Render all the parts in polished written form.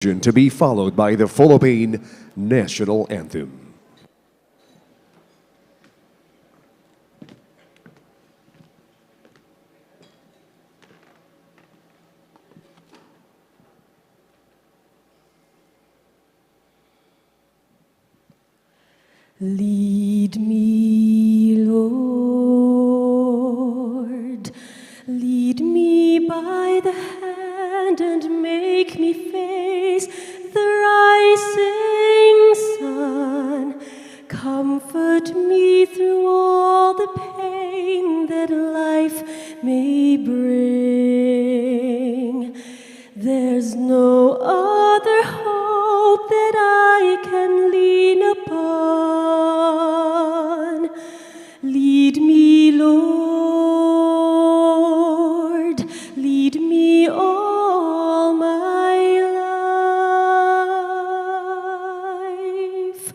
To be followed by the Philippine National Anthem. Lead me, Lord, lead me by the hand and make me face the rising sun. Comfort me through all the pain that life may bring. There's no other hope that I can lean upon. Lead me, Lord, lead me all my life.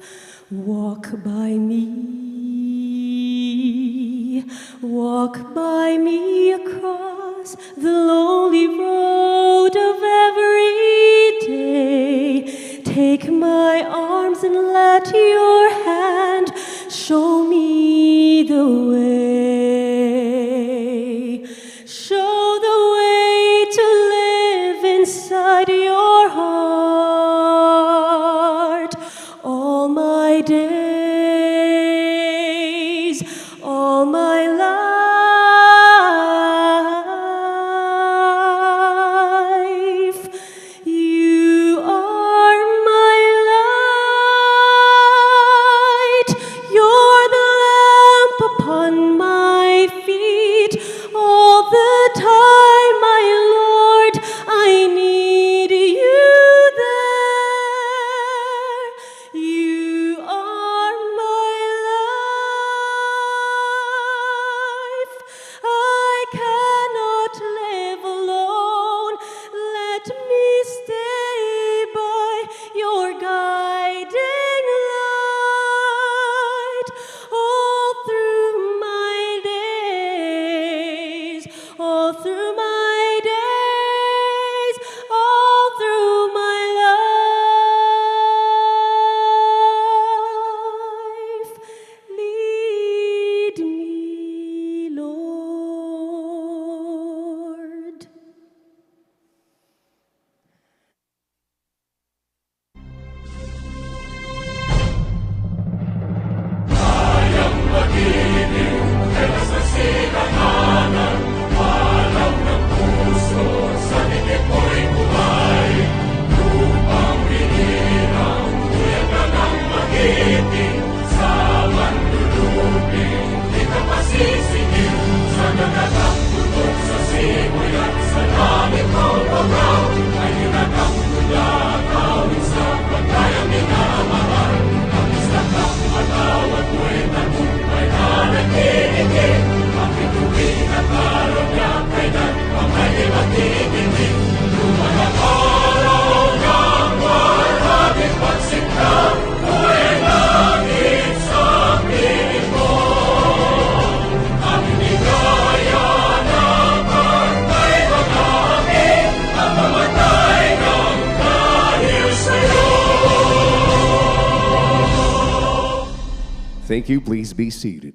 Walk by me across the lonely road of every day. Take my arms and let your hand show me the way. Show the way to live inside your heart all my days, all my life. You are my light. You're the lamp upon my feet. All the time, my Lord, I need you there. You are my life. I cannot live alone. Let me stay by your guiding light all through my days, all through my days, all through my life. Lead me, Lord. Thank you. Please be seated.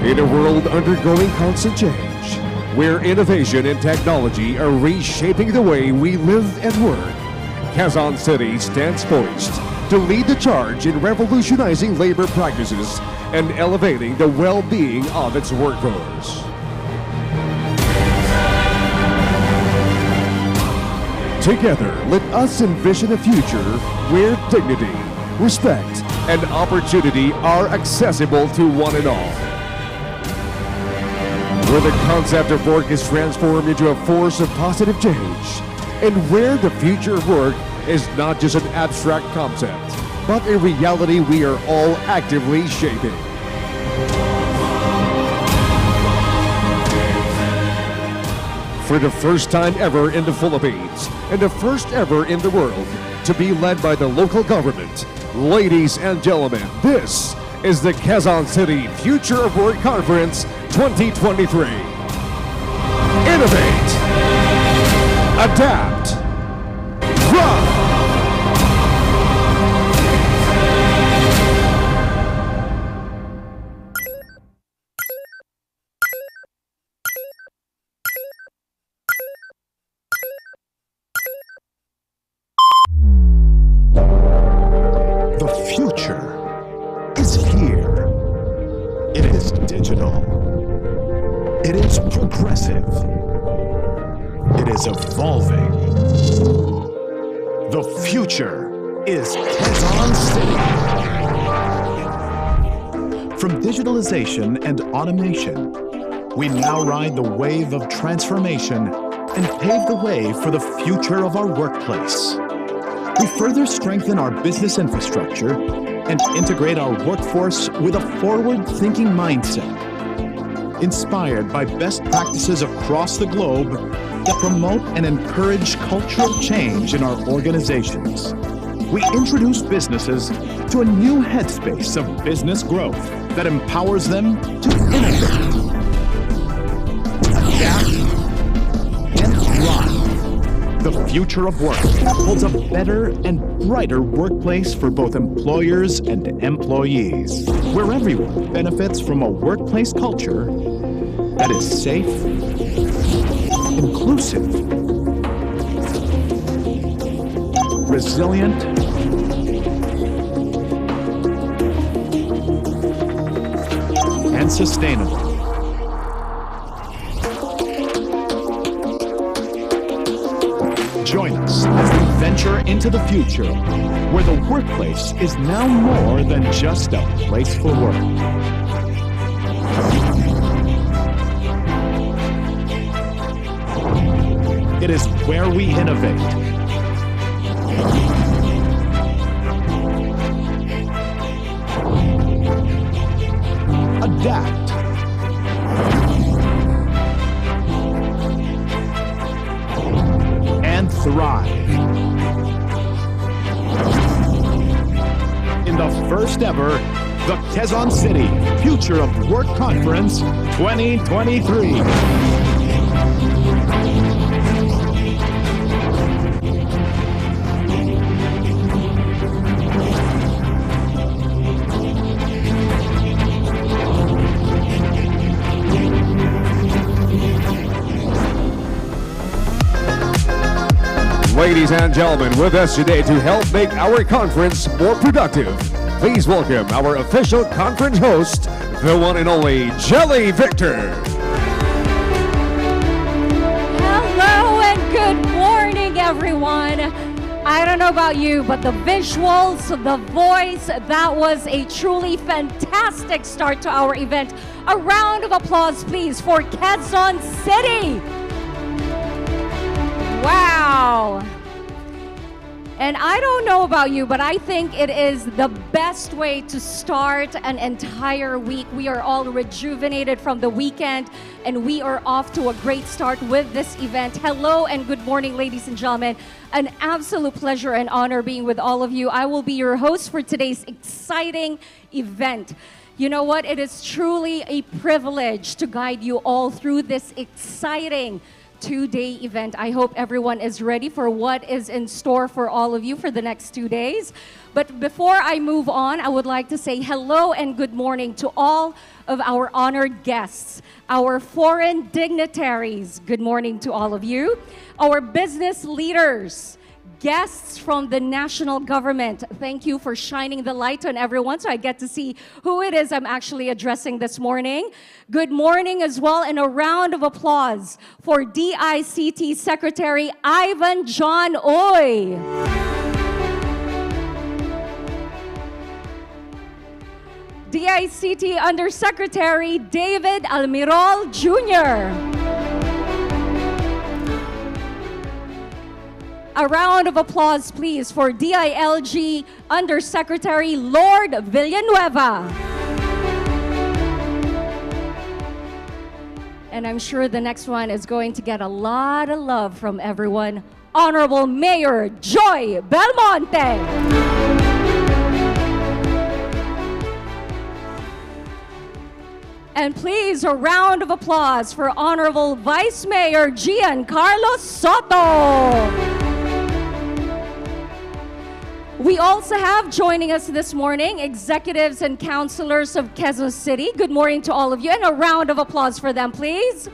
In a world undergoing constant change, where innovation and technology are reshaping the way we live and work, Quezon City stands poised to lead the charge in revolutionizing labor practices and elevating the well-being of its workforce. Together, let us envision a future where dignity, respect, and opportunity are accessible to one and all. Where the concept of work is transformed into a force of positive change, and where the future of work is not just an abstract concept, but a reality we are all actively shaping. For the first time ever in the Philippines and the first ever in the world to be led by the local government, ladies and gentlemen, this is the Quezon City Future of Work Conference 2023. Innovate, adapt, thrive. The future is here. It is digital. It is progressive. It is evolving. The future is Quezon City. From digitalization and automation, we now ride the wave of transformation and pave the way for the future of our workplace. We further strengthen our business infrastructure and integrate our workforce with a forward-thinking mindset, inspired by best practices across the globe that promote and encourage cultural change in our organizations. We introduce businesses to a new headspace of business growth that empowers them to innovate, adapt, and thrive. The future of work holds a better and brighter workplace for both employers and employees, where everyone benefits from a workplace culture that is safe, inclusive, resilient, and sustainable. Join us as we venture into the future, where the workplace is now more than just a place for work. It is where we innovate, adapt, and thrive. In the first ever, the Quezon City Future of Work Conference 2023. Ladies and gentlemen, with us today to help make our conference more productive, please welcome our official conference host, the one and only Jelly Victor. Hello and good morning, everyone. I don't know about you, but the visuals, the voice, that was a truly fantastic start to our event. A round of applause, please, for Quezon City. Wow. And I don't know about you, but I think it is the best way to start an entire week. We are all rejuvenated from the weekend, and we are off to a great start with this event. Hello and good morning, ladies and gentlemen. An absolute pleasure and honor being with all of you. I will be your host for today's exciting event. You know what? It is truly a privilege to guide you all through this exciting two-day event. I hope everyone is ready for what is in store for all of you for the next 2 days. But before I move on, I would like to say hello and good morning to all of our honored guests, our foreign dignitaries. Good morning to all of you. Our business leaders, guests from the national government. Thank you for shining the light on everyone so I get to see who it is I'm actually addressing this morning. Good morning as well, and a round of applause for DICT Secretary Ivan John Oy. DICT Undersecretary David Almirol Jr. A round of applause, please, for DILG Undersecretary Lord Villanueva. And I'm sure the next one is going to get a lot of love from everyone. Honorable Mayor Joy Belmonte. And please, a round of applause for Honorable Vice Mayor Giancarlo Soto. We also have joining us this morning executives and councilors of Quezon City. Good morning to all of you, and a round of applause for them, please.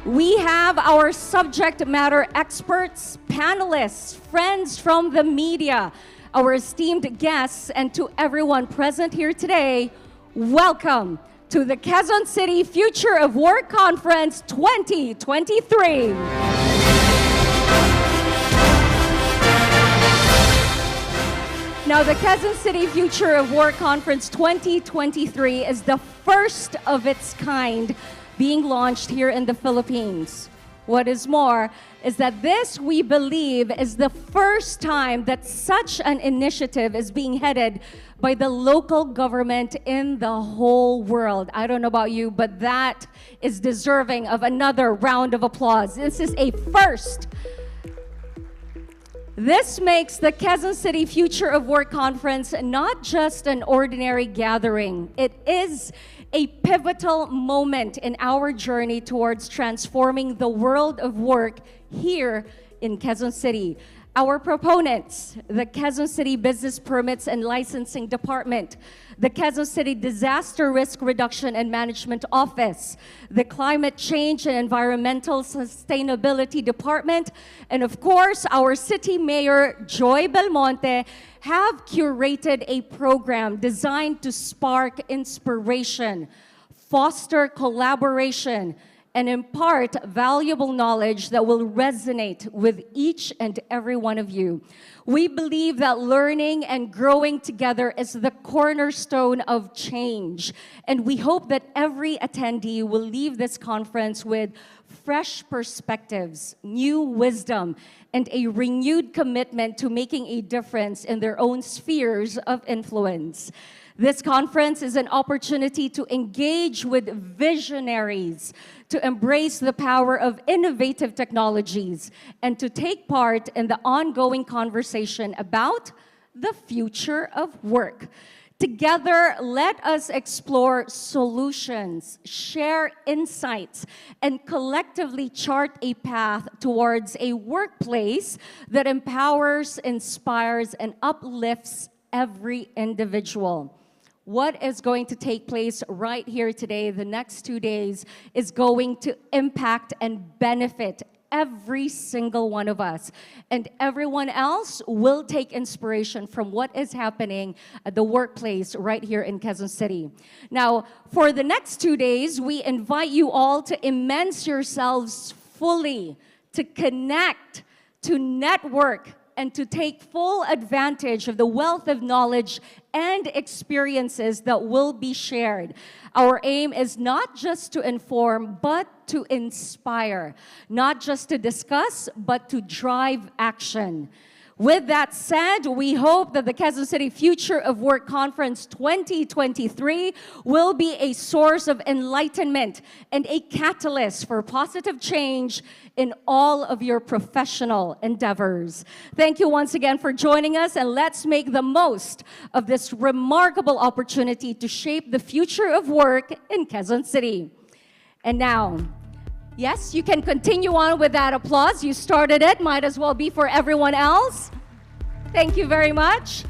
We have our subject matter experts, panelists, friends from the media, our esteemed guests, and to everyone present here today, welcome to the Quezon City Future of Work Conference 2023. Now, the Quezon City Future of Work Conference 2023 is the first of its kind being launched here in the Philippines. What is more is that this, we believe, is the first time that such an initiative is being headed by the local government in the whole world. I don't know about you, but that is deserving of another round of applause. This is a first. This makes the Quezon City Future of Work Conference not just an ordinary gathering. It is a pivotal moment in our journey towards transforming the world of work here in Quezon City. Our proponents, the Quezon City Business Permits and Licensing Department, the Quezon City Disaster Risk Reduction and Management Office, the Climate Change and Environmental Sustainability Department, and of course, our City Mayor, Joy Belmonte, have curated a program designed to spark inspiration, foster collaboration, and impart valuable knowledge that will resonate with each and every one of you. We believe that learning and growing together is the cornerstone of change, and we hope that every attendee will leave this conference with fresh perspectives, new wisdom, and a renewed commitment to making a difference in their own spheres of influence. This conference is an opportunity to engage with visionaries, to embrace the power of innovative technologies, and to take part in the ongoing conversation about the future of work. Together, let us explore solutions, share insights, and collectively chart a path towards a workplace that empowers, inspires, and uplifts every individual. What is going to take place right here today, the next 2 days, is going to impact and benefit every single one of us. And everyone else will take inspiration from what is happening at the workplace right here in Quezon City. Now, for the next 2 days, we invite you all to immerse yourselves fully, to connect, to network, and to take full advantage of the wealth of knowledge and experiences that will be shared. Our aim is not just to inform, but to inspire. Not just to discuss, but to drive action. With that said, we hope that the Quezon City Future of Work Conference 2023 will be a source of enlightenment and a catalyst for positive change in all of your professional endeavors. Thank you once again for joining us, and let's make the most of this remarkable opportunity to shape the future of work in Quezon City. And now, yes, you can continue on with that applause. You started it, might as well be for everyone else. Thank you very much.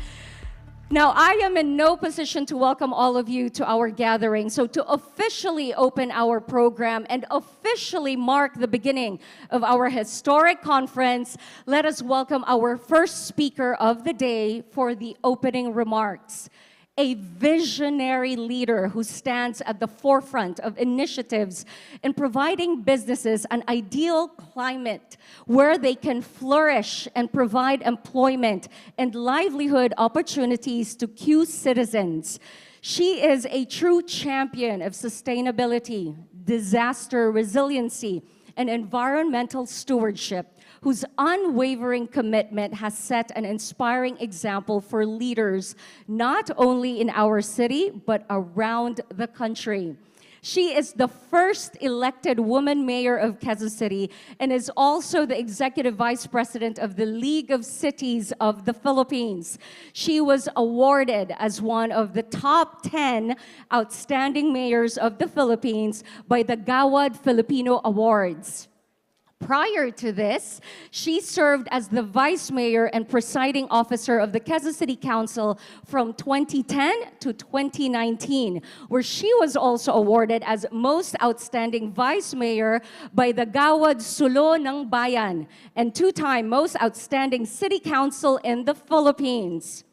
Now, I am in no position to welcome all of you to our gathering. So to officially open our program and officially mark the beginning of our historic conference, let us welcome our first speaker of the day for the opening remarks. A visionary leader who stands at the forefront of initiatives in providing businesses an ideal climate where they can flourish and provide employment and livelihood opportunities to Q citizens. She is a true champion of sustainability, disaster resiliency, and environmental stewardship, whose unwavering commitment has set an inspiring example for leaders not only in our city, but around the country. She is the first elected woman mayor of Quezon City and is also the executive vice president of the League of Cities of the Philippines. She was awarded as one of the top 10 outstanding mayors of the Philippines by the Gawad Filipino Awards. Prior to this, she served as the vice mayor and presiding officer of the Quezon City Council from 2010 to 2019, where she was also awarded as most outstanding vice mayor by the Gawad Sulo ng Bayan and two-time most outstanding city council in the Philippines.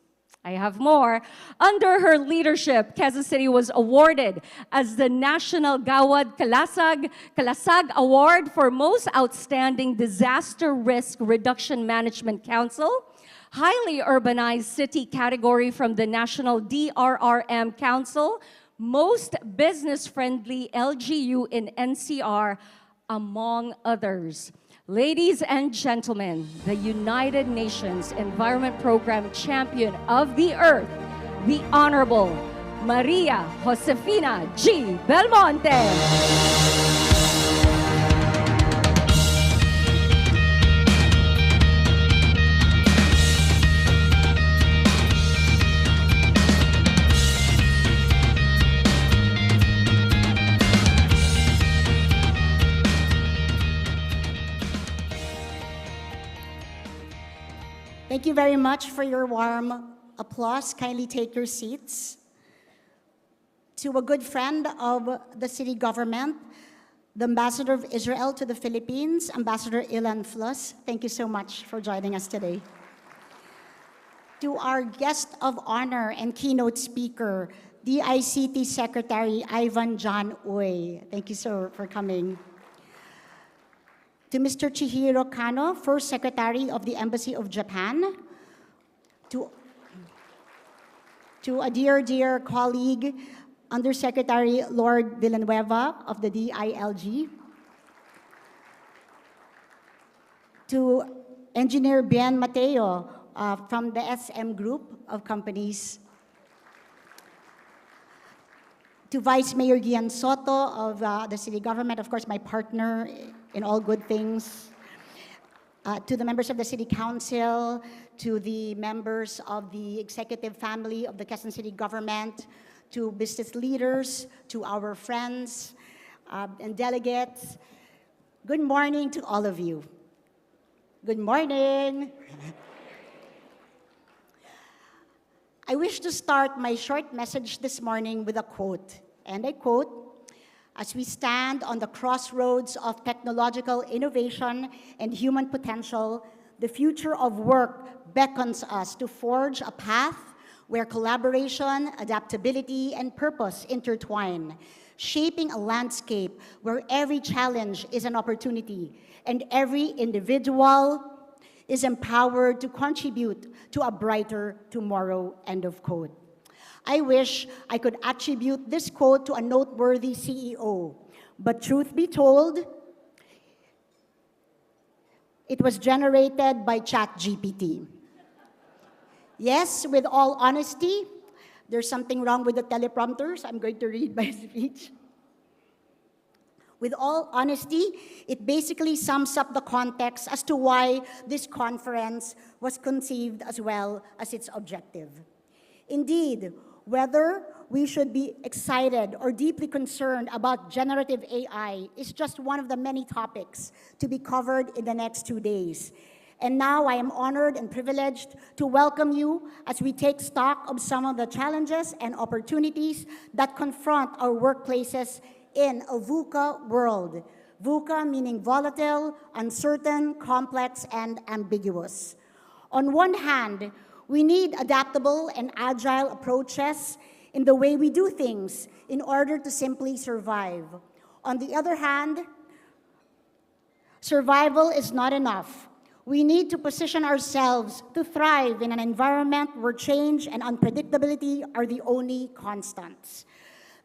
I have more. Under her leadership, Quezon City was awarded as the National Gawad Kalasag Award for Most Outstanding Disaster Risk Reduction Management Council, Highly Urbanized City category from the National DRRM Council, Most Business-Friendly LGU in NCR, among others. Ladies and gentlemen, the United Nations Environment Program Champion of the Earth, the Honorable Maria Josefina G. Belmonte. Thank you very much for your warm applause. Kindly take your seats. To a good friend of the city government, the Ambassador of Israel to the Philippines, Ambassador Ilan Flus, thank you so much for joining us today. To our guest of honor and keynote speaker, DICT Secretary Ivan John Uy, thank you so for coming. To Mr. Chihiro Kano, First Secretary of the Embassy of Japan. To a dear colleague, Undersecretary Lord Villanueva of the DILG. To Engineer Bien Mateo from the SM Group of companies. To Vice Mayor Gian Soto of the city government, of course, my partner in all good things. To the members of the City Council, to the members of the executive family of the Quezon City government, to business leaders, to our friends and delegates. Good morning to all of you. Good morning. I wish to start my short message this morning with a quote, and I quote, "As we stand on the crossroads of technological innovation and human potential, the future of work beckons us to forge a path where collaboration, adaptability, and purpose intertwine, shaping a landscape where every challenge is an opportunity and every individual is empowered to contribute to a brighter tomorrow," end of quote. I wish I could attribute this quote to a noteworthy CEO, but truth be told, it was generated by ChatGPT. Yes, with all honesty, there's something wrong with the teleprompters. I'm going to read my speech. With all honesty, it basically sums up the context as to why this conference was conceived as well as its objective. Indeed, whether we should be excited or deeply concerned about generative AI is just one of the many topics to be covered in the next 2 days. And now I am honored and privileged to welcome you as we take stock of some of the challenges and opportunities that confront our workplaces in a VUCA world. VUCA meaning volatile, uncertain, complex, and ambiguous. On one hand, we need adaptable and agile approaches in the way we do things in order to simply survive. On the other hand, survival is not enough. We need to position ourselves to thrive in an environment where change and unpredictability are the only constants.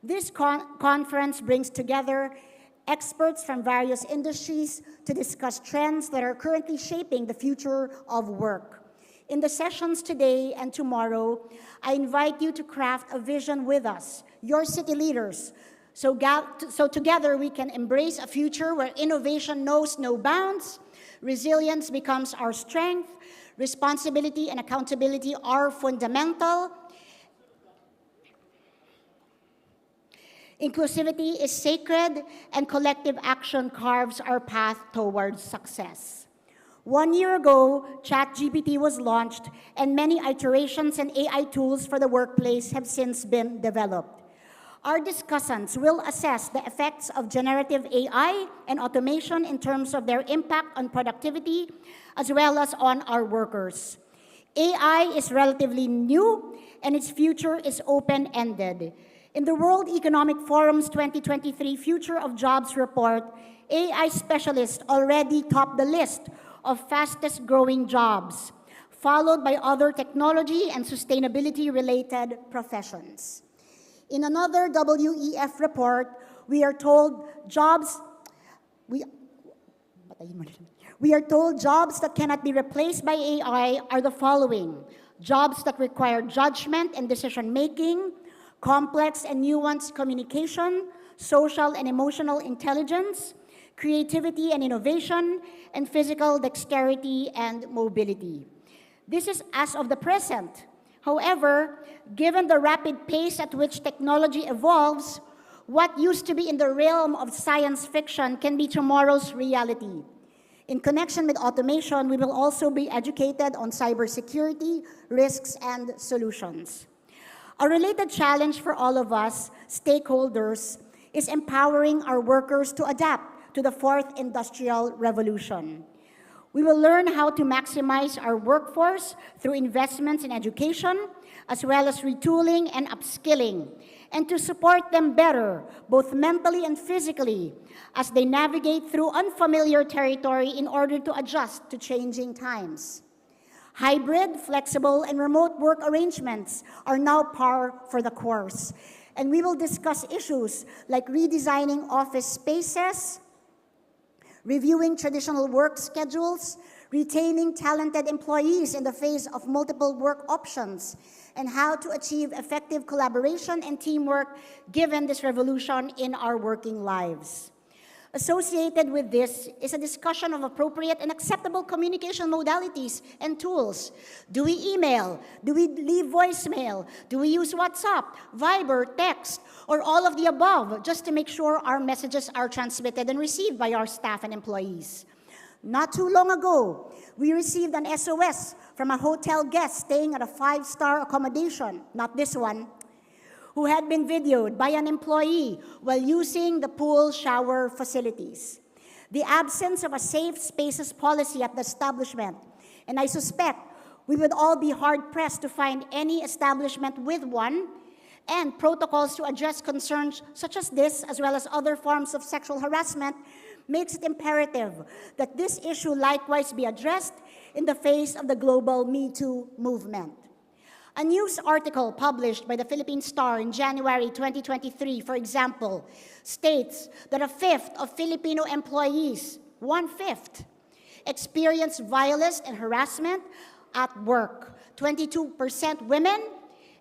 This conference brings together experts from various industries to discuss trends that are currently shaping the future of work. In the sessions today and tomorrow, I invite you to craft a vision with us, your city leaders, So together we can embrace a future where innovation knows no bounds, resilience becomes our strength, responsibility and accountability are fundamental, inclusivity is sacred, and collective action carves our path towards success. 1 year ago, ChatGPT was launched, and many iterations and AI tools for the workplace have since been developed. Our discussants will assess the effects of generative AI and automation in terms of their impact on productivity, as well as on our workers. AI is relatively new, and its future is open-ended. In the World Economic Forum's 2023 Future of Jobs report, AI specialists already top the list of fastest-growing jobs, followed by other technology and sustainability-related professions. In another WEF report, we are told jobs that cannot be replaced by AI are the following: jobs that require judgment and decision-making, complex and nuanced communication, social and emotional intelligence, creativity and innovation, and physical dexterity and mobility. This is as of the present. However, given the rapid pace at which technology evolves, what used to be in the realm of science fiction can be tomorrow's reality. In connection with automation, we will also be educated on cybersecurity, risks, and solutions. A related challenge for all of us, stakeholders, is empowering our workers to adapt to the fourth industrial revolution. We will learn how to maximize our workforce through investments in education, as well as retooling and upskilling, and to support them better, both mentally and physically, as they navigate through unfamiliar territory in order to adjust to changing times. Hybrid, flexible, and remote work arrangements are now par for the course, and we will discuss issues like redesigning office spaces, reviewing traditional work schedules, retaining talented employees in the face of multiple work options, and how to achieve effective collaboration and teamwork given this revolution in our working lives. Associated with this is a discussion of appropriate and acceptable communication modalities and tools. Do we email? Do we leave voicemail? Do we use WhatsApp, Viber, text, or all of the above, just to make sure our messages are transmitted and received by our staff and employees? Not too long ago, we received an SOS from a hotel guest staying at a 5-star accommodation, not this one, who had been videoed by an employee while using the pool shower facilities. The absence of a safe spaces policy at the establishment, and I suspect we would all be hard-pressed to find any establishment with one, and protocols to address concerns such as this, as well as other forms of sexual harassment, makes it imperative that this issue likewise be addressed in the face of the global Me Too movement. A news article published by the Philippine Star in January 2023, for example, states that a fifth of Filipino employees, 1/5, experience violence and harassment at work, 22% women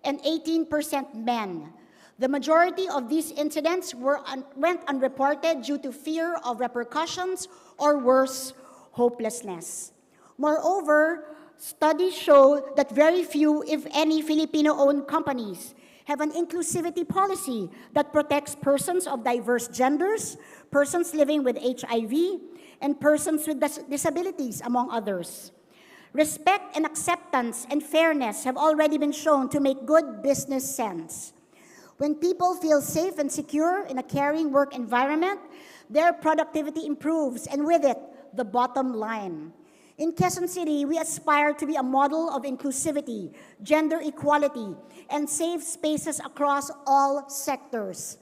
and 18% men. The majority of these incidents went unreported due to fear of repercussions or worse, hopelessness. Moreover, studies show that very few, if any, Filipino-owned companies have an inclusivity policy that protects persons of diverse genders, persons living with HIV, and persons with disabilities, among others. Respect and acceptance and fairness have already been shown to make good business sense. When people feel safe and secure in a caring work environment, their productivity improves, and with it, the bottom line. In Quezon City, we aspire to be a model of inclusivity, gender equality, and safe spaces across all sectors.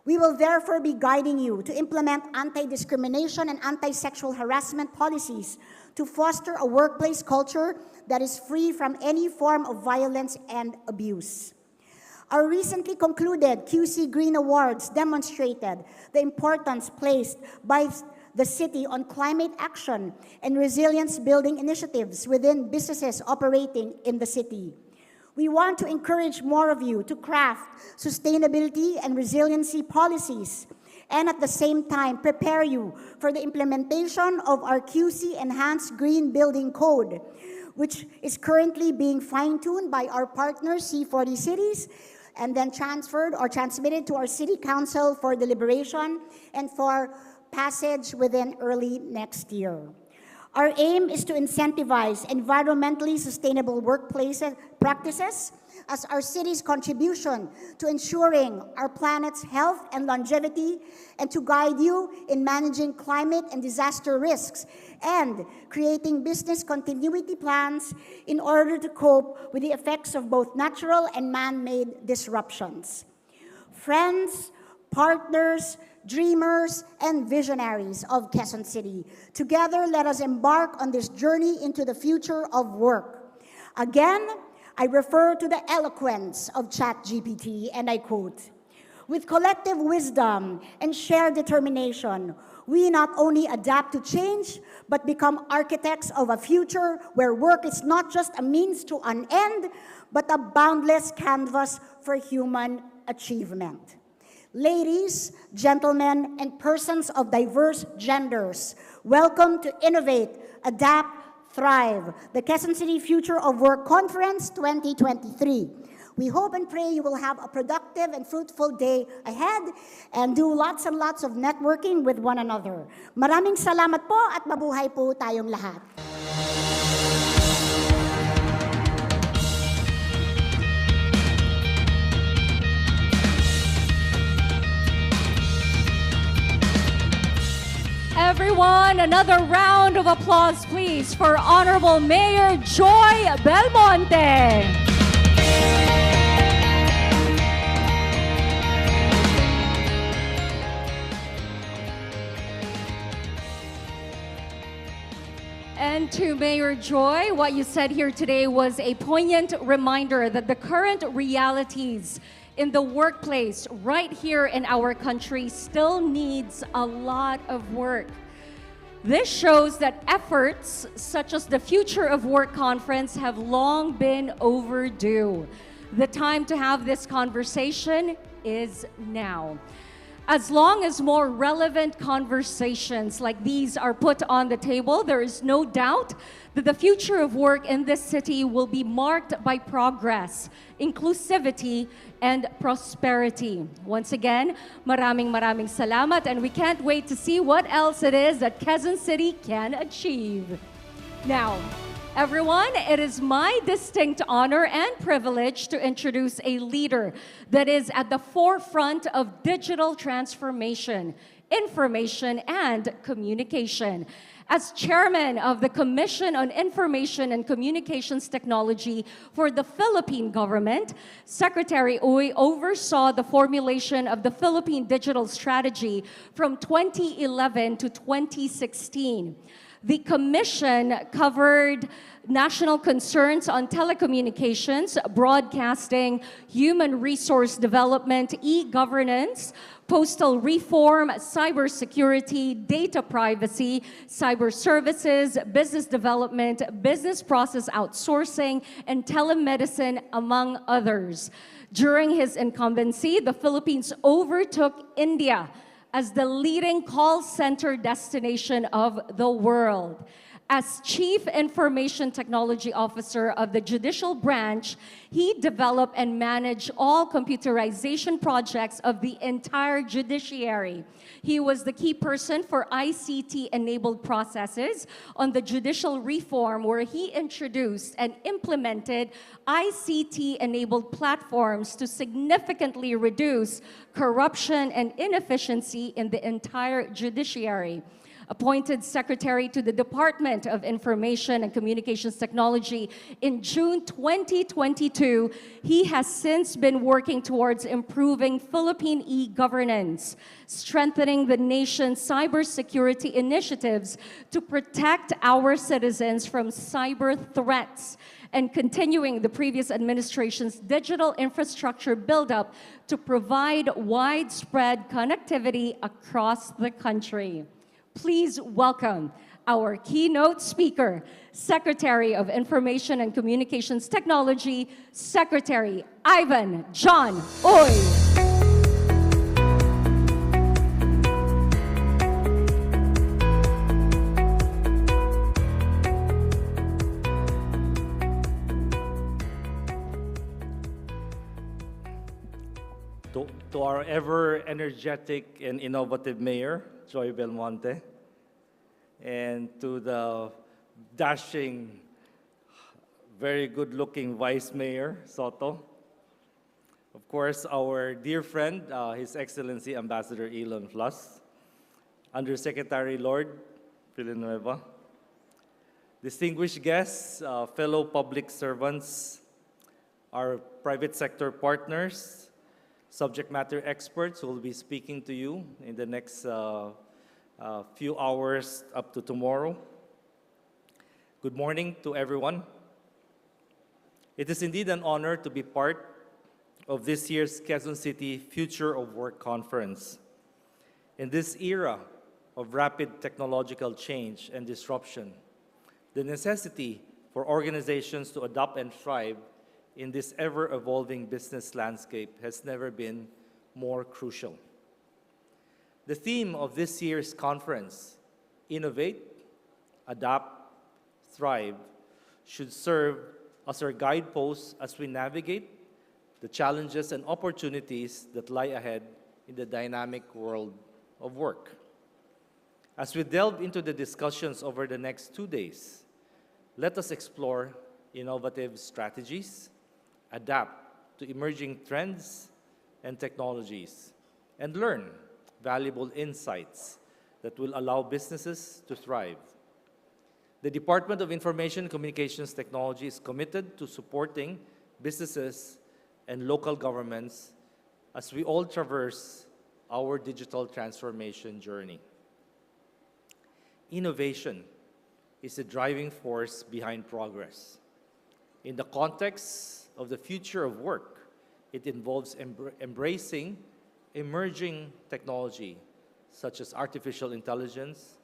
We will therefore be guiding you to implement anti-discrimination and anti-sexual harassment policies to foster a workplace culture that is free from any form of violence and abuse. Our recently concluded QC Green Awards demonstrated the importance placed by the city on climate action and resilience building initiatives within businesses operating in the city. We want to encourage more of you to craft sustainability and resiliency policies, and at the same time prepare you for the implementation of our QC Enhanced Green Building Code, which is currently being fine-tuned by our partners, C40 Cities, and then transferred or transmitted to our City Council for deliberation and for passage within early next year. Our aim is to incentivize environmentally sustainable workplace practices as our city's contribution to ensuring our planet's health and longevity, and to guide you in managing climate and disaster risks and creating business continuity plans in order to cope with the effects of both natural and man-made disruptions. Friends, partners, dreamers, and visionaries of Quezon City, together let us embark on this journey into the future of work. Again, I refer to the eloquence of ChatGPT, and I quote, "With collective wisdom and shared determination, we not only adapt to change, but become architects of a future where work is not just a means to an end, but a boundless canvas for human achievement." Ladies, gentlemen, and persons of diverse genders, welcome to Innovate, Adapt, Thrive, the Quezon City Future of Work Conference 2023. We hope and pray you will have a productive and fruitful day ahead and do lots and lots of networking with one another. Maraming salamat po at mabuhay po tayong lahat. Everyone, another round of applause, please, for Honorable Mayor Joy Belmonte. And to Mayor Joy, what you said here today was a poignant reminder that the current realities in the workplace right here in our country still needs a lot of work. This shows that efforts such as the Future of Work Conference have long been overdue. The time to have this conversation is now. As long as more relevant conversations like these are put on the table, there is no doubt that the future of work in this city will be marked by progress, inclusivity, and prosperity. Once again, maraming salamat, and we can't wait to see what else it is that Quezon City can achieve. Now, everyone, it is my distinct honor and privilege to introduce a leader that is at the forefront of digital transformation, information, and communication. As chairman of the Commission on Information and Communications Technology for the Philippine government, Secretary Uy oversaw the formulation of the Philippine Digital Strategy from 2011 to 2016. The Commission covered national concerns on telecommunications, broadcasting, human resource development, e-governance, postal reform, cybersecurity, data privacy, cyber services, business development, business process outsourcing, and telemedicine, among others. During his incumbency, the Philippines overtook India as the leading call center destination of the world. As Chief Information Technology Officer of the Judicial Branch, he developed and managed all computerization projects of the entire judiciary. He was the key person for ICT-enabled processes on the judicial reform, where he introduced and implemented ICT-enabled platforms to significantly reduce corruption and inefficiency in the entire judiciary. Appointed Secretary to the Department of Information and Communications Technology in June 2022, he has since been working towards improving Philippine e-governance, strengthening the nation's cybersecurity initiatives to protect our citizens from cyber threats, and continuing the previous administration's digital infrastructure buildup to provide widespread connectivity across the country. Please welcome our keynote speaker, Secretary of Information and Communications Technology, Secretary Ivan John Uy. To our ever energetic and innovative Mayor, Joy Belmonte, and to the dashing, very good-looking Vice Mayor, Soto. Of course, our dear friend, His Excellency Ambassador Elon Flas, Undersecretary Lord Villanueva, distinguished guests, fellow public servants, our private sector partners, subject matter experts who will be speaking to you in the next few hours up to tomorrow. Good morning to everyone. It is indeed an honor to be part of this year's Quezon City Future of Work Conference. In this era of rapid technological change and disruption, the necessity for organizations to adapt and thrive in this ever-evolving business landscape has never been more crucial. The theme of this year's conference, Innovate, Adapt, Thrive, should serve as our guidepost as we navigate the challenges and opportunities that lie ahead in the dynamic world of work. As we delve into the discussions over the next 2 days, let us explore innovative strategies, adapt to emerging trends and technologies, and learn valuable insights that will allow businesses to thrive. The Department of Information and Communications Technology is committed to supporting businesses and local governments as we all traverse our digital transformation journey. Innovation is the driving force behind progress. In the context of the future of work, it involves embracing emerging technology such as artificial intelligence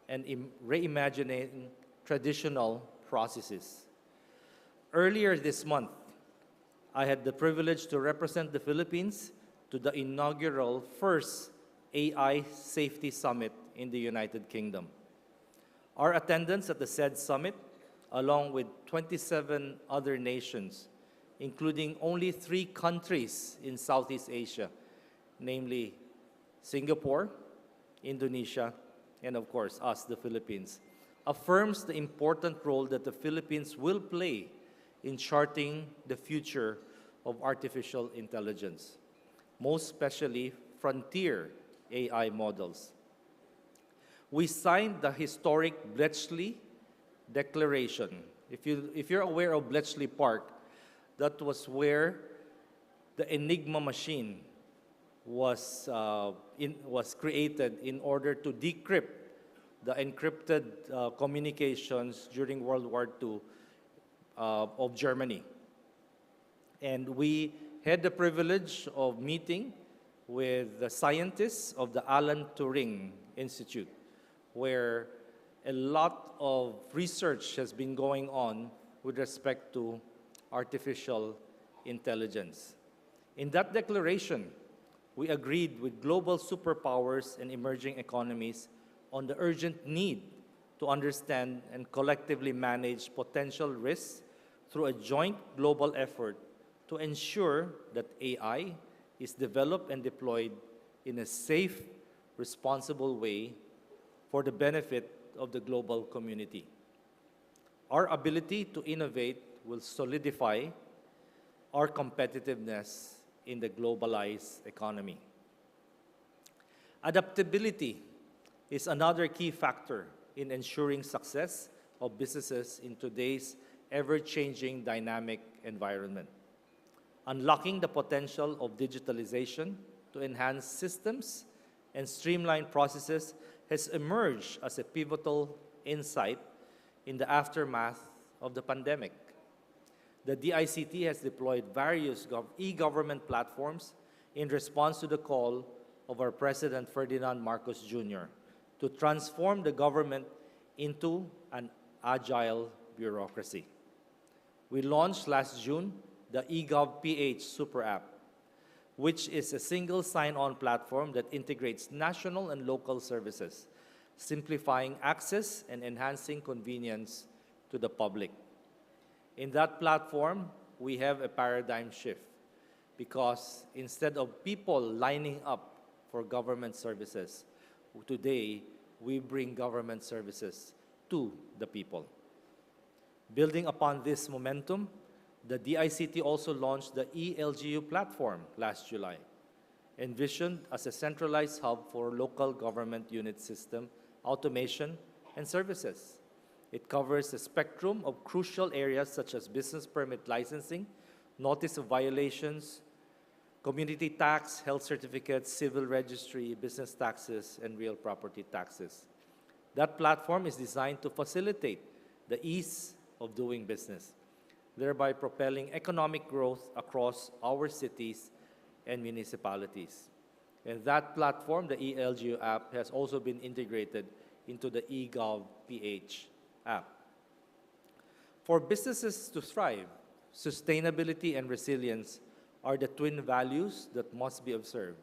and reimagining traditional processes. Earlier this month, I had the privilege to represent the Philippines to the inaugural first AI Safety Summit in the United Kingdom. Our attendance at the said summit, along with 27 other nations, including only 3 countries in Southeast Asia, namely Singapore, Indonesia, and of course us, the Philippines, affirms the important role that the Philippines will play in charting the future of artificial intelligence, most especially frontier AI models. We signed the historic Bletchley Declaration. If you're aware of Bletchley Park, that was where the Enigma machine was created in order to decrypt the encrypted communications during World War II of Germany. And we had the privilege of meeting with the scientists of the Alan Turing Institute, where a lot of research has been going on with respect to artificial intelligence. In that declaration, we agreed with global superpowers and emerging economies on the urgent need to understand and collectively manage potential risks through a joint global effort to ensure that AI is developed and deployed in a safe, responsible way for the benefit of the global community. Our ability to innovate will solidify our competitiveness in the globalized economy. Adaptability is another key factor in ensuring success of businesses in today's ever-changing dynamic environment. Unlocking the potential of digitalization to enhance systems and streamline processes has emerged as a pivotal insight in the aftermath of the pandemic. The DICT has deployed various e-government platforms in response to the call of our President Ferdinand Marcos Jr. to transform the government into an agile bureaucracy. We launched last June the eGovPH Super App, which is a single sign-on platform that integrates national and local services, simplifying access and enhancing convenience to the public. In that platform, we have a paradigm shift because instead of people lining up for government services, today we bring government services to the people. Building upon this momentum, the DICT also launched the eLGU platform last July, envisioned as a centralized hub for local government unit system, automation, and services. It covers a spectrum of crucial areas such as business permit licensing, notice of violations, community tax, health certificates, civil registry, business taxes, and real property taxes. That platform is designed to facilitate the ease of doing business, thereby propelling economic growth across our cities and municipalities. And that platform, the eLGU app, has also been integrated into the eGovPH app. For businesses to thrive, sustainability and resilience are the twin values that must be observed.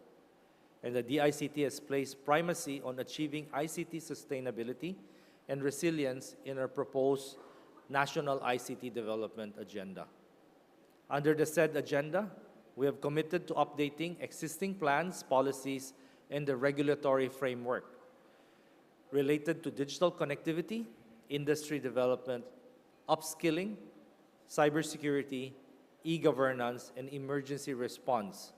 And the DICT has placed primacy on achieving ICT sustainability and resilience in our proposed National ICT Development Agenda. Under the said agenda, we have committed to updating existing plans, policies, and the regulatory framework related to digital connectivity, industry development, upskilling, cybersecurity, e-governance, and emergency response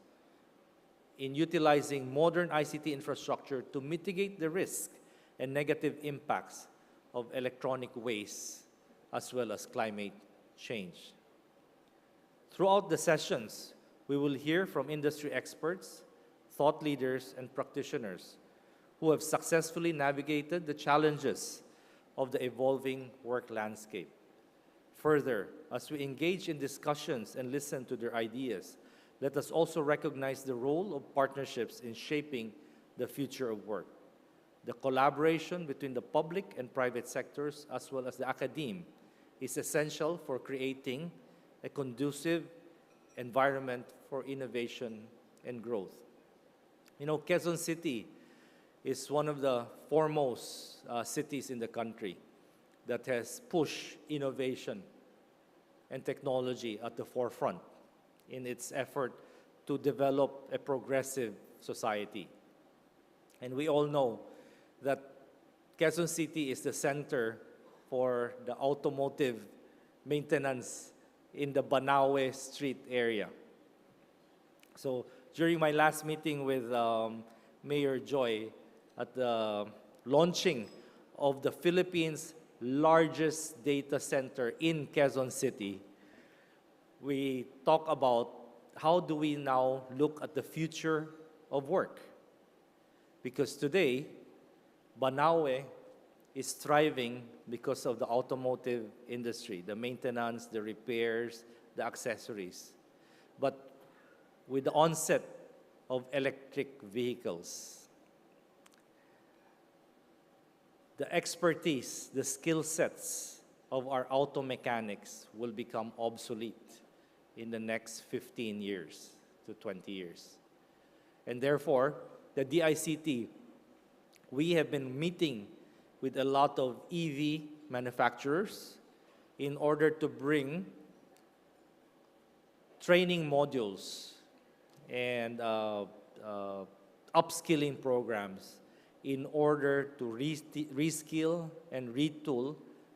in utilizing modern ICT infrastructure to mitigate the risk and negative impacts of electronic waste as well as climate change. Throughout the sessions, we will hear from industry experts, thought leaders, and practitioners who have successfully navigated the challenges of the evolving work landscape. Further, as we engage in discussions and listen to their ideas, let us also recognize the role of partnerships in shaping the future of work. The collaboration between the public and private sectors, as well as the academe, is essential for creating a conducive environment for innovation and growth. You know, Quezon City is one of the foremost cities in the country that has pushed innovation and technology at the forefront in its effort to develop a progressive society. And we all know that Quezon City is the center for the automotive maintenance in the Banawe Street area. So during my last meeting with Mayor Joy at the launching of the Philippines' largest data center in Quezon City, we talk about how do we now look at the future of work. Because today, Banawe is thriving because of the automotive industry, the maintenance, the repairs, the accessories. But with the onset of electric vehicles, the expertise, the skill sets of our auto mechanics will become obsolete in the next 15 years to 20 years. And therefore, the DICT, we have been meeting with a lot of EV manufacturers in order to bring training modules and upskilling programs in order to reskill and retool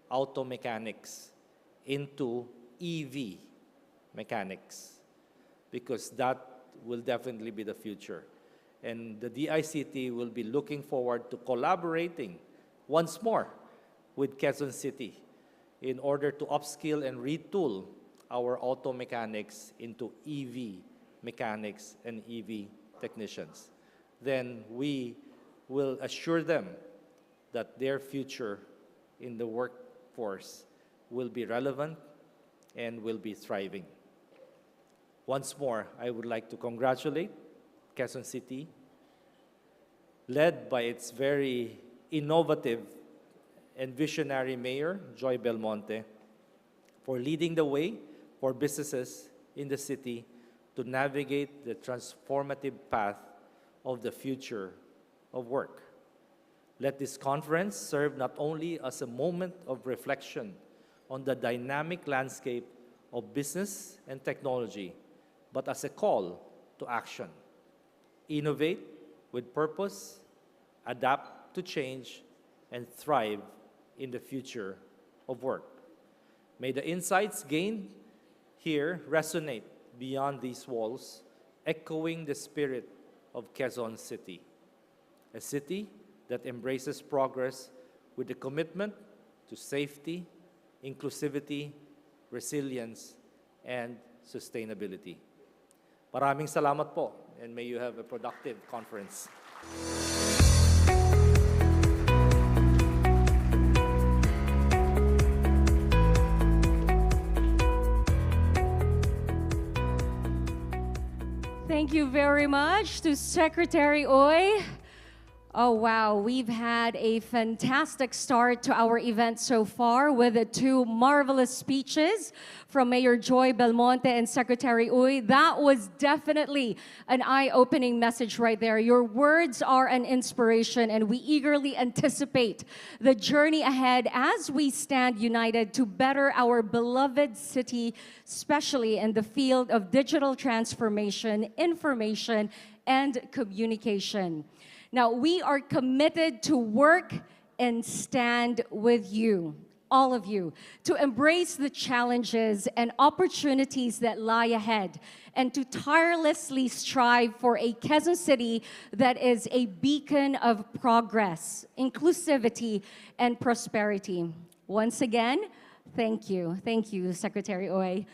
auto mechanics into EV mechanics, because that will definitely be the future. And the DICT will be looking forward to collaborating once more with Quezon City in order to upskill and retool our auto mechanics into EV mechanics and EV technicians. Then we will assure them that their future in the workforce will be relevant and will be thriving. Once more, I would like to congratulate Quezon City, led by its very innovative and visionary Mayor Joy Belmonte for leading the way for businesses in the city to navigate the transformative path of the future of work. Let this conference serve not only as a moment of reflection on the dynamic landscape of business and technology, but as a call to action. Innovate with purpose, adapt to change, and thrive in the future of work. May the insights gained here resonate beyond these walls, echoing the spirit of Quezon City, a city that embraces progress with a commitment to safety, inclusivity, resilience, and sustainability. Maraming salamat po, and may you have a productive conference. Thank you very much to Secretary Oy. Oh wow, we've had a fantastic start to our event so far with the two marvelous speeches from Mayor Joy Belmonte and Secretary Uy. That was definitely an eye-opening message right there. Your words are an inspiration, and we eagerly anticipate the journey ahead as we stand united to better our beloved city, especially in the field of digital transformation, information, and communication. Now, we are committed to work and stand with you, all of you, to embrace the challenges and opportunities that lie ahead and to tirelessly strive for a Quezon City that is a beacon of progress, inclusivity, and prosperity. Once again, thank you. Thank you, Secretary Oy.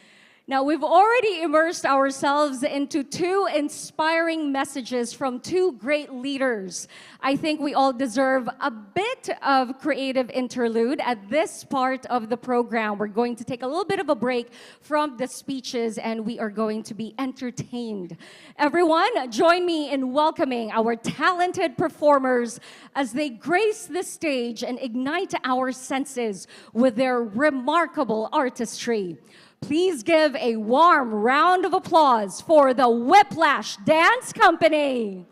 Now, we've already immersed ourselves into two inspiring messages from two great leaders. I think we all deserve a bit of creative interlude at this part of the program. We're going to take a little bit of a break from the speeches, and we are going to be entertained. Everyone, join me in welcoming our talented performers as they grace the stage and ignite our senses with their remarkable artistry. Please give a warm round of applause for the Whiplash Dance Company.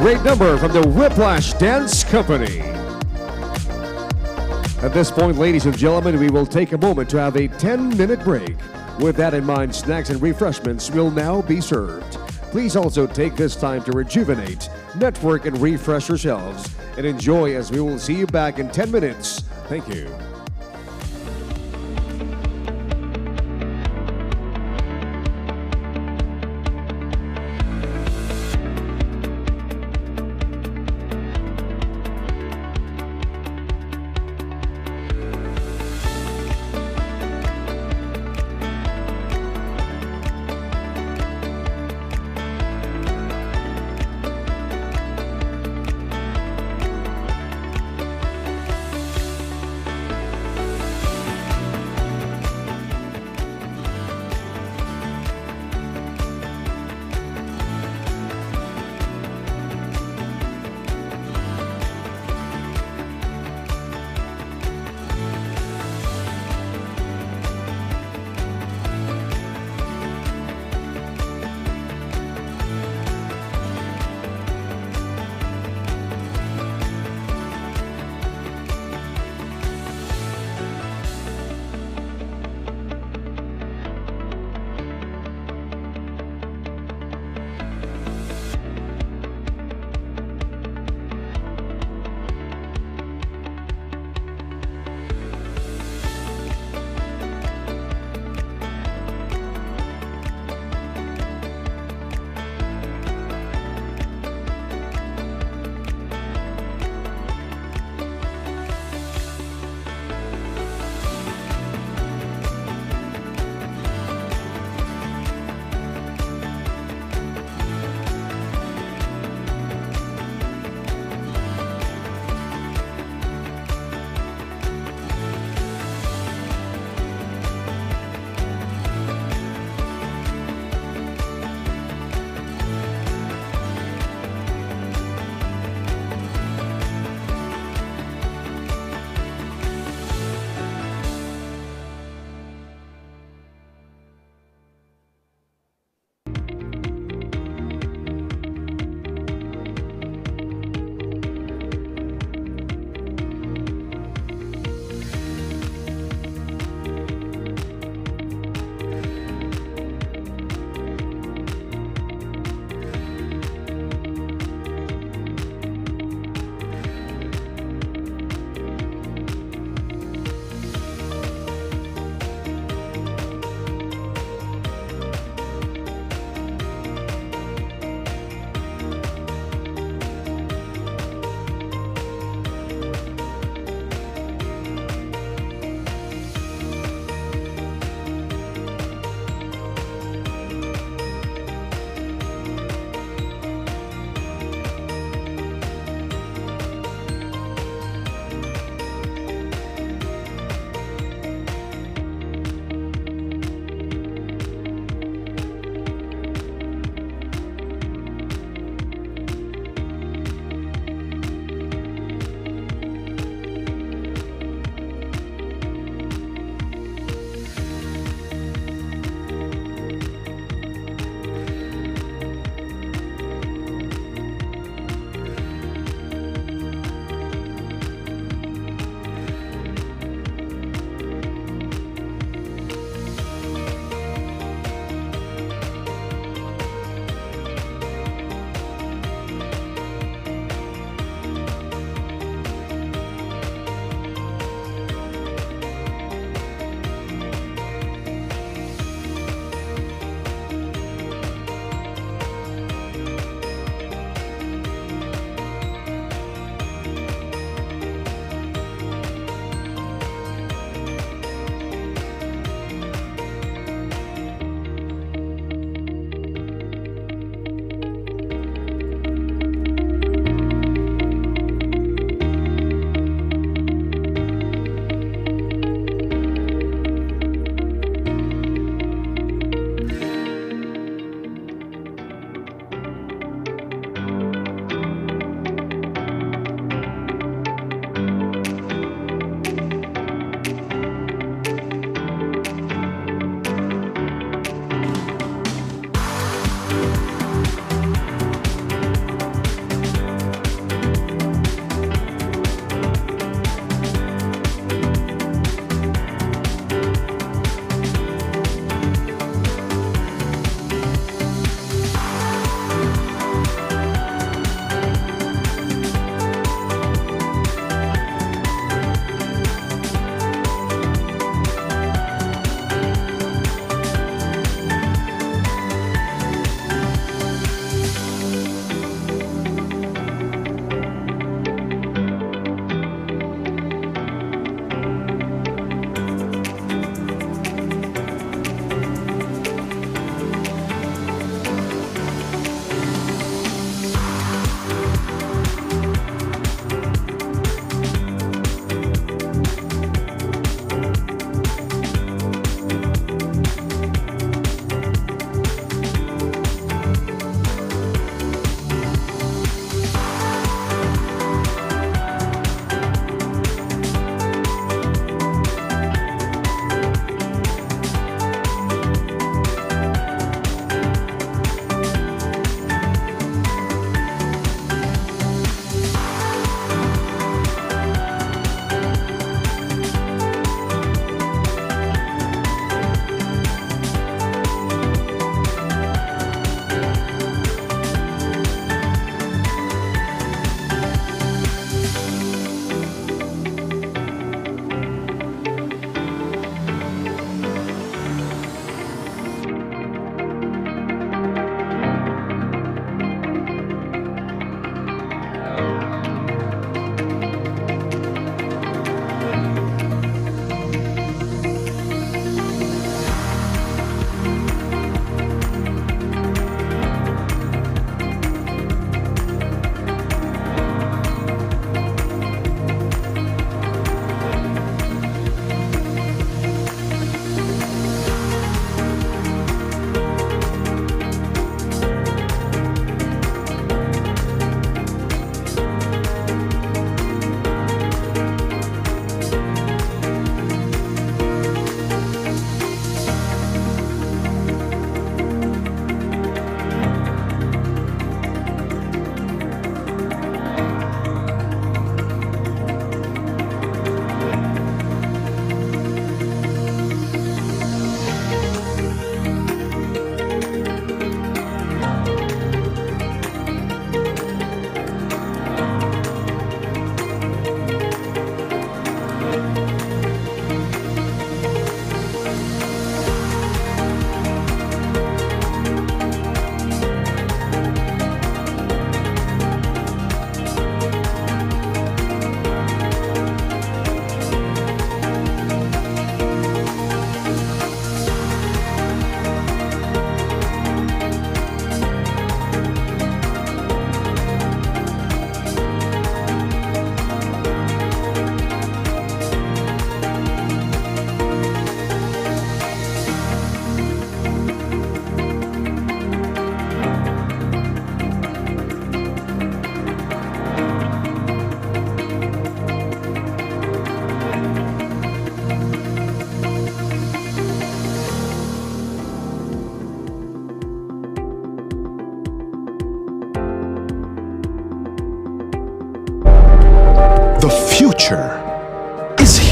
great number from the Whiplash Dance Company. At this point, ladies and gentlemen, we will take a moment to have a 10-minute break. With that in mind, snacks and refreshments will now be served. Please also take this time to rejuvenate, network, and refresh yourselves, and enjoy as we will see you back in 10 minutes. Thank you.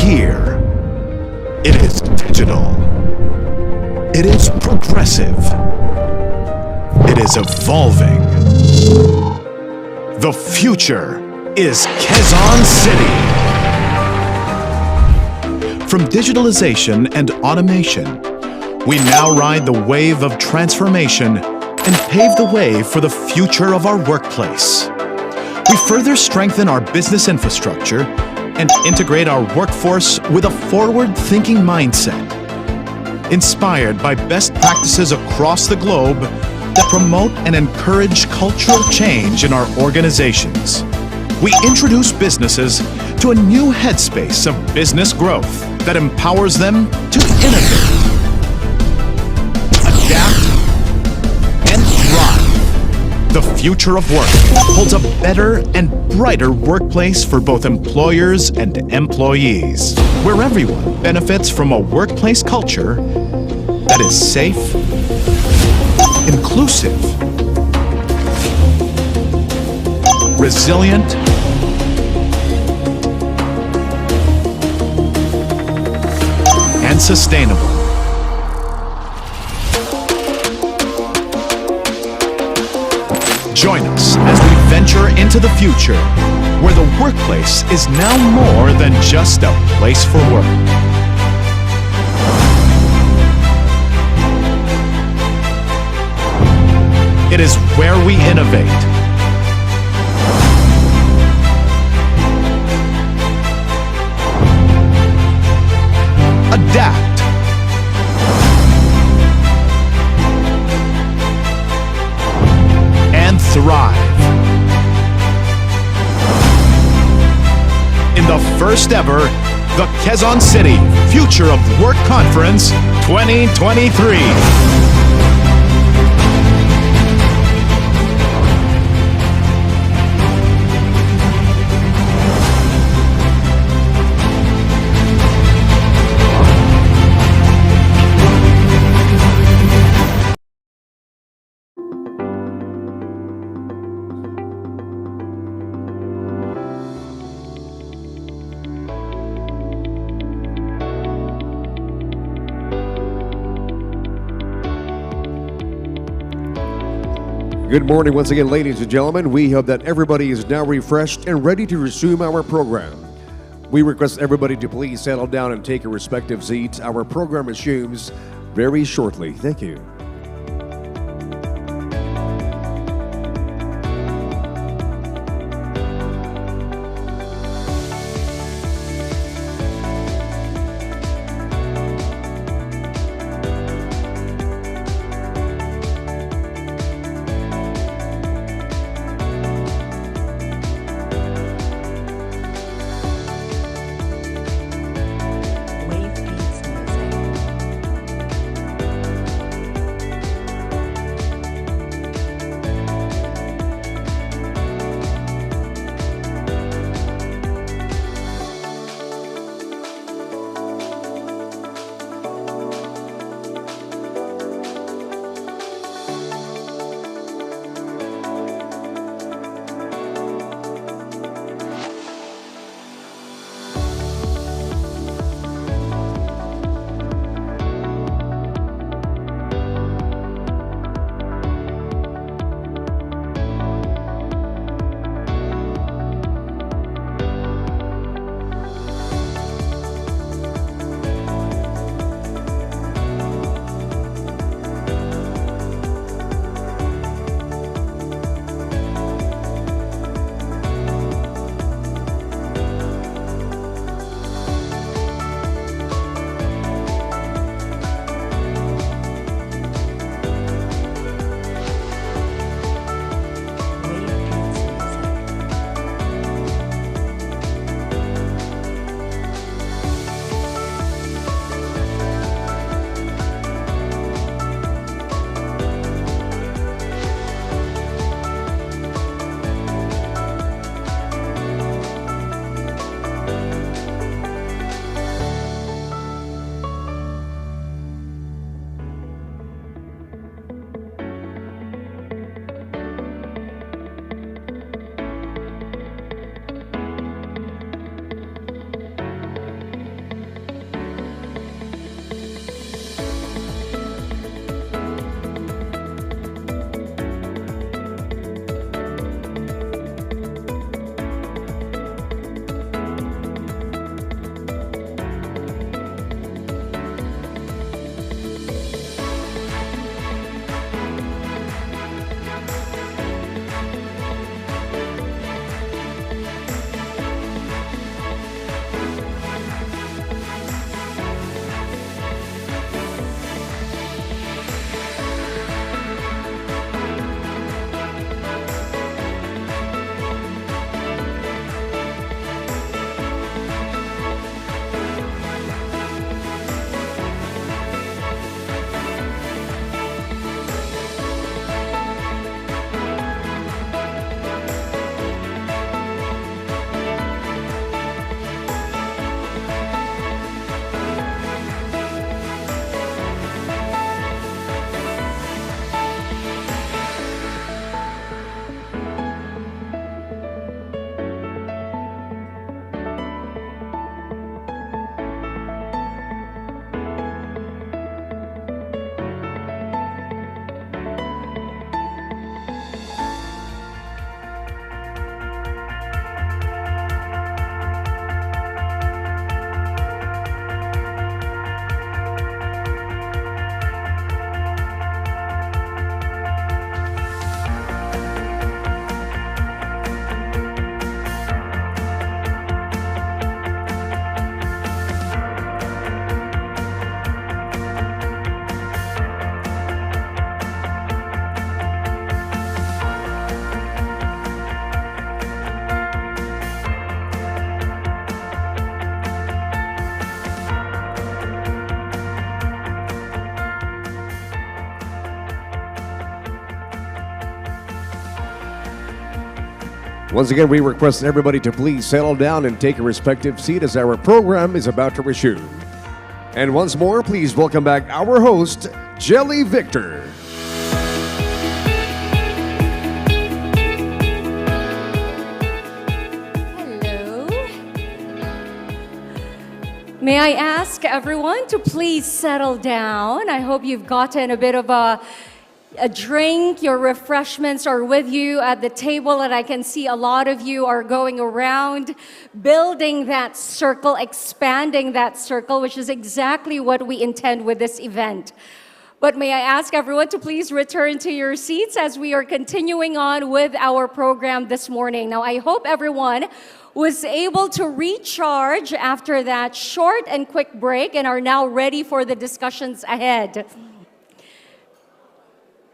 here. It is digital. It is progressive. It is evolving. The future is Quezon City. From digitalization and automation, we now ride the wave of transformation and pave the way for the future of our workplace. We further strengthen our business infrastructure and integrate our workforce with a forward-thinking mindset, inspired by best practices across the globe that promote and encourage cultural change in our organizations. We introduce businesses to a new headspace of business growth that empowers them to innovate, adapt, and thrive. The future of work holds a better and brighter workplace for both employers and employees, where everyone benefits from a workplace culture that is safe, inclusive, resilient, and sustainable. Join us as we venture into the future, where the workplace is now more than just a place for work. It is where we innovate, adapt, and thrive. In the first ever, the Quezon City Future of Work Conference 2023. Good morning once again, ladies and gentlemen. We hope that everybody is now refreshed and ready to resume our program. We request everybody to please settle down and take your respective seats. Our program resumes very shortly. Thank you. Once again, we request everybody to please settle down and take a respective seat as our program is about to resume. And once more, please welcome back our host, Jelly Victor. Hello. May I ask everyone to please settle down? I hope you've gotten a bit of a drink, your refreshments are with you at the table, and I can see a lot of you are going around building that circle, expanding that circle, which is exactly what we intend with this event. But may I ask everyone to please return to your seats as we are continuing on with our program this morning. Now, I hope everyone was able to recharge after that short and quick break and are now ready for the discussions ahead.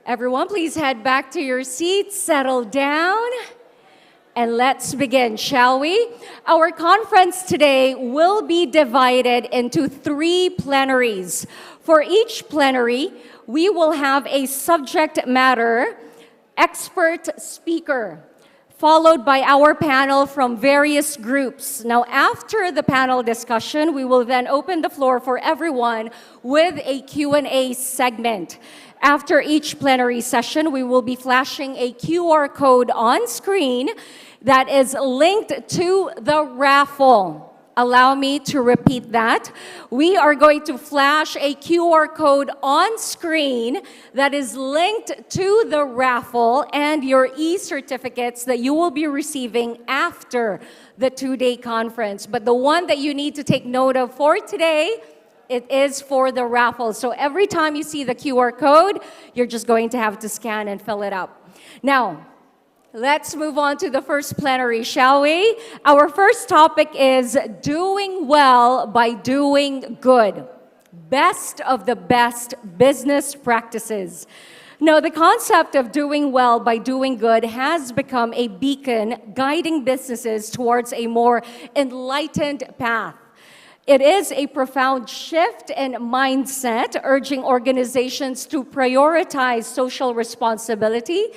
Everyone, please head back to your seats, settle down, and let's begin, shall we? Our conference today will be divided into 3 plenaries. For each plenary, we will have a subject matter expert speaker, followed by our panel from various groups. Now, after the panel discussion, we will then open the floor for everyone with a Q&A segment. After each plenary session, we will be flashing a QR code on screen that is linked to the raffle. Allow me to repeat that. We are going to flash a QR code on screen that is linked to the raffle and your e-certificates that you will be receiving after the 2-day conference. But the one that you need to take note of for today, it is for the raffle. So every time you see the QR code, you're just going to have to scan and fill it up. Now, let's move on to the first plenary, shall we? Our first topic is doing well by doing good. Best of the best business practices. Now, the concept of doing well by doing good has become a beacon guiding businesses towards a more enlightened path. It is a profound shift in mindset, urging organizations to prioritize social responsibility,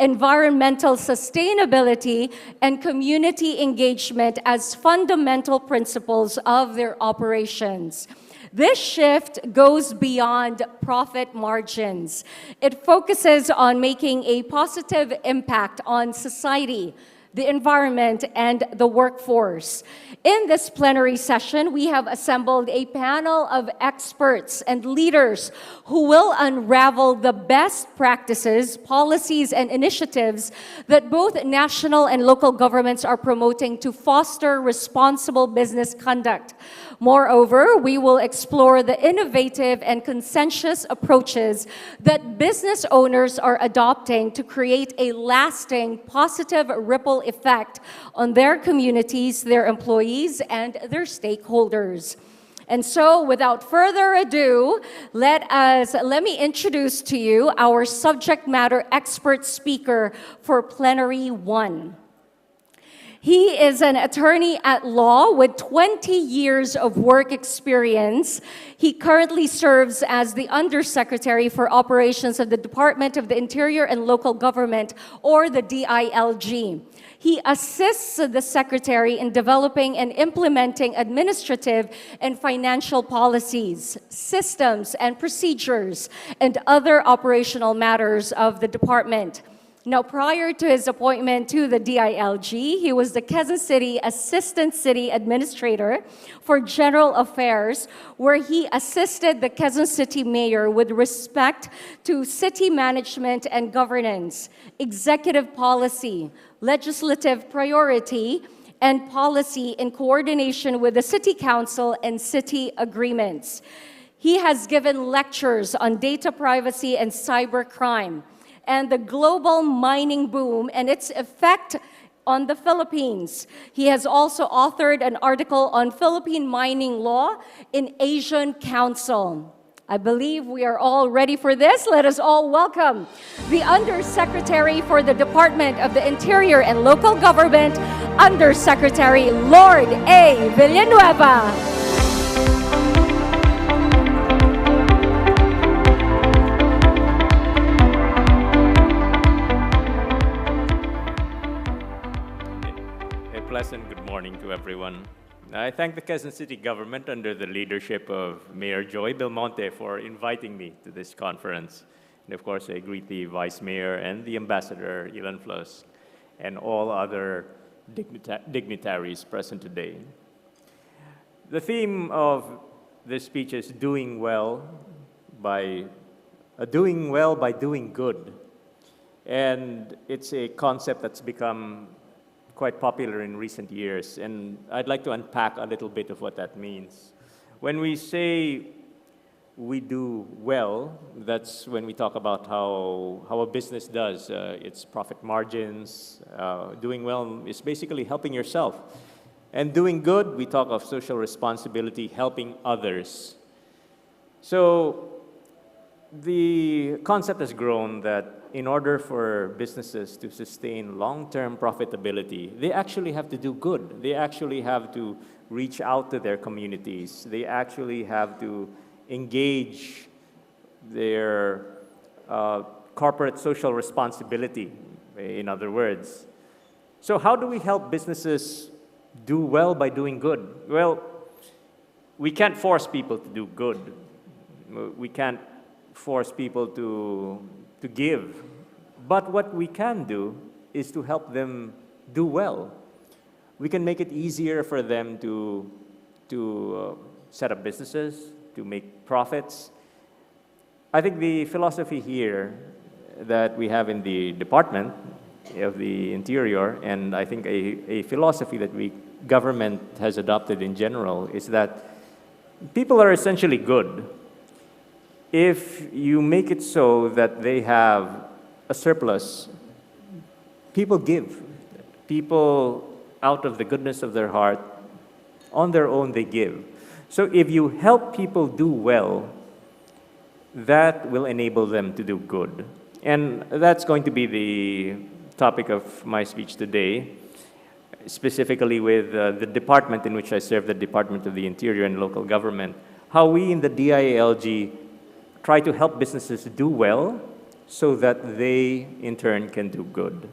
environmental sustainability, and community engagement as fundamental principles of their operations. This shift goes beyond profit margins. It focuses on making a positive impact on society, the environment, and the workforce. In this plenary session, we have assembled a panel of experts and leaders who will unravel the best practices, policies, and initiatives that both national and local governments are promoting to foster responsible business conduct. Moreover, we will explore the innovative and conscientious approaches that business owners are adopting to create a lasting positive ripple effect on their communities, their employees, and their stakeholders. And so, without further ado, let me introduce to you our subject matter expert speaker for Plenary 1. He is an attorney at law with 20 years of work experience. He currently serves as the Undersecretary for Operations of the Department of the Interior and Local Government, or the DILG. He assists the Secretary in developing and implementing administrative and financial policies, systems and procedures, and other operational matters of the department. Now, prior to his appointment to the DILG, he was the Quezon City Assistant City Administrator for General Affairs, where he assisted the Quezon City Mayor with respect to city management and governance, executive policy, legislative priority, and policy in coordination with the City Council and city agreements. He has given lectures on data privacy and cybercrime, and the global mining boom and its effect on the Philippines. He has also authored an article on Philippine mining law in Asian Council. I believe we are all ready for this. Let us all welcome the Undersecretary for the Department of the Interior and Local Government, Undersecretary Lord A. Villanueva. pleasant good morning to everyone. I thank the Quezon City government under the leadership of Mayor Joy Belmonte for inviting me to this conference. And of course, I greet the Vice Mayor and the Ambassador, Ilan Flus, and all other dignitaries present today. The theme of this speech is doing well by doing good. And it's a concept that's become quite popular in recent years, and I'd like to unpack a little bit of what that means. When we say we do well, that's when we talk about how a business does, its profit margins. Doing well is basically helping yourself. And doing good, we talk of social responsibility, helping others. So the concept has grown that in order for businesses to sustain long-term profitability, they actually have to do good. They actually have to reach out to their communities. They actually have to engage their corporate social responsibility, in other words. So how do we help businesses do well by doing good? Well, we can't force people to do good. We can't force people to give. But what we can do is to help them do well. We can make it easier for them to set up businesses, to make profits. I think the philosophy here that we have in the Department of the Interior, and I think a philosophy that government has adopted in general, is that people are essentially good if you make it so that they have a surplus. People give. People, out of the goodness of their heart, on their own they give. So if you help people do well, that will enable them to do good. And that's going to be the topic of my speech today, specifically with the department in which I serve, the Department of the Interior and Local Government, how we in the DILG try to help businesses do well so that they, in turn, can do good.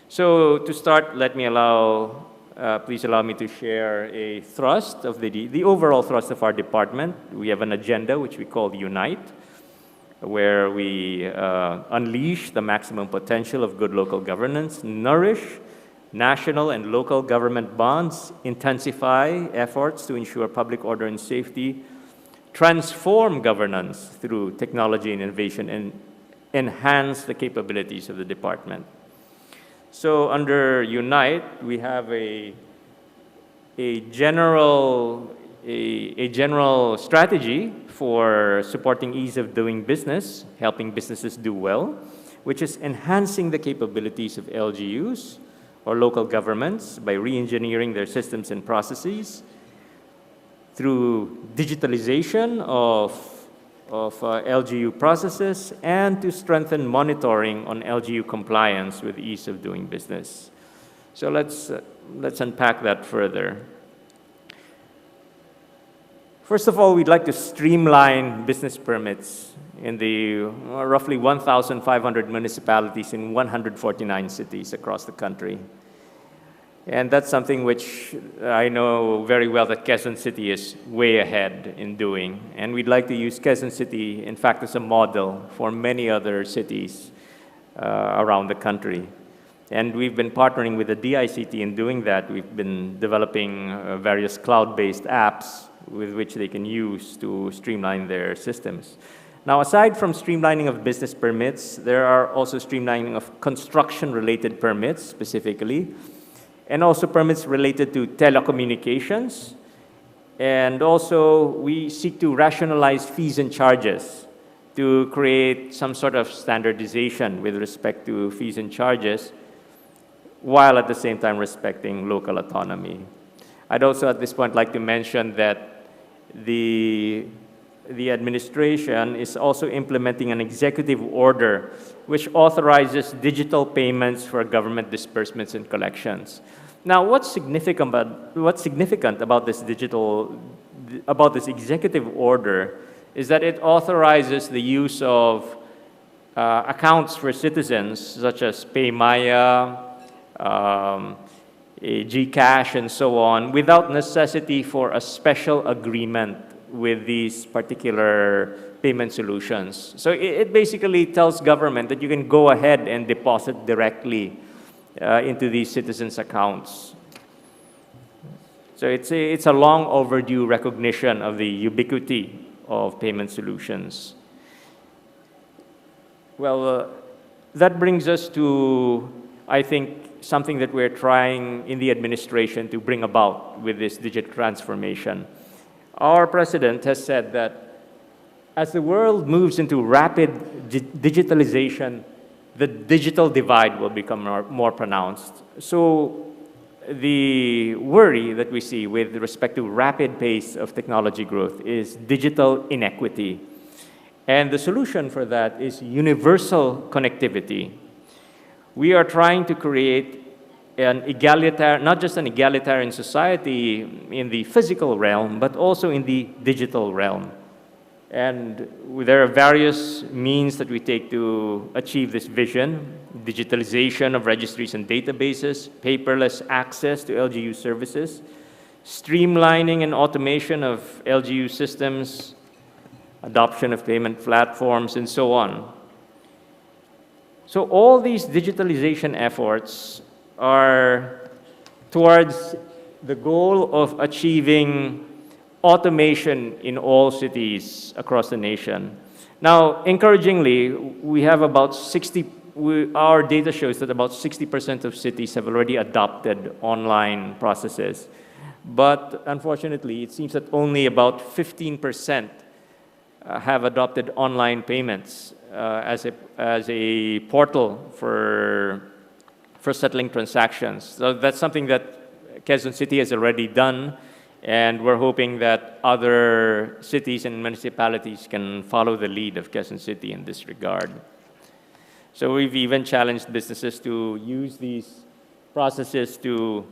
So to start, please allow me to share a thrust of the overall thrust of our department. We have an agenda which we call Unite, where we unleash the maximum potential of good local governance, nourish national and local government bonds, intensify efforts to ensure public order and safety, transform governance through technology and innovation, and enhance the capabilities of the department. So under Unite, we have a general strategy for supporting ease of doing business, helping businesses do well, which is enhancing the capabilities of LGUs or local governments by re-engineering their systems and processes, through digitalization of LGU processes, and to strengthen monitoring on LGU compliance with ease of doing business. So let's unpack that further. First of all, we'd like to streamline business permits in the roughly 1,500 municipalities in 149 cities across the country. And that's something which I know very well that Quezon City is way ahead in doing. And we'd like to use Quezon City, in fact, as a model for many other cities around the country. And we've been partnering with the DICT in doing that. We've been developing various cloud-based apps with which they can use to streamline their systems. Now, aside from streamlining of business permits, there are also streamlining of construction-related permits specifically, and also permits related to telecommunications. And also, we seek to rationalize fees and charges to create some sort of standardization with respect to fees and charges, while at the same time respecting local autonomy. I'd also at this point like to mention that the administration is also implementing an executive order which authorizes digital payments for government disbursements and collections. Now, what's significant about this executive order is that it authorizes the use of accounts for citizens such as PayMaya, GCash and so on, without necessity for a special agreement with these particular payment solutions. So it basically tells government that you can go ahead and deposit directly into these citizens' accounts. So it's a long overdue recognition of the ubiquity of payment solutions. Well, that brings us to, I think, something that we're trying in the administration to bring about with this digital transformation. Our president has said that as the world moves into rapid digitalization, the digital divide will become more pronounced. So the worry that we see with respect to rapid pace of technology growth is digital inequity. And the solution for that is universal connectivity. We are trying to create an egalitarian, not just an egalitarian society in the physical realm, but also in the digital realm. And there are various means that we take to achieve this vision: digitalization of registries and databases, paperless access to LGU services, streamlining and automation of LGU systems, adoption of payment platforms, and so on. So all these digitalization efforts are towards the goal of achieving automation in all cities across the nation. Now, encouragingly, we have about our data shows that about 60% of cities have already adopted online processes. But unfortunately, it seems that only about 15% have adopted online payments as a portal for settling transactions. So that's something that Quezon City has already done, and we're hoping that other cities and municipalities can follow the lead of Quezon City in this regard. So we've even challenged businesses to use these processes to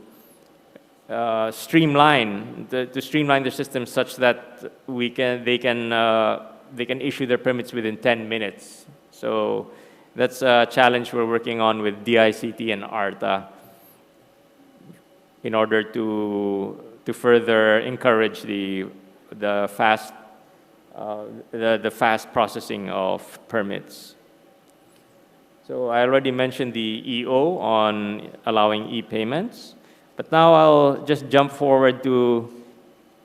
streamline the system such that they can issue their permits within 10 minutes. So that's a challenge we're working on with DICT and ARTA in order to further encourage the fast processing of permits. So I already mentioned the EO on allowing e-payments, but now I'll just jump forward to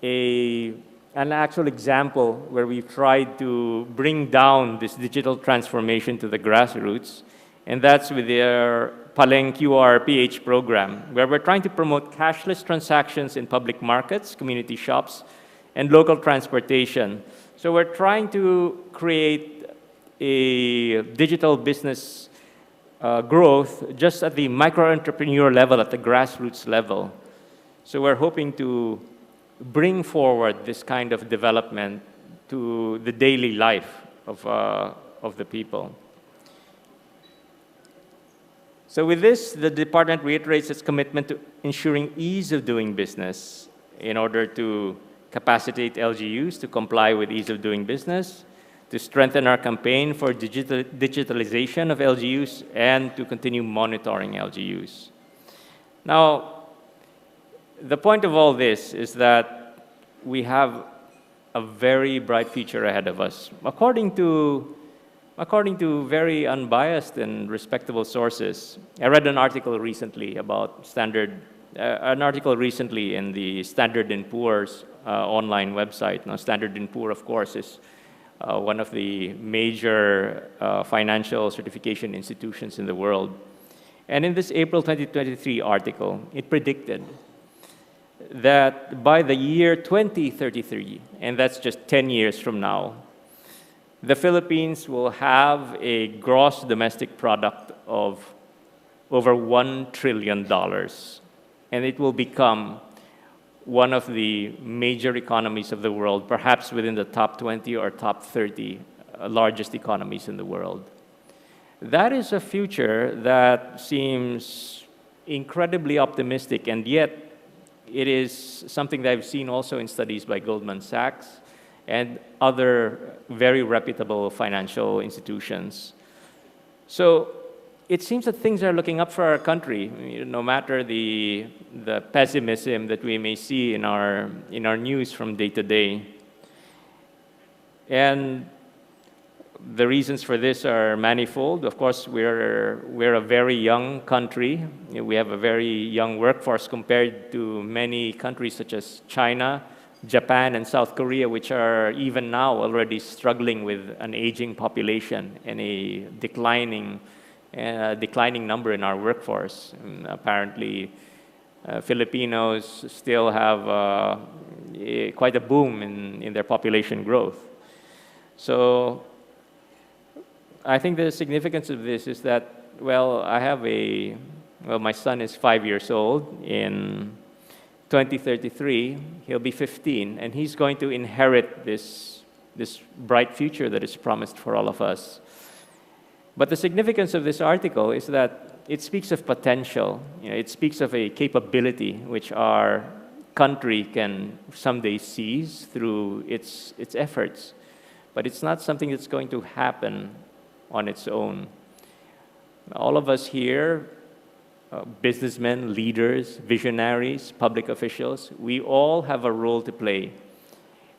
an actual example where we've tried to bring down this digital transformation to the grassroots, and that's with their Paleng QR PH program, where we're trying to promote cashless transactions in public markets, community shops, and local transportation. So we're trying to create a digital business growth just at the micro-entrepreneur level, at the grassroots level. So we're hoping to bring forward this kind of development to the daily life of the people. So with this, the department reiterates its commitment to ensuring ease of doing business in order to capacitate LGUs to comply with ease of doing business, to strengthen our campaign for digitalization of LGUs, and to continue monitoring LGUs. Now, the point of all this is that we have a very bright future ahead of us. According to very unbiased and respectable sources, I read an article recently about an article recently in the Standard & Poor's online website. Now, Standard & Poor, of course, is one of the major financial certification institutions in the world. And in this April 2023 article, it predicted that by the year 2033, and that's just 10 years from now, the Philippines will have a gross domestic product of over $1 trillion, and it will become one of the major economies of the world, perhaps within the top 20 or top 30 largest economies in the world. That is a future that seems incredibly optimistic, and yet it is something that I've seen also in studies by Goldman Sachs and other very reputable financial institutions. So it seems that things are looking up for our country, no matter the pessimism that we may see in our news from day to day. And the reasons for this are manifold. Of course, we're a very young country. We have a very young workforce compared to many countries such as China, Japan, and South Korea, which are even now already struggling with an aging population and a declining number in our workforce. And apparently, Filipinos still have quite a boom in their population growth. So I think the significance of this is that, well, my son is 5 years old. In 2033, he'll be 15, and he's going to inherit this bright future that is promised for all of us. But the significance of this article is that it speaks of potential. It speaks of a capability which our country can someday seize through its efforts. But it's not something that's going to happen on its own. All of us here, businessmen, leaders, visionaries, public officials, we all have a role to play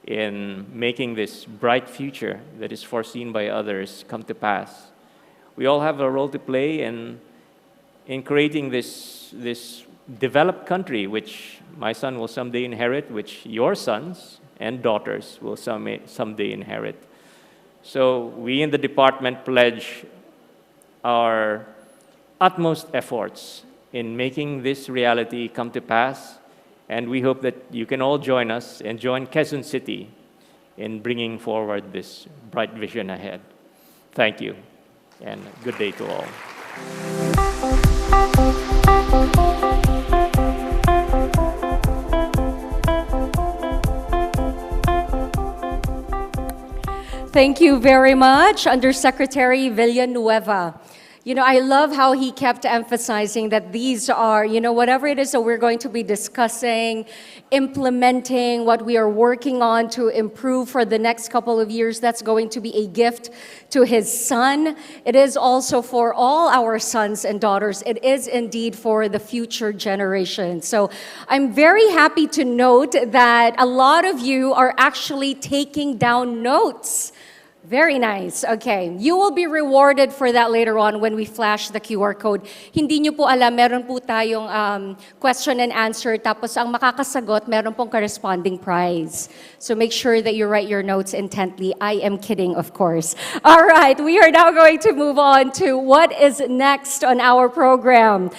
in making this bright future that is foreseen by others come to pass. We all have a role to play in creating this developed country which my son will someday inherit, which your sons and daughters will someday inherit. So we in the department pledge our utmost efforts in making this reality come to pass, and we hope that you can all join us and join Quezon City in bringing forward this bright vision ahead. Thank you, and good day to all. Thank you very much, Undersecretary Villanueva. I love how he kept emphasizing that these are, whatever it is that we're going to be discussing, implementing, what we are working on to improve for the next couple of years, that's going to be a gift to his son. It is also for all our sons and daughters. It is indeed for the future generation. So I'm very happy to note that a lot of you are actually taking down notes. Very nice. Okay. You will be rewarded for that later on when we flash the QR code. Hindi nyo po alam, meron po tayong question and answer. Tapos ang makakasagot, meron pong corresponding prize. So make sure that you write your notes intently. I am kidding, of course. All right. We are now going to move on to what is next on our program.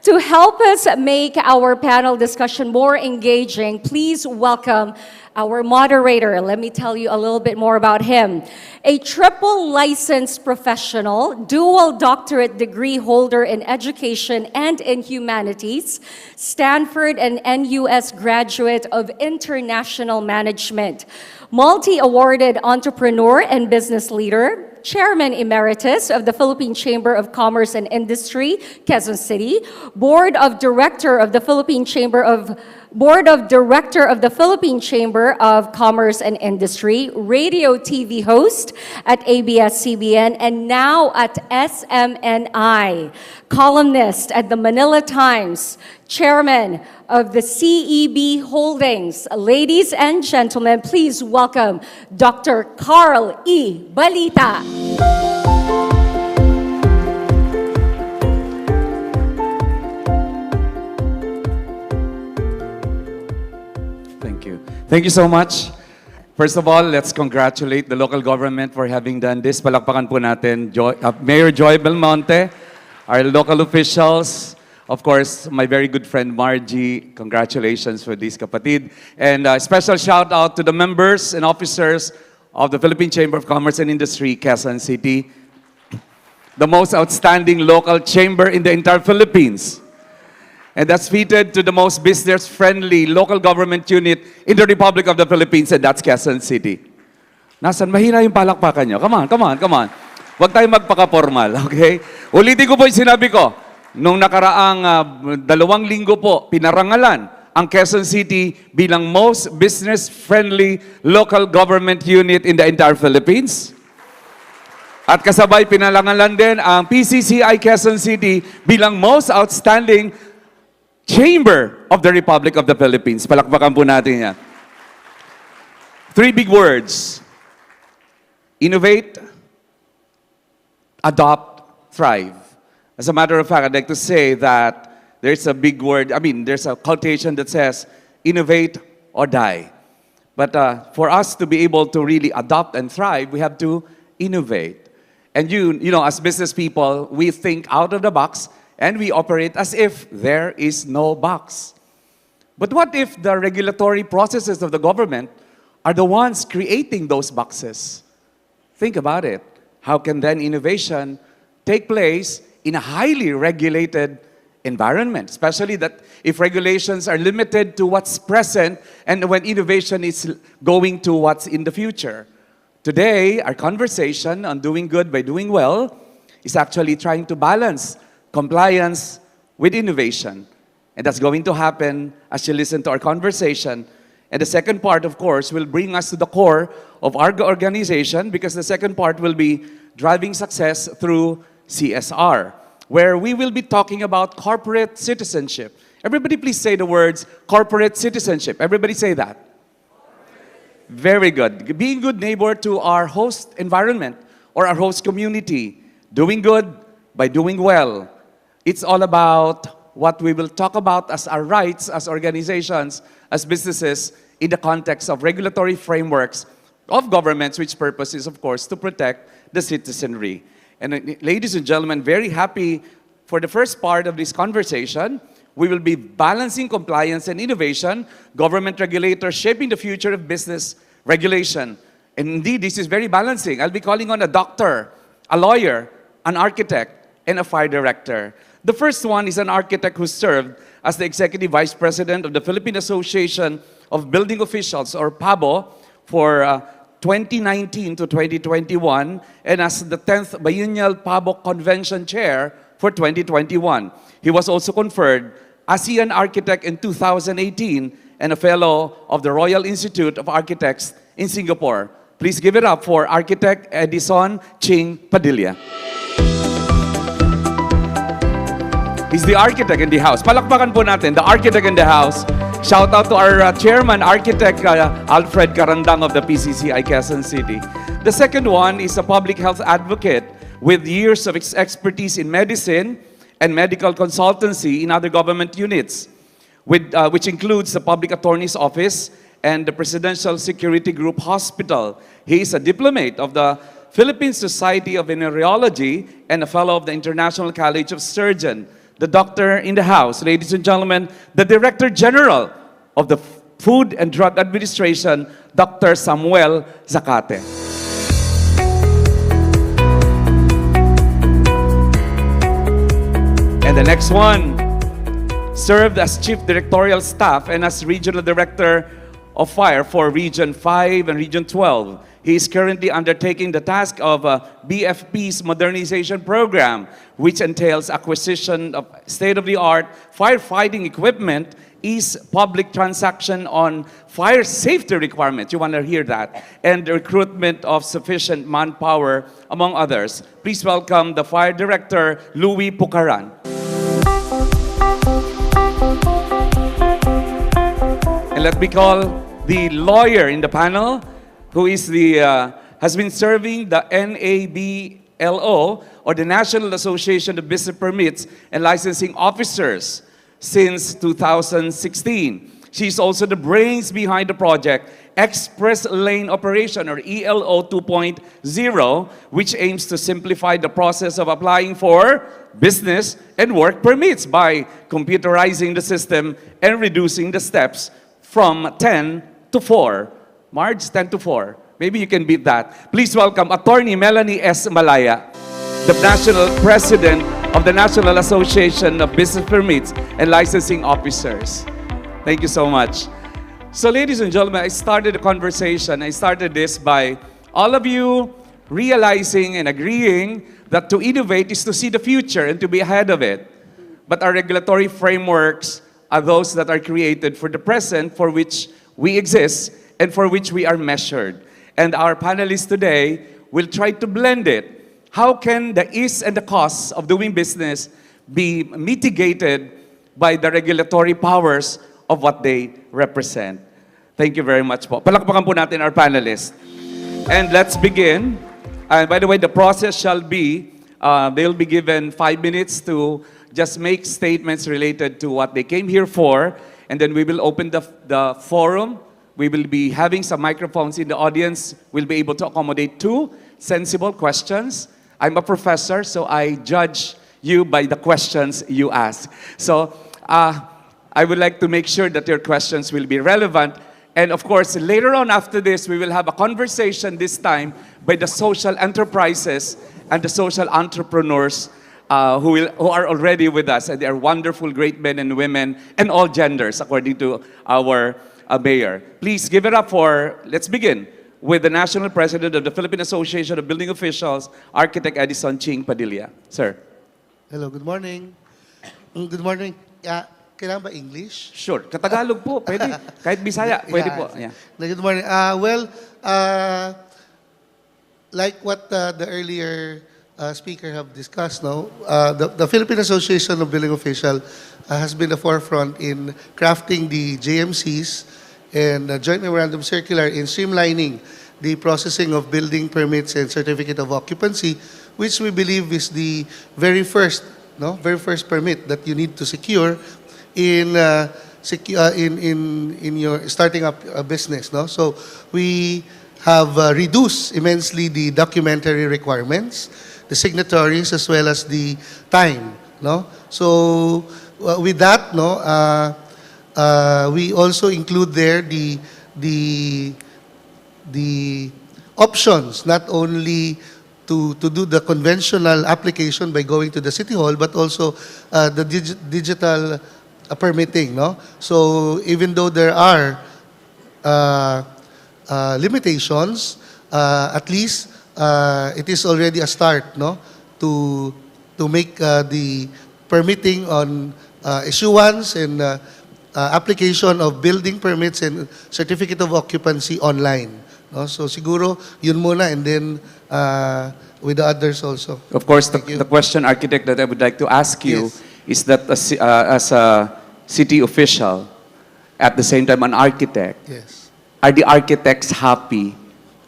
To help us make our panel discussion more engaging, please welcome our moderator. Let me tell you a little bit more about him. A triple licensed professional, dual doctorate degree holder in education and in humanities, Stanford and NUS graduate of international management, multi-awarded entrepreneur and business leader, Chairman Emeritus of the Philippine Chamber of Commerce and Industry, Quezon City, Board of Director of the Philippine Chamber of Commerce and Industry, radio TV host at ABS-CBN, and now at SMNI, columnist at the Manila Times, chairman of the CEB Holdings. Ladies and gentlemen, please welcome Dr. Carl E. Balita. Thank you so much. First of all, let's congratulate the local government for having done this. Palakpakan po natin Mayor Joy Belmonte, our local officials, of course, my very good friend Margie. Congratulations for this, kapatid. And a special shout out to the members and officers of the Philippine Chamber of Commerce and Industry, Quezon City, the most outstanding local chamber in the entire Philippines. And that's fitted to the most business-friendly local government unit in the Republic of the Philippines, and that's Quezon City. Nasaan? Mahina yung palakpakan nyo. Come on. Huwag tayong magpaka-formal, okay? Ulitin ko po yung sinabi ko. Nung nakaraang 2 linggo po, pinarangalan ang Quezon City bilang most business-friendly local government unit in the entire Philippines. At kasabay pinalangalan din ang PCCI Quezon City bilang most outstanding chamber of the Republic of the Philippines. Palakpakan po natin yan. 3 big words. Innovate, adopt, thrive. As a matter of fact, I'd like to say that there's a big word, there's a quotation that says, innovate or die. But for us to be able to really adopt and thrive, we have to innovate. And you know, as business people, we think out of the box and we operate as if there is no box. But what if the regulatory processes of the government are the ones creating those boxes? Think about it. How can then innovation take place in a highly regulated environment? Especially that if regulations are limited to what's present and when innovation is going to what's in the future. Today, our conversation on doing good by doing well is actually trying to balance compliance with innovation. And that's going to happen as you listen to our conversation. And the second part, of course, will bring us to the core of our organization because the second part will be driving success through CSR, where we will be talking about corporate citizenship. Everybody please say the words corporate citizenship. Everybody say that. Very good. Being good neighbor to our host environment or our host community. Doing good by doing well. It's all about what we will talk about as our rights as organizations, as businesses, in the context of regulatory frameworks of governments, which purpose is, of course, to protect the citizenry. And ladies and gentlemen, very happy for the first part of this conversation. We will be balancing compliance and innovation, government regulators shaping the future of business regulation. And indeed, this is very balancing. I'll be calling on a doctor, a lawyer, an architect, and a fire director. The first one is an architect who served as the Executive Vice President of the Philippine Association of Building Officials, or PABO, for 2019 to 2021, and as the 10th Biennial PABO Convention Chair for 2021. He was also conferred ASEAN Architect in 2018 and a Fellow of the Royal Institute of Architects in Singapore. Please give it up for Architect Edison Ching Padilla. He's the architect in the house. Palakpakan po natin, the architect in the house. Shout out to our chairman, Architect Alfred Carandang of the PCCI Quezon City. The second one is a public health advocate with years of expertise in medicine and medical consultancy in other government units, which includes the Public Attorney's Office and the Presidential Security Group Hospital. He is a diplomate of the Philippine Society of Venereology and a fellow of the International College of Surgeons. The doctor in the house, ladies and gentlemen, the Director General of the Food and Drug Administration, Dr. Samuel Zacate. And the next one served as Chief Directorial Staff and as Regional Director of Fire for Region 5 and Region 12. He is currently undertaking the task of BFP's modernization program, which entails acquisition of state-of-the-art firefighting equipment, is public transaction on fire safety requirements, you want to hear that, and the recruitment of sufficient manpower, among others. Please welcome the Fire Director, Louis Pucaran. And let me call the lawyer in the panel, who is has been serving the NABLO, or the National Association of Business Permits and Licensing Officers, since 2016. She's also the brains behind the project Express Lane Operation, or ELO 2.0, which aims to simplify the process of applying for business and work permits by computerizing the system and reducing the steps from 10 to 4. Marge, 10 to 4. Maybe you can beat that. Please welcome Attorney Melanie S. Malaya, the National President of the National Association of Business Permits and Licensing Officers. Thank you so much. So ladies and gentlemen, I started the conversation. I started this by all of you realizing and agreeing that to innovate is to see the future and to be ahead of it. But our regulatory frameworks are those that are created for the present, for which we exist, and for which we are measured. And our panelists today will try to blend it how can the ease and the costs of doing business be mitigated by the regulatory powers of what they represent? Thank you very much po. Palakpakan po natin our panelists. And let's begin. And by the way, the process shall be, they'll be given 5 minutes to just make statements related to what they came here for. And then we will open the forum. We will be having some microphones in the audience. We'll be able to accommodate 2 sensible questions. I'm a professor, so I judge you by the questions you ask. So I would like to make sure that your questions will be relevant. And of course, later on after this, we will have a conversation this time by the social enterprises and the social entrepreneurs who are already with us. And they are wonderful, great men and women and all genders, according to our mayor. Please give it up for, let's begin with the National President of the Philippine Association of Building Officials, Architect Edison Ching Padilla. Sir. Hello, good morning. Good morning. Kailangan ba English? Sure. Katagalog po. Pwede. Kahit Bisaya. Pwede po. Yeah. Good morning. Like what the earlier speaker have discussed, no, the Philippine Association of Building Officials has been the forefront in crafting the JMCs and Joint Memorandum Circular in streamlining the processing of building permits and certificate of occupancy, which we believe is the very first permit that you need to secure in your starting up a business, no? So we have reduced immensely the documentary requirements, the signatories, as well as the time, no? So with that, no, we also include there the options, not only to do the conventional application by going to the City Hall, but also the digital permitting, no? So even though there are limitations, at least it is already a start, no, to make the permitting on issuance and application of building permits and certificate of occupancy online, no? So siguro yun muna, and then with the others also. Of course, the question, Architect, that I would like to ask you Yes. is that as a city official, at the same time an architect, Yes. are the architects happy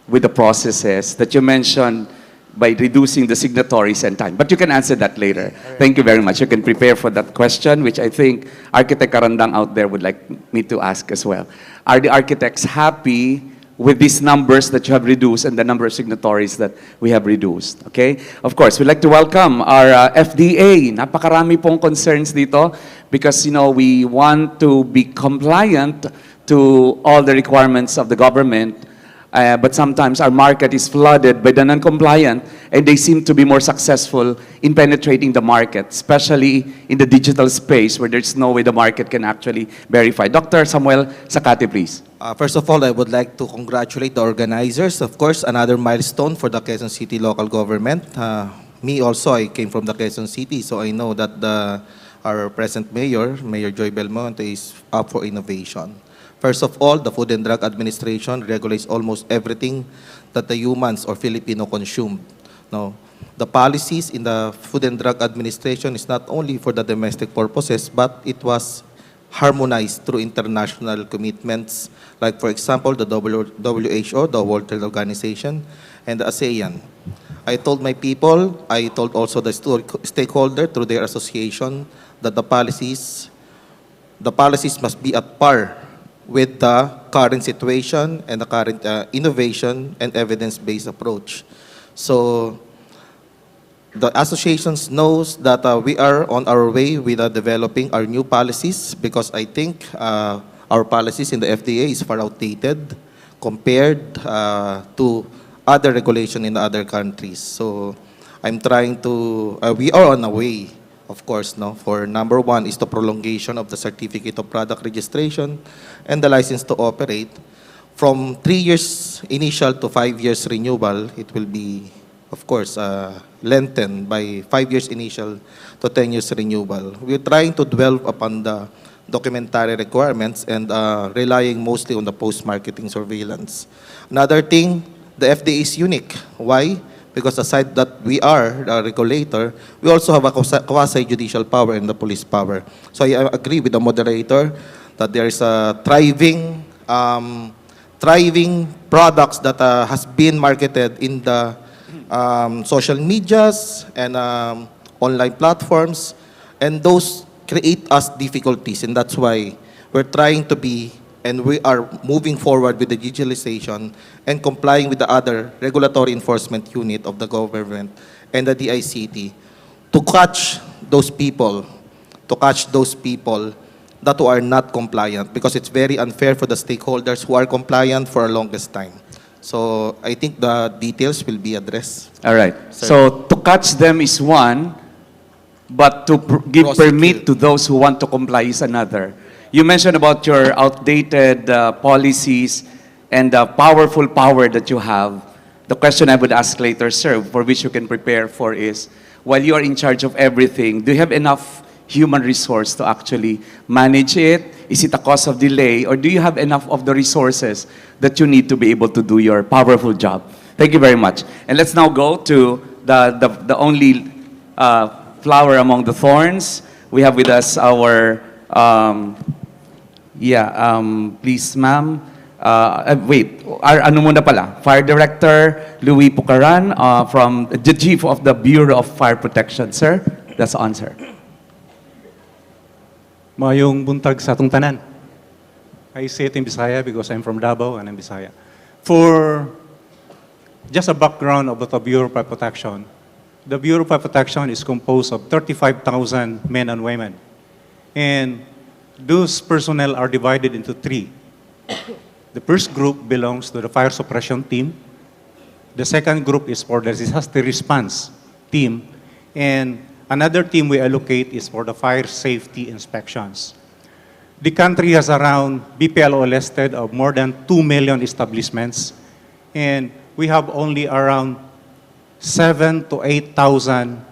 with the processes that you mentioned by reducing the signatories and time? But you can answer that later. Thank you very much. You can prepare for that question, which I think Architect Karandang out there would like me to ask as well. Are the architects happy with these numbers that you have reduced and the number of signatories that we have reduced? Okay? Of course, we'd like to welcome our FDA. Napakarami pong concerns dito because, you know, we want to be compliant to all the requirements of the government. But sometimes our market is flooded by the non-compliant, and they seem to be more successful in penetrating the market, especially in the digital space where there's no way the market can actually verify. Dr. Samuel Sakati, please. First of all, I would like to congratulate the organizers. Of course, another milestone for the Quezon City local government. Me also, I came from the Quezon City, so I know that our present mayor, Mayor Joy Belmonte, is up for innovation. First of all, the Food and Drug Administration regulates almost everything that the humans or Filipino consume. No, the policies in the Food and Drug Administration is not only for the domestic purposes, but it was harmonized through international commitments, like for example, the WHO, the World Health Organization, and the ASEAN. I told my people, I told also the stakeholder through their association that the policies must be at par with the current situation and the current innovation and evidence-based approach. So the associations knows that we are on our way with developing our new policies, because I think our policies in the FDA is far outdated compared to other regulation in other countries. So I'm trying to, we are on a way, of course, no, for number one is the prolongation of the certificate of product registration and the license to operate. From 3 years initial to 5 years renewal, it will be, of course, lengthened by 5 years initial to 10 years renewal. We're trying to dwell upon the documentary requirements and relying mostly on the post-marketing surveillance. Another thing, the FDA is unique. Why? because aside that we are the regulator, we also have a quasi-judicial power and the police power. So I agree with the moderator that there is a thriving products that has been marketed in the social medias and online platforms, and those create us difficulties, and that's why we're trying to be and we are moving forward with the digitalization and complying with the other regulatory enforcement unit of the government and the DICT to catch those people, that who are not compliant, because it's very unfair for the stakeholders who are compliant for a longest time. So I think the details will be addressed. All right. So to catch them is one, but to give permit to those who want to comply is another. You mentioned about your outdated policies and the powerful power that you have. The question I would ask later, sir, for which you can prepare for is, while you are in charge of everything, do you have enough human resource to actually manage it? Is it a cause of delay, or do you have enough of the resources that you need to be able to do your powerful job? Thank you very much. And let's now go to the only flower among the thorns. We have with us our, please ma'am. Wait, ano muna pala? Fire Director Louis Pucaran from the Chief of the Bureau of Fire Protection. Sir, that's on, sir. Mayong buntag sa atong tanan. I say it in Bisaya because I'm from Davao and I'm Bisaya. For just a background of the Bureau of Fire Protection, the Bureau of Fire Protection is composed of 35,000 men and women. And those personnel are divided into three. The first group belongs to the fire suppression team. The second group is for the disaster response team. And another team we allocate is for the fire safety inspections. The country has around BPLO listed of more than 2 million establishments, and we have only around 7,000 to 8,000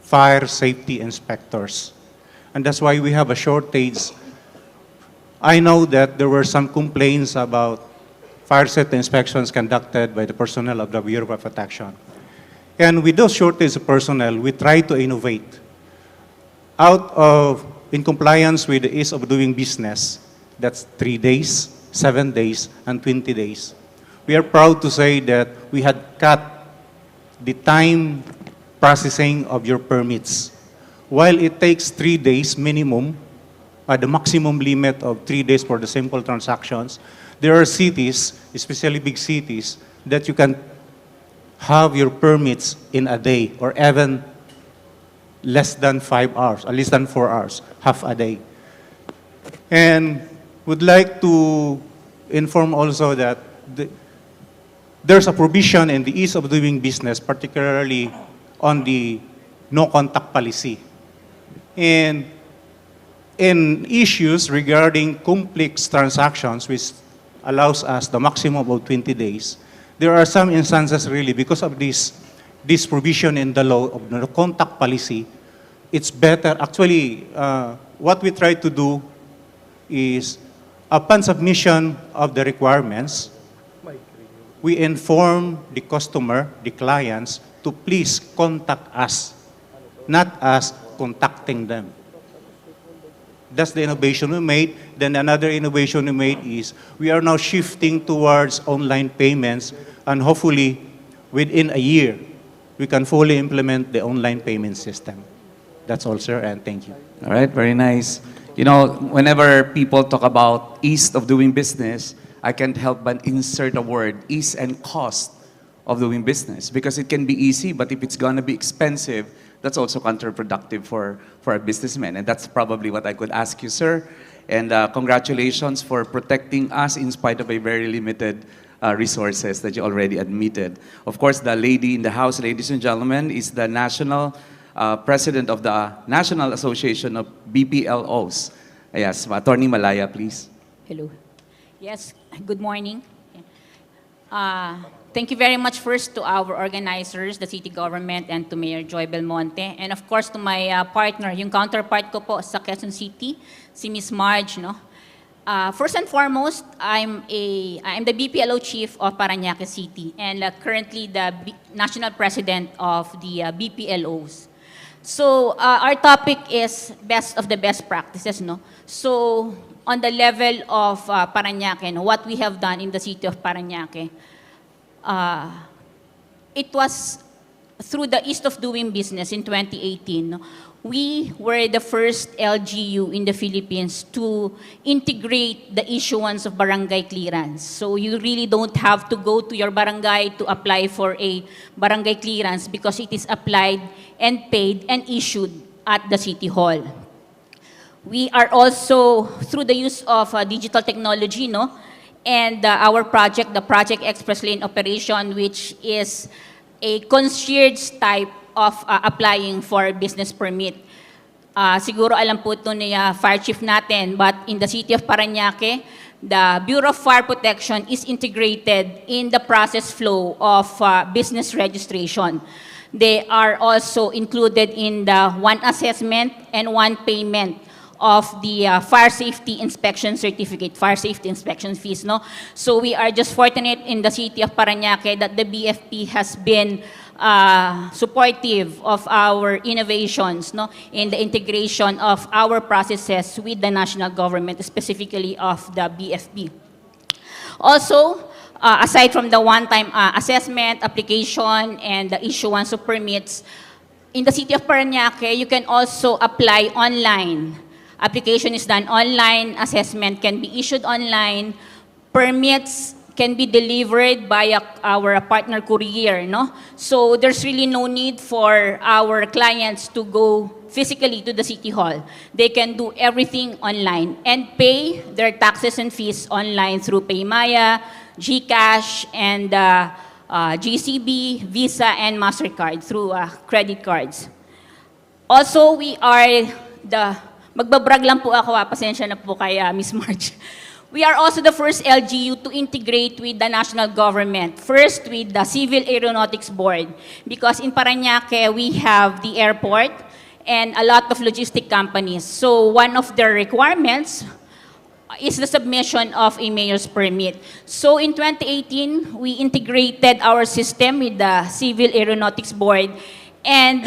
fire safety inspectors. And that's why we have a shortage. I know that there were some complaints about fire safety inspections conducted by the personnel of the Bureau of Fire Protection. And with those shortage of personnel, we try to innovate. In compliance with the ease of doing business, that's 3 days, 7 days, and 20 days. We are proud to say that we had cut the time processing of your permits. While it takes 3 days minimum, the maximum limit of 3 days for the simple transactions, there are cities, especially big cities, that you can have your permits in a day or even less than 5 hours, or less than 4 hours, half a day. And would like to inform also that there's a provision in the ease of doing business, particularly on the no-contact policy. And in issues regarding complex transactions, which allows us the maximum of 20 days, there are some instances really, because of this provision in the law of the contact policy, it's better. Actually, what we try to do is, upon submission of the requirements, we inform the customer, the clients, to please contact us, not us contacting them. That's the innovation we made. Then another innovation we made is we are now shifting towards online payments, and hopefully within a year, we can fully implement the online payment system. That's all, sir, and thank you. All right, very nice. You know, whenever people talk about ease of doing business, I can't help but insert a word, ease and cost of doing business, because it can be easy, but if it's gonna be expensive, that's also counterproductive for a businessman. And that's probably what I could ask you, sir. And congratulations for protecting us in spite of a very limited resources that you already admitted. Of course, the lady in the house, ladies and gentlemen, is the national president of the National Association of BPLOs. Yes, Attorney Malaya, please. Hello. Yes, good morning. Thank you very much first to our organizers, the city government, and to Mayor Joy Belmonte. And of course to my partner, yung counterpart ko po sa Quezon City, si Miss Marge, no? First and foremost, I'm the BPLO chief of Parañaque City and currently the national president of the BPLOs. So our topic is best of the best practices, no? So on the level of Parañaque, no, what we have done in the city of Parañaque, it was through the East of Doing Business in 2018, no, we were the first LGU in the Philippines to integrate the issuance of barangay clearance. So you really don't have to go to your barangay to apply for a barangay clearance because it is applied and paid and issued at the City Hall. We are also, through the use of digital technology, no, and our project, the Project Express Lane Operation, which is a concierge type of applying for business permit. Siguro alam po ito ni Fire Chief natin, but in the city of Parañaque, the Bureau of Fire Protection is integrated in the process flow of business registration. They are also included in the one assessment and one payment of the fire safety inspection certificate, fire safety inspection fees, no? So we are just fortunate in the city of Parañaque that the BFP has been supportive of our innovations, no, in the integration of our processes with the national government, specifically of the BFP. Also, aside from the one-time assessment, application, and the issuance of permits, in the city of Parañaque, you can also apply online. Application is done online, assessment can be issued online, permits can be delivered by our partner courier, no? So there's really no need for our clients to go physically to the City Hall. They can do everything online and pay their taxes and fees online through Paymaya, GCash, and GCB, Visa, and MasterCard through credit cards. Also, we are magbabrag lang po ako, pasensya na po kay Ms. Marge. We are also the first LGU to integrate with the national government. First with the Civil Aeronautics Board, because in Parañaque, we have the airport and a lot of logistic companies. So one of their requirements is the submission of a mayor's permit. So in 2018, we integrated our system with the Civil Aeronautics Board, and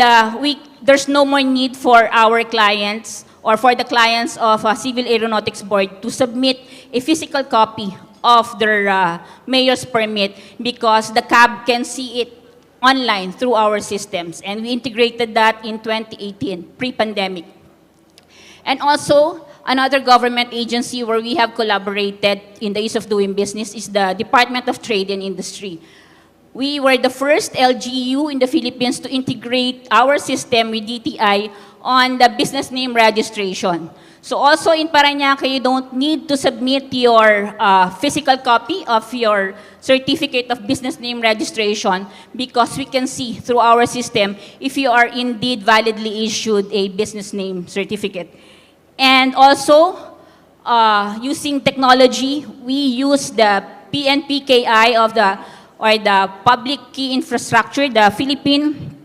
there's no more need for our clients or for the clients of Civil Aeronautics Board to submit a physical copy of their mayor's permit because the CAB can see it online through our systems. And we integrated that in 2018, pre-pandemic. And also, another government agency where we have collaborated in the ease of doing business is the Department of Trade and Industry. We were the first LGU in the Philippines to integrate our system with DTI on the business name registration. So also in Parañaque, you don't need to submit your physical copy of your certificate of business name registration because we can see through our system if you are indeed validly issued a business name certificate. And also, using technology, we use the PNPKI of the Public Key Infrastructure, the Philippine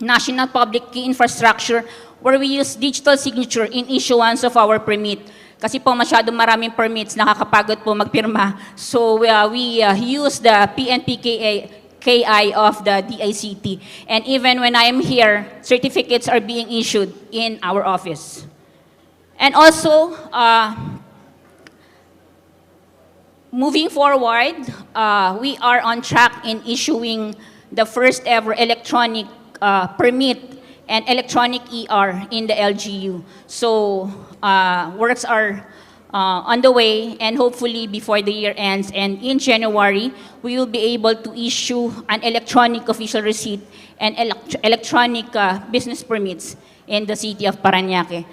National Public Key Infrastructure, where we use digital signature in issuance of our permit. Kasi po masyadong maraming permits, nakakapagod po magpirma. So we use the PNPKI of the DICT. And even when I am here, certificates are being issued in our office. And also, moving forward, we are on track in issuing the first ever electronic permit and electronic ER in the LGU. So works are on the way, and hopefully before the year ends and in January, we will be able to issue an electronic official receipt and electronic business permits in the city of Parañaque.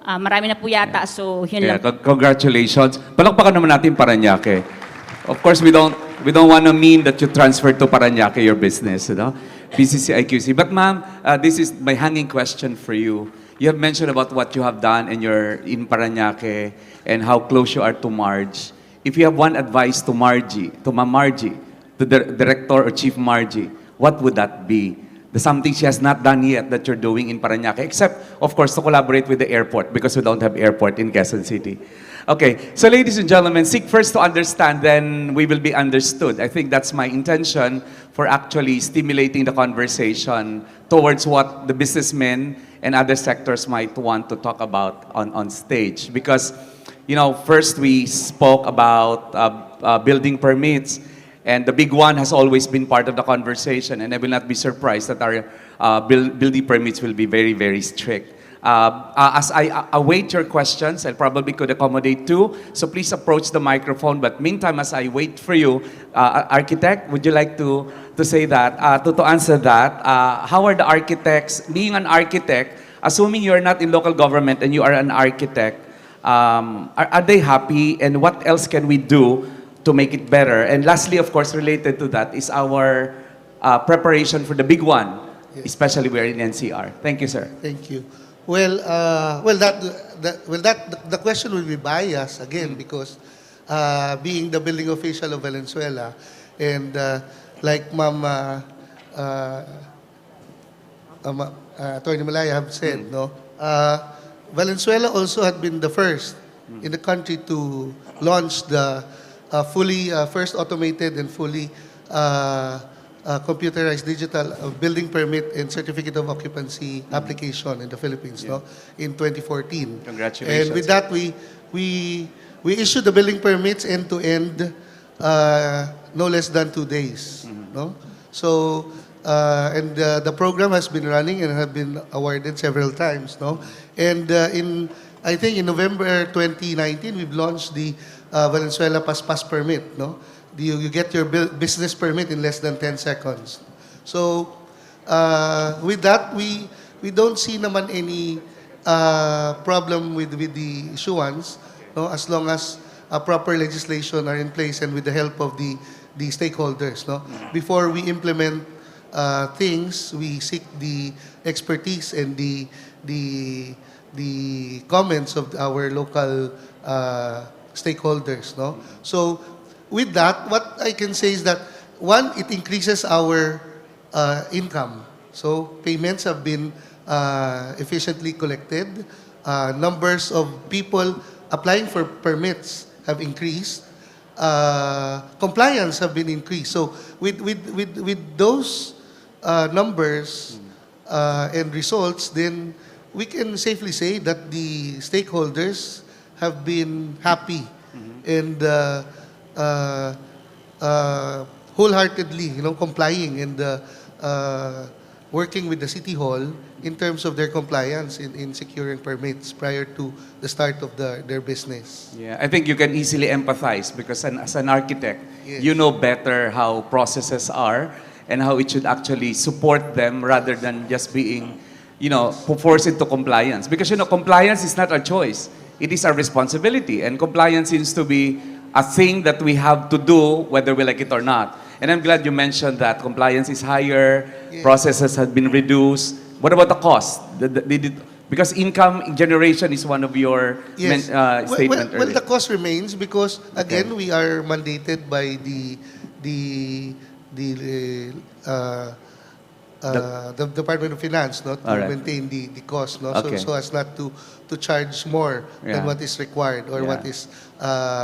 Marami na po yata, so yun lang. Congratulations. Palakpakan naman natin Parañaque. Of course, we don't want to mean that you transfer to Parañaque your business, you know? BCCIQC. But ma'am, this is my hanging question for you. You have mentioned about what you have done in Parañaque and how close you are to Marge. If you have one advice to Margie, to Ma'am Margie, to the Director or Chief Margie, what would that be? The something she has not done yet that you're doing in Parañaque, except, of course, to collaborate with the airport because we don't have airport in Quezon City. Okay, so ladies and gentlemen, seek first to understand, then we will be understood. I think that's my intention for actually stimulating the conversation towards what the businessmen and other sectors might want to talk about on stage. Because, you know, first we spoke about building permits, and the big one has always been part of the conversation, and I will not be surprised that our building permits will be very, very strict. As I await your questions, I probably could accommodate two, so please approach the microphone. But meantime, as I wait for you, architect, would you like to say that, to answer that? How are the architects, being an architect, assuming you're not in local government and you are an architect, are they happy, and what else can we do to make it better? And lastly, of course, related to that is our preparation for the big one, especially we're in NCR. Thank you, sir. Thank you. Well, the question will be biased again because being the building official of Valenzuela, and like Attorney Malaya have said, no, Valenzuela also had been the first in the country to launch the fully first automated and fully computerized digital building permit and certificate of occupancy application in the Philippines, no, in 2014. Congratulations. And with that, we issued the building permits end to end, no less than 2 days, no. So and the program has been running and have been awarded several times, no. And I think in November 2019, we've launched the Valenzuela Pass permit, no. You get your business permit in less than 10 seconds. So, with that, we don't see naman any problem with the issuance, no, as long as proper legislation are in place and with the help of the stakeholders, no. Before we implement things, we seek the expertise and the comments of our local stakeholders, no. So, with that, what I can say is that, one, it increases our income. So payments have been efficiently collected. Numbers of people applying for permits have increased. Compliance have been increased. So with those numbers and results, then we can safely say that the stakeholders have been happy and wholeheartedly, complying and working with the City Hall in terms of their compliance in securing permits prior to the start of their business. Yeah, I think you can easily empathize because as an architect, Yes. you know better how processes are and how it should actually support them rather than just being, forced into compliance. Because, compliance is not our choice. It is our responsibility. And compliance seems to be a thing that we have to do whether we like it or not. And I'm glad you mentioned that compliance is higher, processes have been reduced. What about the cost? Because income generation is one of your statement well, earlier. the cost remains because, again, we are mandated by the Department of Finance, no, to maintain the cost, no, so as not to charge more than what is required or what is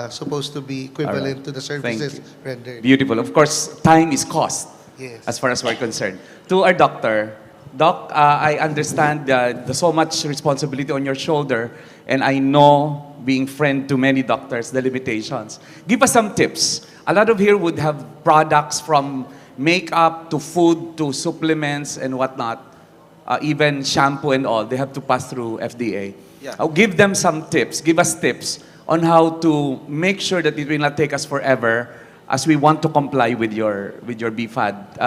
supposed to be equivalent to the services rendered. Beautiful. Of course, time is cost, Yes. as far as we're concerned. To our doctor, Doc, I understand there's so much responsibility on your shoulder, and I know, being friend to many doctors, the limitations. Give us some tips. A lot of here would have products from makeup to food to supplements and whatnot, even shampoo and all. They have to pass through FDA. Yeah. Give them some tips. Give us tips on how to make sure that it will not take us forever as we want to comply with your BFAD,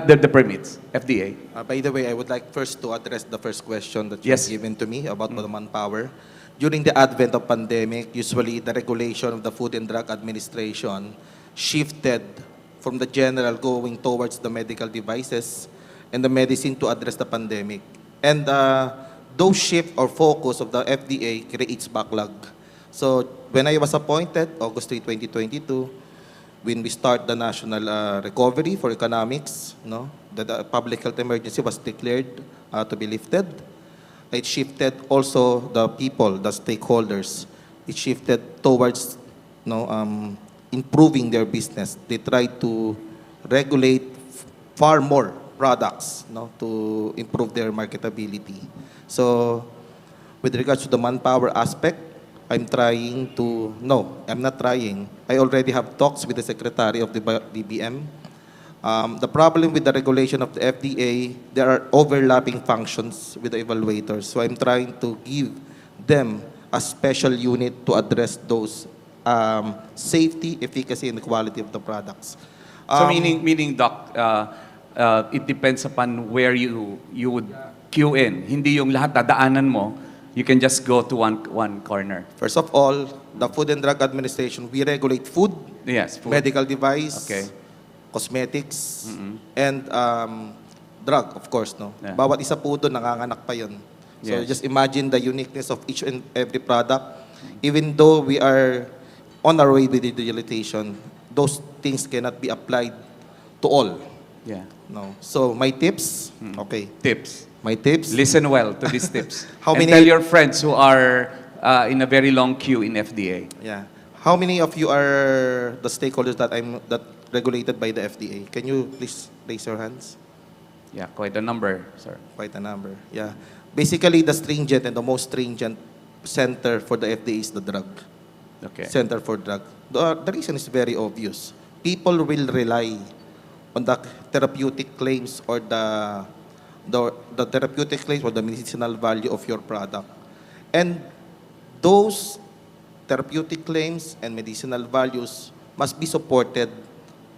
the permits, FDA. By the way, I would like first to address the first question that you Yes. have given to me about the manpower. During the advent of pandemic, usually the regulation of the Food and Drug Administration shifted from the general going towards the medical devices and the medicine to address the pandemic. And those shift or focus of the FDA creates backlog. So when I was appointed, August 3, 2022, when we start the national recovery for economics, the public health emergency was declared to be lifted. It shifted also the people, the stakeholders, it shifted towards improving their business. They try to regulate far more products to improve their marketability. So with regards to the manpower aspect, I'm trying to, no, I'm not trying. I already have talks with the Secretary of the DBM. The problem with the regulation of the FDA, there are overlapping functions with the evaluators. So I'm trying to give them a special unit to address those safety, efficacy, and quality of the products. So meaning, Doc, it depends upon where you would queue in. Hindi yung lahat dadaanan mo, you can just go to one corner. First of all, the Food and Drug Administration, we regulate food, Yes, food. medical device, Okay. cosmetics, and drug, of course. No? Yeah. Bawat isa po doon, nanganganak pa yun. So Yes. just imagine the uniqueness of each and every product. Even though we are on our way with digitalization, those things cannot be applied to all. Yeah. No. So my tips, okay. Tips. My tips. Listen well to these tips. How and many- tell your friends who are in a very long queue in FDA. Yeah. How many of you are the stakeholders that regulated by the FDA? Can you please raise your hands? Yeah, quite a number, sir. Quite a number. Yeah. Basically, the stringent and the most stringent center for the FDA is the drug. Okay. Center for Drug. The reason is very obvious. People will rely on the therapeutic claims or the therapeutic claims or the medicinal value of your product. And those therapeutic claims and medicinal values must be supported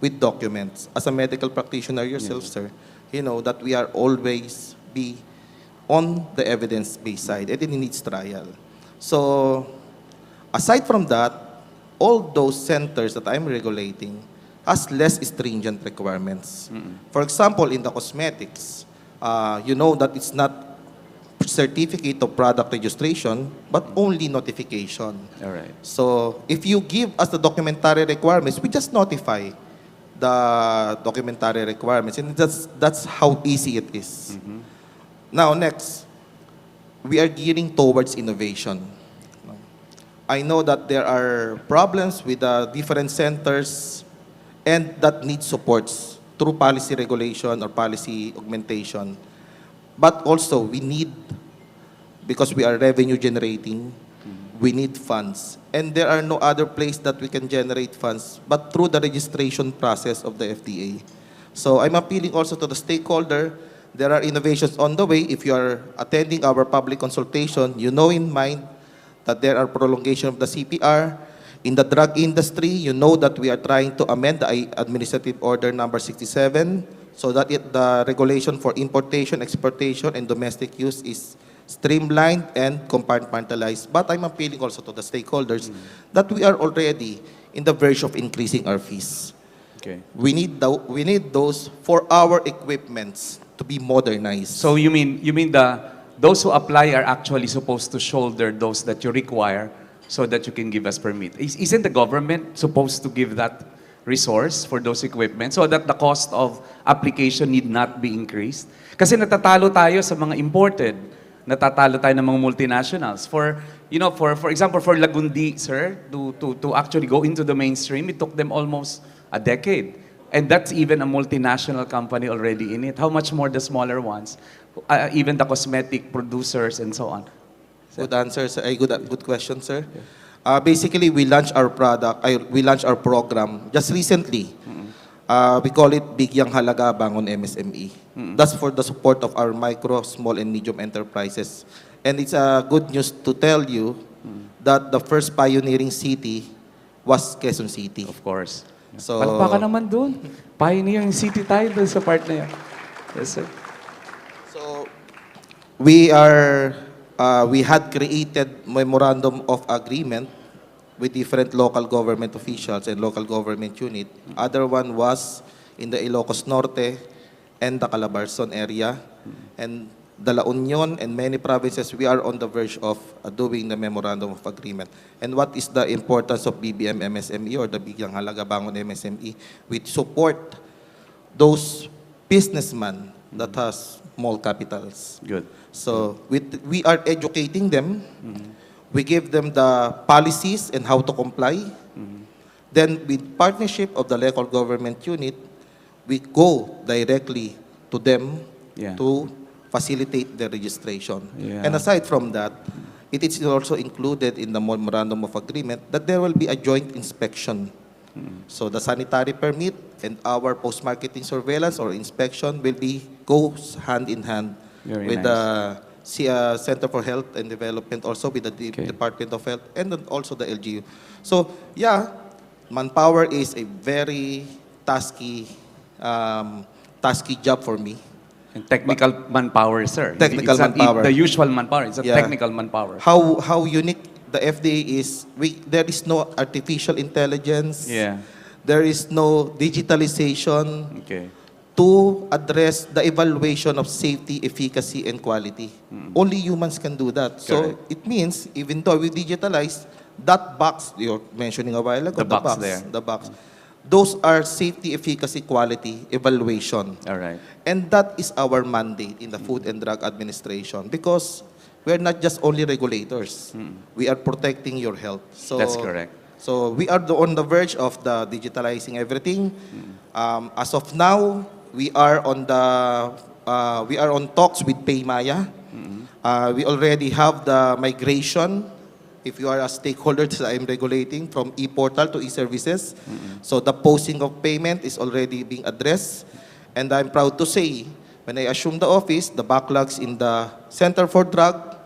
with documents. As a medical practitioner yourself, sir, you know that we are always be on the evidence-based side, and it needs trial. So, aside from that, all those centers that I'm regulating has less stringent requirements. For example, in the cosmetics, you know that it's not certificate of product registration, but only notification. All right. So, if you give us the documentary requirements, we just notify the documentary requirements, and that's how easy it is. Now, next, we are gearing towards innovation. I know that there are problems with the different centers and that need supports through policy regulation or policy augmentation. But also, we need, because we are revenue generating, we need funds. And there are no other place that we can generate funds but through the registration process of the FDA. So I'm appealing also to the stakeholder. There are innovations on the way. If you are attending our public consultation, you know in mind that there are prolongation of the CPR. In the drug industry, you know that we are trying to amend the Administrative Order number 67 so that the regulation for importation, exportation, and domestic use is streamlined and compartmentalized. But I'm appealing also to the stakeholders that we are already in the verge of increasing our fees. Okay. We need those for our equipments to be modernized. So you mean those who apply are actually supposed to shoulder those that you require so that you can give us permit. Isn't the government supposed to give that resource for those equipment so that the cost of application need not be increased? Kasi natatalo tayo sa mga imported. Natatalo tayo ng mga multinationals. For example, for Lagundi, sir, to actually go into the mainstream, it took them almost a decade. And that's even a multinational company already in it. How much more the smaller ones? Even the cosmetic producers and so on. Good answer, sir. Good question, sir. Basically, we launched our program just recently. We call it Bigyang Halaga Bangon MSME. That's for the support of our micro, small, and medium enterprises. And it's good news to tell you that the first pioneering city was Quezon City. Of course. So, Palakpakan naman doon. Pioneering city tayo doon sa part na yan. Yes, sir. So, we had created memorandum of agreement with different local government officials and local government unit. Other one was in the Ilocos Norte and the Calabarzon area. And the La Union and many provinces, we are on the verge of doing the memorandum of agreement. And what is the importance of BBM MSME or the Bigyang Halaga Bangon MSME? We support those businessmen that has small capitals. Good. So we are educating them. We give them the policies and how to comply. Then, with partnership of the local government unit, we go directly to them Yeah. to facilitate the registration. Yeah. And aside from that, it is also included in the memorandum of agreement that there will be a joint inspection. So the sanitary permit and our post-marketing surveillance or inspection will be goes hand in hand Very with nice. the Center for Health and Development, also with the Okay. Department of Health, and then also the LGU. So yeah, manpower is a very tasky job for me. And technical manpower, sir. Technical It's not manpower. the usual manpower. It's a Yeah. technical manpower. How unique the FDA is, there is no artificial intelligence. Yeah. There is no digitalization Okay. to address the evaluation of safety, efficacy, and quality. Only humans can do that. So Correct. it means, even though we digitalize, that box you're mentioning a while ago, The box there. the box, those are safety, efficacy, quality evaluation. All right. And that is our mandate in the Food and Drug Administration, because we are not just only regulators. We are protecting your health. So That's correct. So we are on the verge of the digitalizing everything. As of now, we are on talks with Paymaya. We already have the migration. If you are a stakeholder that I'm regulating, from e-portal to e-services. So the posting of payment is already being addressed. And I'm proud to say, when I assumed the office, the backlogs in the Center for Drug,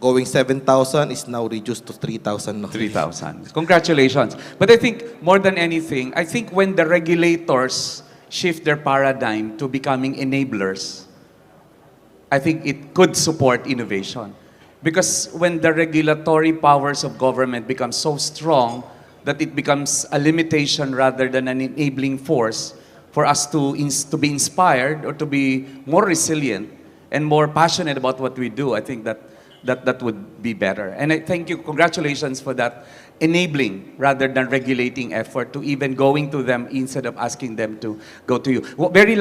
going 7,000 is now reduced to 3,000. 3,000. Congratulations. But I think more than anything, I think when the regulators shift their paradigm to becoming enablers, I think it could support innovation. Because when the regulatory powers of government become so strong that it becomes a limitation rather than an enabling force for us to be inspired or to be more resilient and more passionate about what we do, I think that would be better. And I thank you, congratulations for that enabling rather than regulating effort to even going to them instead of asking them to go to you. Well, very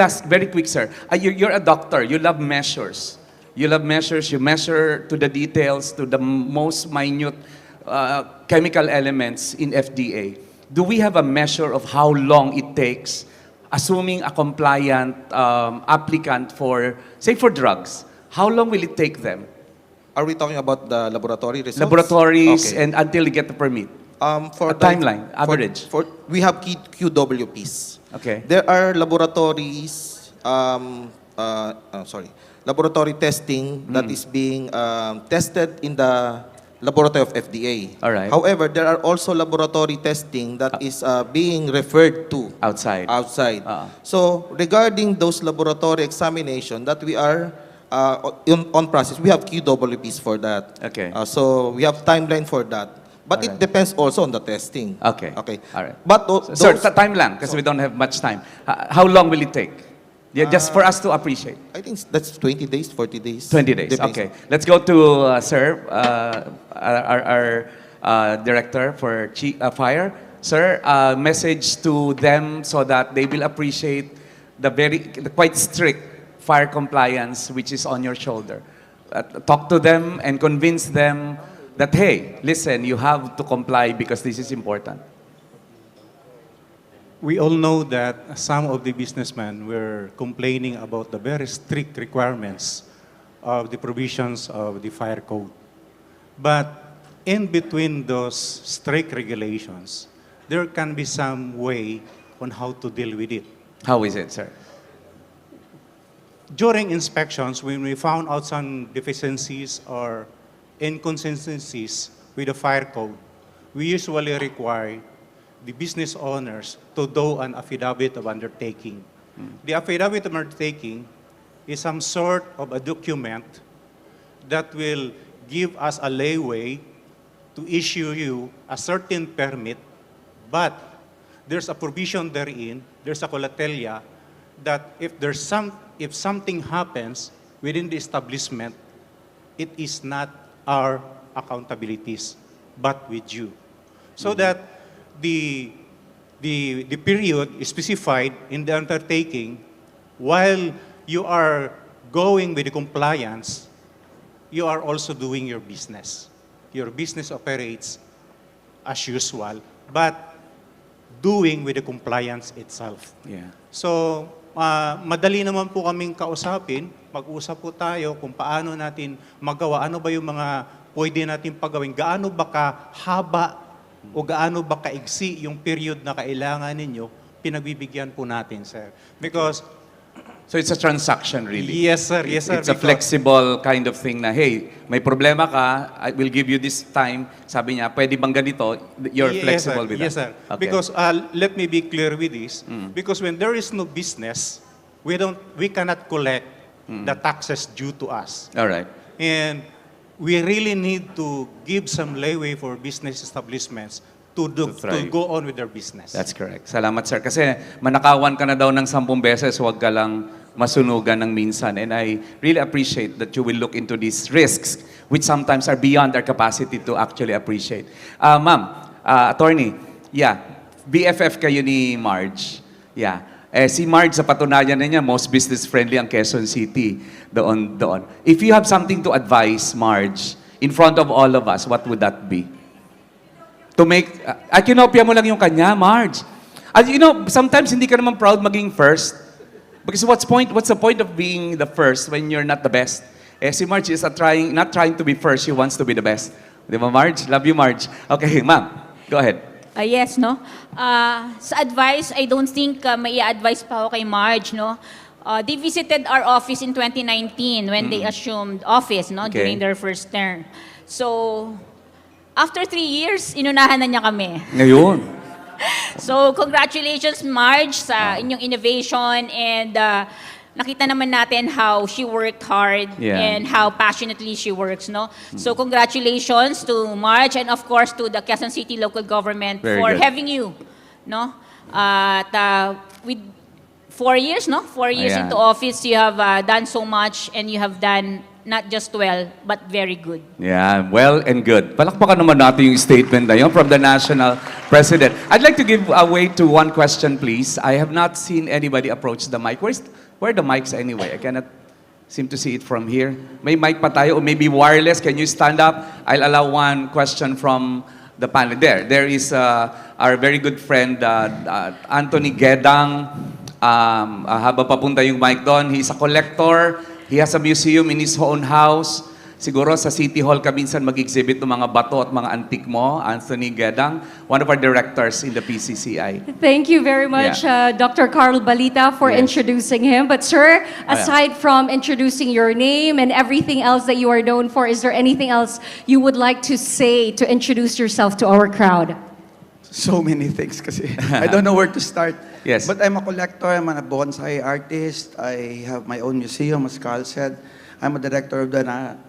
quick, sir. You're a doctor, you love measures. You love measures, you measure to the details, to the most minute chemical elements in FDA. Do we have a measure of how long it takes, assuming a compliant applicant for, say for drugs, how long will it take them? Are we talking about the laboratory results? Laboratories Okay. and until they get the permit? For A timeline, average. We have QWPs. Okay. There are laboratories, laboratory testing that is being tested in the laboratory of FDA. All right. However, there are also laboratory testing that is being referred to Outside. So regarding those laboratory examination that we are on process, we have QWPs for that. Okay. So we have timeline for that. But All it right. depends also on the testing. Okay. Okay. All right. But Sir, time lang, because we don't have much time. How long will it take? Yeah, just for us to appreciate. I think that's 20 days, 40 days. 20 days, Depends. okay. Let's go to Sir, our Director for Fire. Sir, message to them so that they will appreciate the quite strict fire compliance which is on your shoulder. Talk to them and convince them that, hey, listen, you have to comply because this is important. We all know that some of the businessmen were complaining about the very strict requirements of the provisions of the fire code. But in between those strict regulations, there can be some way on how to deal with it. How is it, sir? During inspections, when we found out some deficiencies or inconsistencies with the fire code, we usually require the business owners to do an affidavit of undertaking. The affidavit of undertaking is some sort of a document that will give us a leeway to issue you a certain permit, but there's a provision therein, there's a colatelia, that if something happens within the establishment, it is not our accountabilities, but with you. So that the period is specified in the undertaking, while you are going with the compliance, you are also doing your business. your business operates as usual, but doing with the compliance itself. Yeah. So, madali naman po kaming kausapin, mag-usap po tayo kung paano natin magawa, ano ba yung mga pwede natin pagawin, gaano ba kahaba o gaano ba kaigsi yung period na kailangan ninyo, pinagbibigyan po natin, sir. Because So it's a transaction really. yes, sir. Yes, sir. It's a flexible kind of thing na, hey, may problema ka, I will give you this time. Sabi niya, pwede bang ganito? You're flexible with that. Yes, sir. Okay. Because let me be clear with this. Because when there is no business, we cannot collect the taxes due to us. All right. And we really need to give some leeway for business establishments to go on with their business. That's correct. Salamat, sir. Kasi manakawan ka na daw ng 10 beses, huwag ka lang masunugan ng minsan. And I really appreciate that you will look into these risks, which sometimes are beyond our capacity to actually appreciate. Ma'am, attorney, yeah, BFF kayo ni Marge. Yeah. Si Marge, sa patunayan na niya, most business-friendly ang Quezon City doon. If you have something to advise, Marge, in front of all of us, what would that be? To make, kinopya mo lang yung kanya, Marge. You know, sometimes hindi ka naman proud maging first. Because what's the point of being the first when you're not the best? Si Marge is not trying to be first, she wants to be the best. Di ba, Marge? Love you, Marge. Okay, ma'am, go ahead. Yes, no? Sa advice, I don't think may advice pa ako kay Marge, no? They visited our office in 2019 when they assumed office, no? Okay. During their first term. So, after 3 years, inunahan na niya kami. Ngayon. So, congratulations, Marge, sa inyong innovation and nakita naman natin how she worked hard and how passionately she works, no? So, congratulations to Marge and of course to the Quezon City local government Very for good. having you, no? At with 4 years, no? 4 years Ayan. into office, you have done so much and you have done not just well, but very good. Yeah, well and good. Palakpakan naman natin yung statement na yun from the national president. I'd like to give away to one question, please. I have not seen anybody approach the mic. Where are the mics anyway? I cannot seem to see it from here. May mic pa tayo or maybe wireless. Can you stand up? I'll allow one question from the panel. There is our very good friend, Anthony Gedang. Habang papunta yung mic doon, he's a collector. He has a museum in his own house. Siguro sa City Hall ka minsan mag-exhibit ng mga bato at mga antik mo, Anthony Gedang, one of our directors in the PCCI. Thank you very much, Dr. Carl Balita, for introducing him. But sir, aside from introducing your name and everything else that you are known for, is there anything else you would like to say to introduce yourself to our crowd? So many things kasi I don't know where to start. Yes. But I'm a collector, I'm a bonsai artist. I have my own museum, as Carl said. I'm a director of the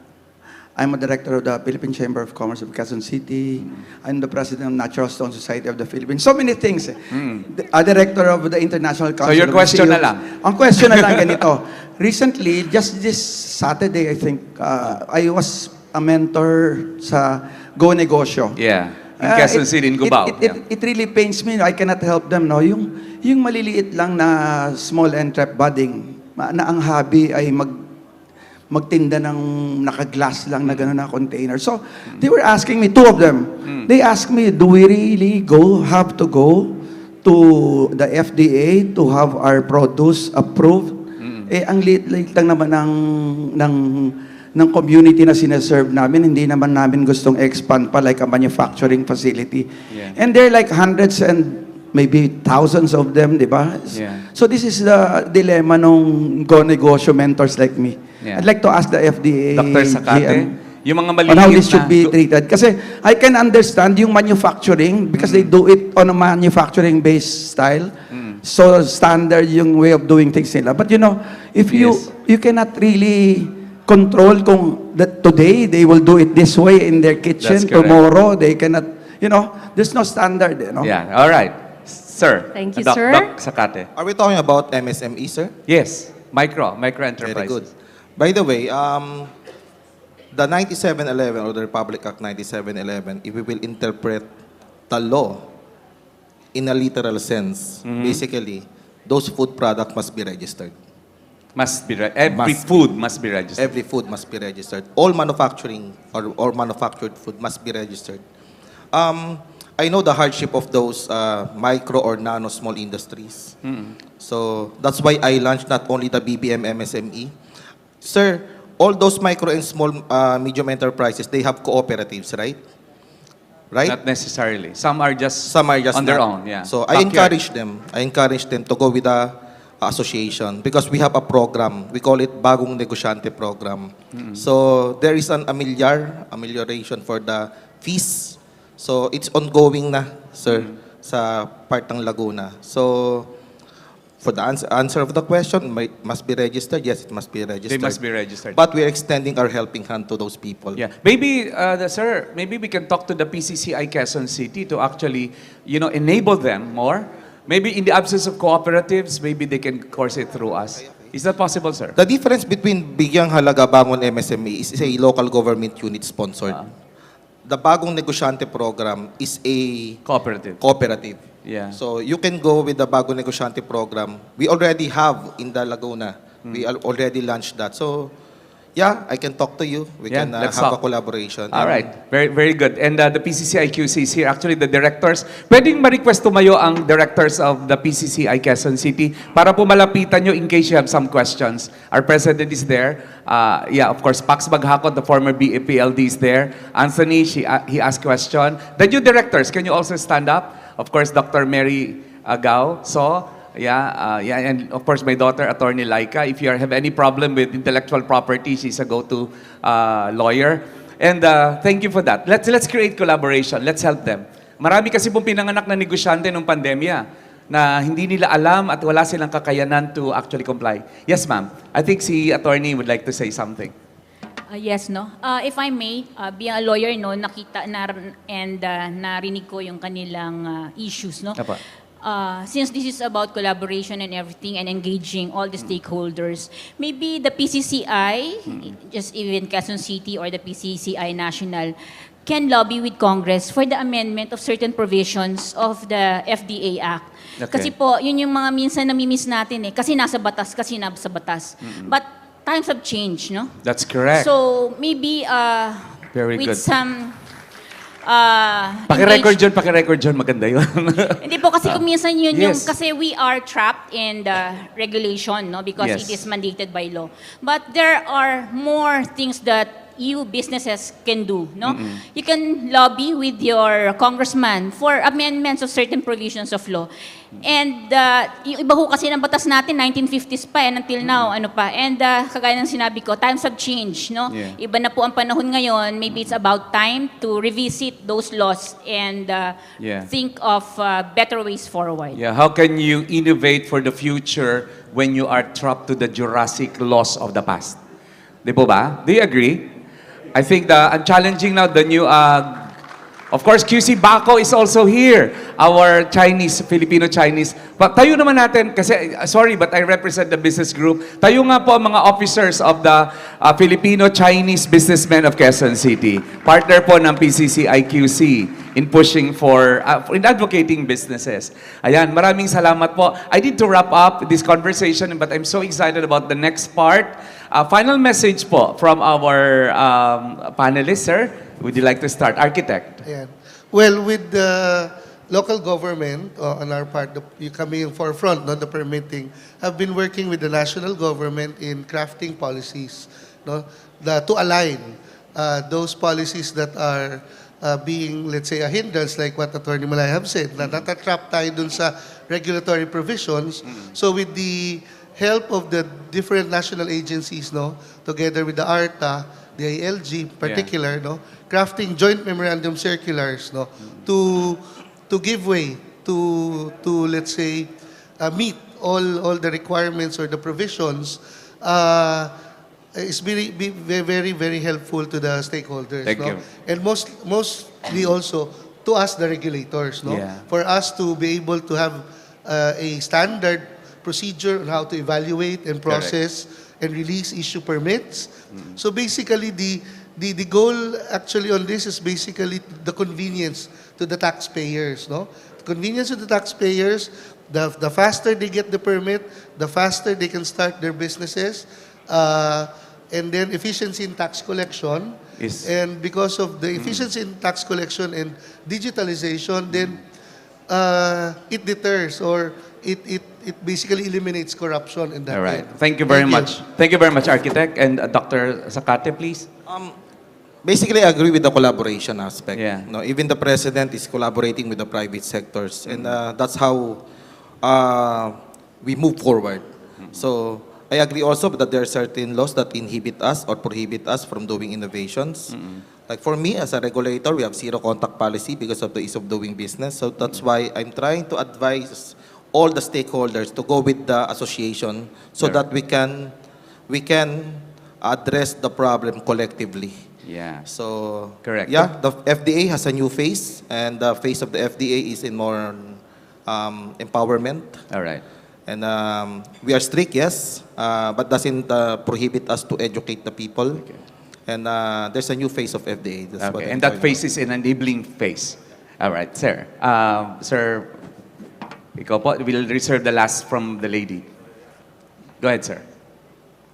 Philippine Chamber of Commerce of Quezon City. I'm the president of Natural Stone Society of the Philippines. So many things. A director of the International Council So your of question na Museums. lang. Ang question na lang ganito. Recently, just this Saturday, I think, I was a mentor sa Go Negosyo. Yeah. In Quezon City, in Cubao. It really pains me. I cannot help them. No? Yung maliliit lang na small entrep budding, na ang hobby ay magtinda ng naka-glass lang na gano'n na container. So, they were asking me, two of them, they asked me, do we really have to go to the FDA to have our produce approved? Ang liit-liit lang naman ng community na sineserve namin, hindi naman namin gustong expand pa like a manufacturing facility. Yeah. And there are like hundreds and maybe thousands of them, di ba? Yeah. So this is the dilemma nung Go Negosyo mentors like me. Yeah. I'd like to ask the FDA, Dr. Sakate, GM, yung mga on maliliit how this should na... be treated. Kasi I can understand yung manufacturing because they do it on a manufacturing-based style. So standard yung way of doing things nila. But you know, if you cannot really control kung that today they will do it this way in their kitchen, That's correct. tomorrow they cannot, you know, there's no standard, you know. Yeah, all right. Sir. Thank you, Doc sir. Sakate. Are we talking about MSME, sir? Yes, micro enterprises. Very good. By the way, the 9711 or the Republic Act 9711, if we will interpret the law in a literal sense, basically, those food products must be registered. Every food must be registered. Every food must be registered. All manufacturing or manufactured food must be registered. I know the hardship of those micro or nano small industries. So that's why I launched not only the BBM MSME. Sir, all those micro and small medium enterprises, they have cooperatives, right? Right? Not necessarily. Some are just on their not. own. Yeah. So I Backyard. encourage them to go with the association because we have a program. We call it Bagong Negosyante program. So there is an amelioration for the fees. So it's ongoing na, sir, sa part ng Laguna. So for the answer of the question, must be registered. Yes, it must be registered. They must be registered. But we're extending our helping hand to those people. Yeah, maybe, sir, maybe we can talk to the PCCI Quezon City to actually, enable them more. Maybe in the absence of cooperatives, maybe they can course it through us. Is that possible, sir? The difference between Bigyang Halaga Bangon MSME is a local government unit sponsored. The Bagong Negosyante program is a cooperative. Yeah. So you can go with the Bagong Negosyante program. We already have in the Laguna. We already launched that. So yeah, I can talk to you. We can let's have talk. a collaboration. All right. Very, very good. And the PCCI QC is here. Actually, the directors. Pwedeng ma-request tumayo ang directors of the PCCI Quezon City para po malapitan nyo in case you have some questions. Our president is there. Of course, Pax Baghakot, the former BAPLD is there. Anthony, he asked question. The new directors, can you also stand up? Of course, Dr. Mary Gao. So, and of course my daughter, Attorney Laika. If you have any problem with intellectual property, she's a go-to lawyer. And thank you for that. Let's create collaboration. Let's help them. Marami kasi pong pinanganak na negosyante nung pandemya na hindi nila alam at wala silang kakayanan to actually comply. Yes, ma'am. I think si Attorney would like to say something. Yes, no. If I may, being a lawyer, no, nakita and narinig ko yung kanilang issues, no. Apa. Since this is about collaboration and everything and engaging all the stakeholders, maybe the PCCI, just even Quezon City or the PCCI National, can lobby with Congress for the amendment of certain provisions of the FDA Act. Okay. Kasi po, yun yung mga minsan namimiss natin eh. Kasi nasa batas, But times have changed, no? That's correct. So maybe Very with good. some Paki-record dyan, maganda yun. Hindi po kasi kung minsan yun yung, Yes. kasi we are trapped in the regulation, no? Because Yes. it is mandated by law. But there are more things that you businesses can do, no? You can lobby with your congressman for amendments of certain provisions of law. And yung iba ho kasi ng batas natin, 1950s pa and until now, ano pa. And kagaya ng sinabi ko, times have changed, no? Yeah. Iba na po ang panahon ngayon. Maybe it's about time to revisit those laws and think of better ways forward. Yeah, how can you innovate for the future when you are trapped to the Jurassic laws of the past? Di po ba? Do you agree? I think I'm challenging now the new, of course, QC Baco is also here. Our Filipino-Chinese. But tayo naman natin, kasi, sorry, but I represent the business group. Tayo nga po ang mga officers of the Filipino-Chinese businessmen of Quezon City. Partner po ng PCCI-QC in pushing for, in advocating businesses. Ayan, maraming salamat po. I need to wrap up this conversation, but I'm so excited about the next part. Final message po from our panelists, sir. Would you like to start? Architect. Ayan. Well, with the local government, on our part, you coming in forefront, no, the permitting, have been working with the national government in crafting policies, no, to align those policies that are being, let's say, a hindrance, like what Attorney Malay have said, na natatrap tayo dun sa regulatory provisions. So with the help of the different national agencies, no, together with the ARTA, the ILG in particular, no, crafting joint memorandum circulars, no, to give way to let's say meet all the requirements or the provisions is very helpful to the stakeholders. Thank no? you. And mostly also to us, the regulators, no? Yeah. For us to be able to have a standard procedure on how to evaluate and process and release issue permits. So basically, the goal actually on this is basically the convenience to the taxpayers, no? Convenience to the taxpayers, The faster they get the permit, the faster they can start their businesses. And then efficiency in tax collection. And because of the efficiency in tax collection and digitalization, then it deters or it basically eliminates corruption in that All right. way. Thank you very much. Thank you very much, Architect. And Dr. Zacate, please. Basically, I agree with the collaboration aspect. Yeah. No, even the president is collaborating with the private sectors, and that's how we move forward. So I agree also that there are certain laws that inhibit us or prohibit us from doing innovations. Like for me, as a regulator, we have zero contact policy because of the ease of doing business. So that's why I'm trying to advise all the stakeholders to go with the association so that we can address the problem collectively. Yeah. So, Correct. Yeah, the FDA has a new face, and the face of the FDA is in more empowerment. All right. And we are strict, yes, but doesn't prohibit us to educate the people. Okay. And there's a new face of FDA. That's what Okay. I'm And that trying phase is an enabling phase. All right, sir. Sir, ikaw po, we'll reserve the last from the lady. Go ahead, sir.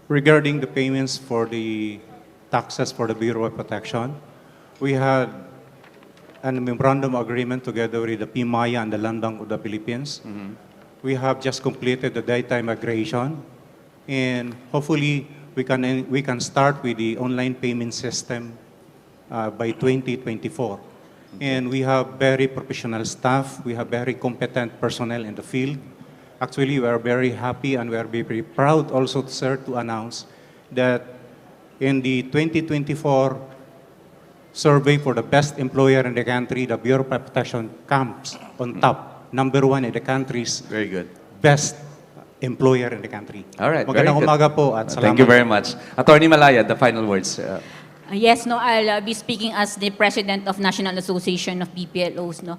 Regarding the payments for the taxes for the Bureau of Protection, we had a memorandum agreement together with the PMAYA and the Land Bank of the Philippines. We have just completed the data migration, and hopefully we can start with the online payment system by 2024. And we have very professional staff. We have very competent personnel in the field. Actually, we are very happy and we are very proud also, sir, to announce that in the 2024 survey for the best employer in the country, the Bureau of Protection comes on top, number one in the country's Very good. best employer in the country. All right. Very Magandang good. umaga po at salamat. Thank you very much. Attorney Malaya, the final words. Yes, no, I'll be speaking as the president of National Association of BPLOs. No,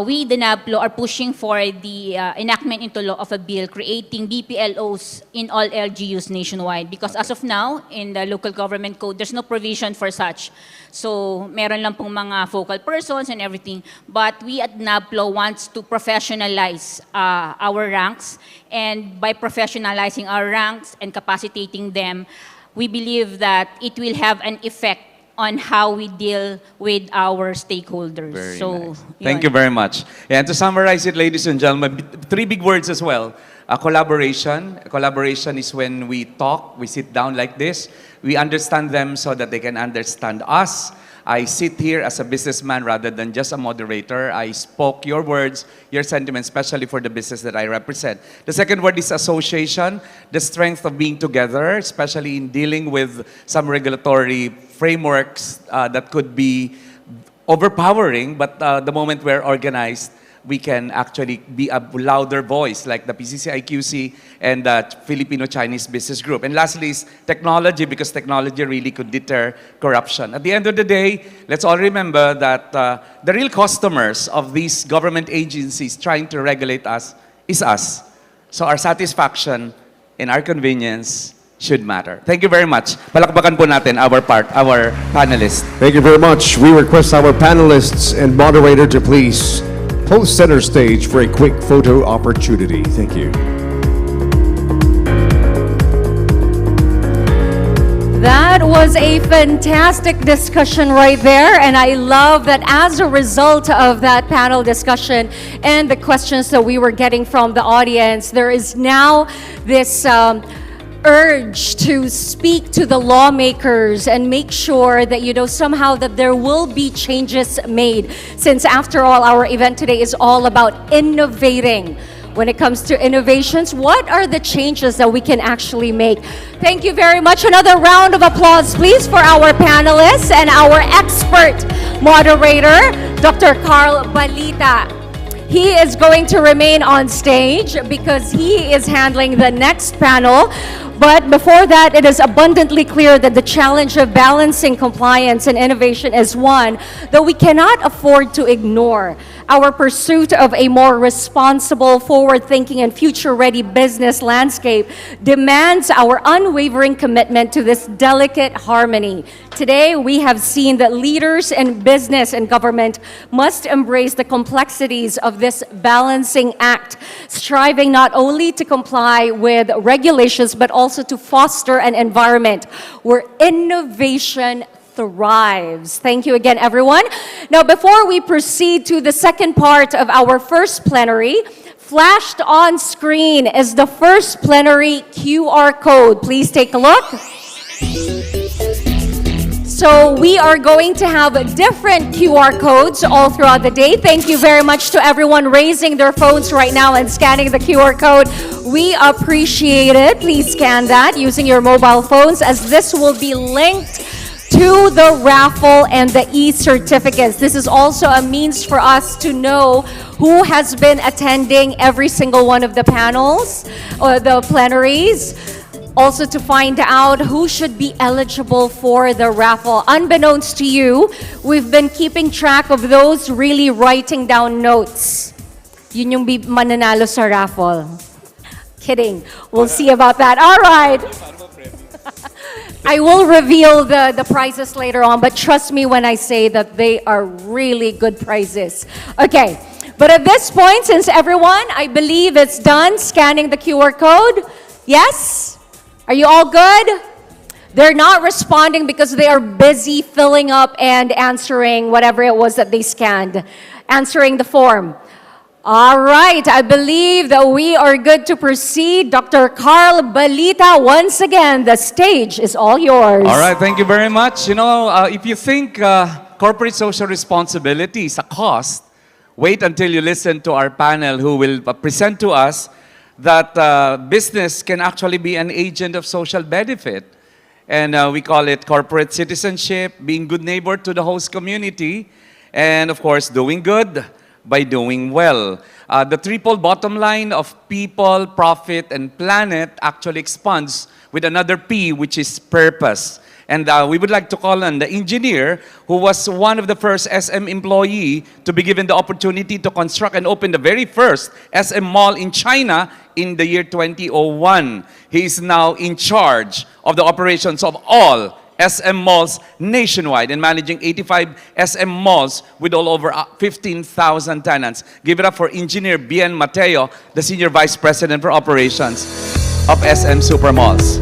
we, the NABLO, are pushing for the enactment into law of a bill creating BPLOs in all LGUs nationwide. Because as of now, in the local government code, there's no provision for such. So, meron lang pong mga focal persons and everything. But we at NABLO wants to professionalize our ranks. And by professionalizing our ranks and capacitating them, we believe that it will have an effect on how we deal with our stakeholders. Very So, nice. Thank you very much. And to summarize it, ladies and gentlemen, three big words as well. Collaboration. Collaboration is when we talk, we sit down like this, we understand them so that they can understand us. I sit here as a businessman rather than just a moderator. I spoke your words, your sentiments, especially for the business that I represent. The second word is association, the strength of being together, especially in dealing with some regulatory frameworks that could be overpowering, but the moment we're organized, we can actually be a louder voice like the PCCIQC and the Filipino-Chinese Business Group. And lastly is technology, because technology really could deter corruption. At the end of the day, let's all remember that the real customers of these government agencies trying to regulate us is us. So our satisfaction and our convenience should matter. Thank you very much. Palakpakan po natin our panelists. Thank you very much. We request our panelists and moderator to please post center stage for a quick photo opportunity. Thank you. That was a fantastic discussion right there, and I love that as a result of that panel discussion and the questions that we were getting from the audience, there is now this urge to speak to the lawmakers and make sure that, you know, somehow that there will be changes made, since after all, our event today is all about innovating. When it comes to innovations, what are the changes that we can actually make? Thank you very much. Another round of applause, please, for our panelists and our expert moderator, Dr. Carl Balita. He is going to remain on stage because he is handling the next panel. But before that, it is abundantly clear that the challenge of balancing compliance and innovation is one that we cannot afford to ignore. Our pursuit of a more responsible, forward-thinking, and future-ready business landscape demands our unwavering commitment to this delicate harmony. Today, we have seen that leaders in business and government must embrace the complexities of this balancing act, striving not only to comply with regulations, but also to foster an environment where innovation thrives. Thank you again, everyone. Now, before we proceed to the second part of our first plenary, flashed on screen is the first plenary QR code. Please take a look. So we are going to have different QR codes all throughout the day. Thank you very much to everyone raising their phones right now and scanning the QR code. We appreciate it. Please scan that using your mobile phones, as this will be linked to the raffle and the e-certificates. This is also a means for us to know who has been attending every single one of the panels or the plenaries. Also to find out who should be eligible for the raffle. Unbeknownst to you, we've been keeping track of those really writing down notes. Yun yung mananalo sa raffle. Kidding. We'll see about that. All right. I will reveal the prizes later on, but trust me when I say that they are really good prizes. Okay, but at this point, since everyone, I believe it's done scanning the QR code. Yes? Are you all good? They're not responding because they are busy filling up and answering whatever it was that they scanned, answering the form. All right, I believe that we are good to proceed. Dr. Carl Balita, once again, the stage is all yours. All right, thank you very much. You know, if you think corporate social responsibility is a cost, wait until you listen to our panel who will present to us that business can actually be an agent of social benefit. And we call it corporate citizenship, being good neighbor to the host community, and of course, doing good by doing well. The triple bottom line of people, profit, and planet actually expands with another P, which is purpose. And we would like to call on the engineer who was one of the first SM employee to be given the opportunity to construct and open the very first SM mall in China in the year 2001. He is now in charge of the operations of all SM malls nationwide and managing 85 SM malls with all over 15,000 tenants. Give it up for Engineer Bien Mateo, the Senior Vice President for Operations of SM Supermalls.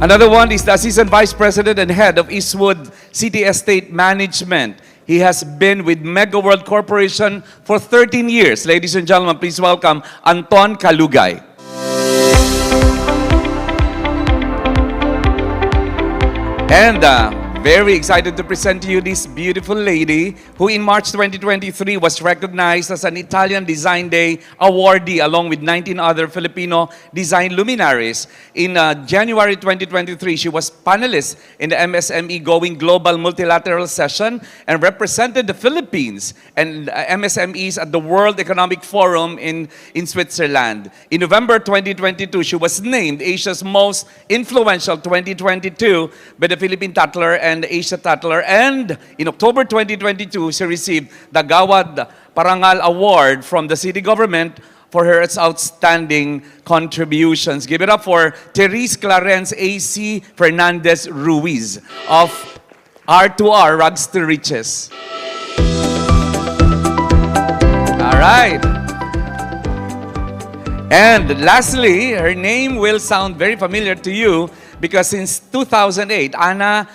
Another one is the Assistant Vice President and Head of Eastwood City Estate Management. He has been with Mega World Corporation for 13 years. Ladies and gentlemen, please welcome Anton Kalugay. And very excited to present to you this beautiful lady who in March 2023 was recognized as an Italian Design Day awardee along with 19 other Filipino design luminaries. In January 2023, she was panelist in the MSME Going Global Multilateral Session and represented the Philippines and MSMEs at the World Economic Forum in Switzerland. In November 2022, she was named Asia's Most Influential 2022 by the Philippine Tatler and Asia Tatler, and in October 2022, she received the Gawad Parangal Award from the city government for her outstanding contributions. Give it up for Therese Clarence A.C. Fernandez Ruiz of R2R, Rugs to Riches. All right. And lastly, her name will sound very familiar to you because since 2008, Anna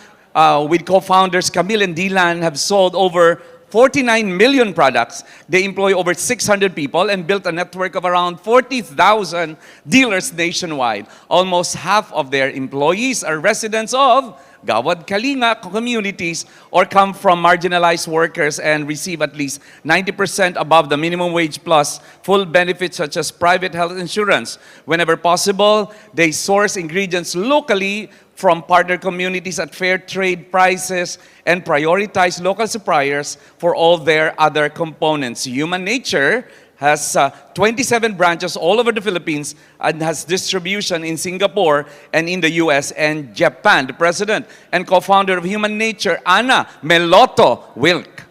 with co-founders Camille and Dylan have sold over 49 million products. They employ over 600 people and built a network of around 40,000 dealers nationwide. Almost half of their employees are residents of Gawad Kalinga communities or come from marginalized workers and receive at least 90% above the minimum wage plus full benefits such as private health insurance. Whenever possible, they source ingredients locally from partner communities at fair trade prices and prioritize local suppliers for all their other components. Human nature has 27 branches all over the Philippines and has distribution in Singapore and in the US and Japan. The president and co-founder of Human Nature, Ana Meloto Wilk.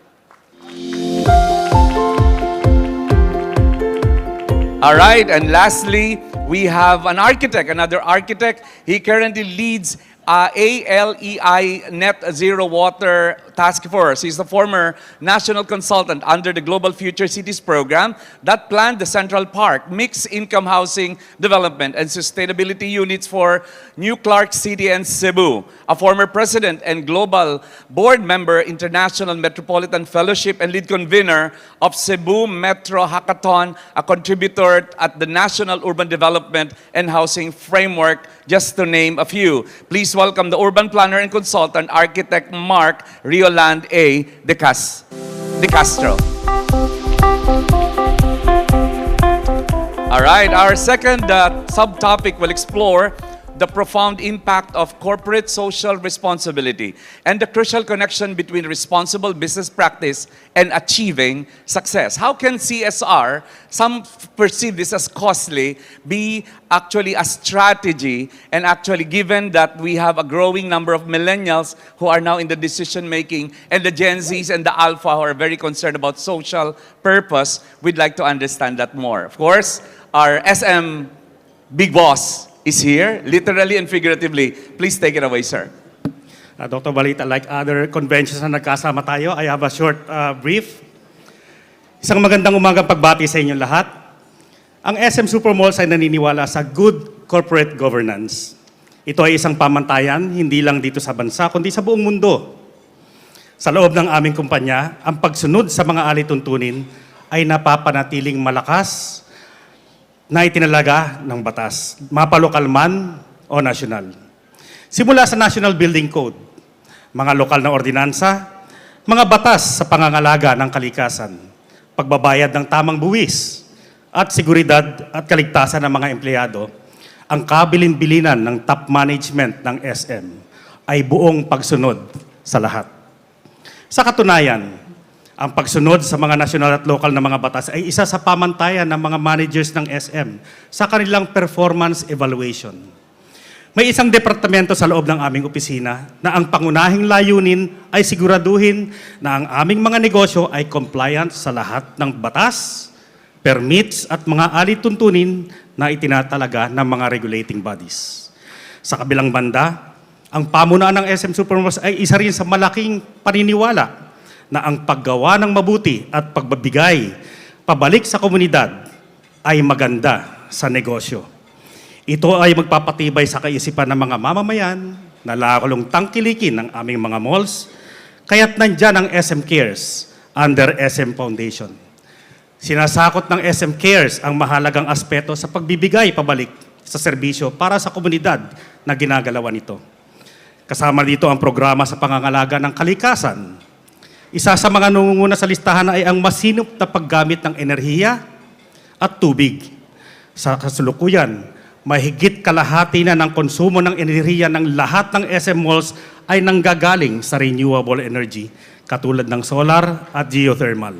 All right, and lastly, we have an architect, another architect. He currently leads ALEI Net Zero Water Task Force. He's the former national consultant under the Global Future Cities program that planned the Central Park, mixed income housing development and sustainability units for New Clark City and Cebu. A former president and global board member, International Metropolitan Fellowship and lead convener of Cebu Metro Hackathon, a contributor at the National Urban Development and Housing Framework, just to name a few. Please welcome the urban planner and consultant, architect Mark Rioland A. De Castro. All right, our second subtopic will explore the profound impact of corporate social responsibility and the crucial connection between responsible business practice and achieving success. How can CSR, some perceive this as costly, be actually a strategy, and actually given that we have a growing number of millennials who are now in the decision making and the Gen Zs and the Alpha who are very concerned about social purpose, we'd like to understand that more. Of course, our SM Big Boss is here, literally and figuratively. Please take it away, sir. Dr. Balita, like other conventions na nagkasama tayo, I have a short brief. Isang magandang umagang pagbati sa inyong lahat. Ang SM Supermalls ay naniniwala sa good corporate governance. Ito ay isang pamantayan, hindi lang dito sa bansa, kundi sa buong mundo. Sa loob ng aming kumpanya, ang pagsunod sa mga alituntunin ay napapanatiling malakas na itinalaga ng batas, mapalokal man o nasyonal. Simula sa National Building Code, mga lokal na ordinansa, mga batas sa pangangalaga ng kalikasan, pagbabayad ng tamang buwis, at seguridad at kaligtasan ng mga empleyado, ang kabilin-bilinan ng top management ng SM ay buong pagsunod sa lahat. Sa katunayan, ang pagsunod sa mga nasyonal at lokal na mga batas ay isa sa pamantayan ng mga managers ng SM sa kanilang performance evaluation. May isang departamento sa loob ng aming opisina na ang pangunahing layunin ay siguraduhin na ang aming mga negosyo ay compliant sa lahat ng batas, permits at mga alituntunin na itinatalaga ng mga regulating bodies. Sa kabilang banda, ang pamunuan ng SM Supermalls ay isa rin sa malaking paniniwala na ang paggawa ng mabuti at pagbabigay pabalik sa komunidad ay maganda sa negosyo. Ito ay magpapatibay sa kaisipan ng mga mamamayan na lalong tangkilikin ng aming mga malls, kaya't nandyan ang SM Cares under SM Foundation. Sinasakot ng SM Cares ang mahalagang aspeto sa pagbibigay pabalik sa serbisyo para sa komunidad na ginagalawan nito. Kasama dito ang programa sa pangangalaga ng kalikasan. Isa sa mga nangunguna sa listahan ay ang masinop na paggamit ng enerhiya at tubig. Sa kasalukuyan, mahigit kalahati na ng konsumo ng enerhiya ng lahat ng SM malls ay nanggagaling sa renewable energy, katulad ng solar at geothermal.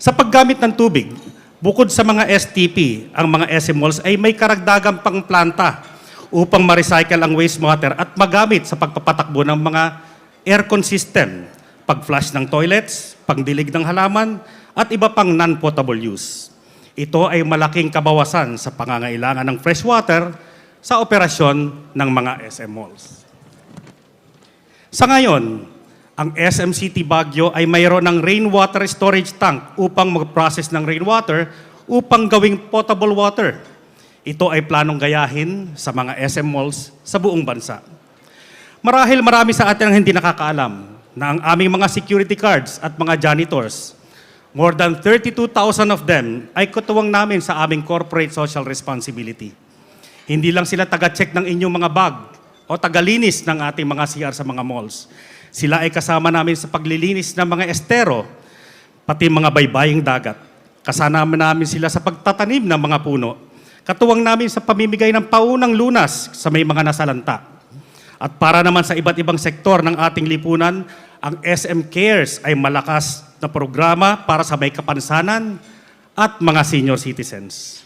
Sa paggamit ng tubig, bukod sa mga STP, ang mga SM malls ay may karagdagang pang planta upang ma-recycle ang wastewater at magamit sa pagpapatakbo ng mga aircon system, pag-flush ng toilets, pangdilig ng halaman, at iba pang non-potable use. Ito ay malaking kabawasan sa pangangailangan ng fresh water sa operasyon ng mga SM malls. Sa ngayon, ang SM City Baguio ay mayroon ng rainwater storage tank upang mag-process ng rainwater upang gawing potable water. Ito ay planong gayahin sa mga SM malls sa buong bansa. Marahil marami sa atin ang hindi nakakaalam na ang aming mga security guards at mga janitors, more than 32,000 of them ay katuwang namin sa aming corporate social responsibility. Hindi lang sila taga-check ng inyong mga bag o tagalinis ng ating mga CR sa mga malls. Sila ay kasama namin sa paglilinis ng mga estero, pati mga baybaying dagat. Kasama namin sila sa pagtatanim ng mga puno. Katuwang namin sa pamimigay ng paunang lunas sa may mga nasalanta. At para naman sa iba't ibang sektor ng ating lipunan, ang SM Cares ay malakas na programa para sa may kapansanan at mga senior citizens.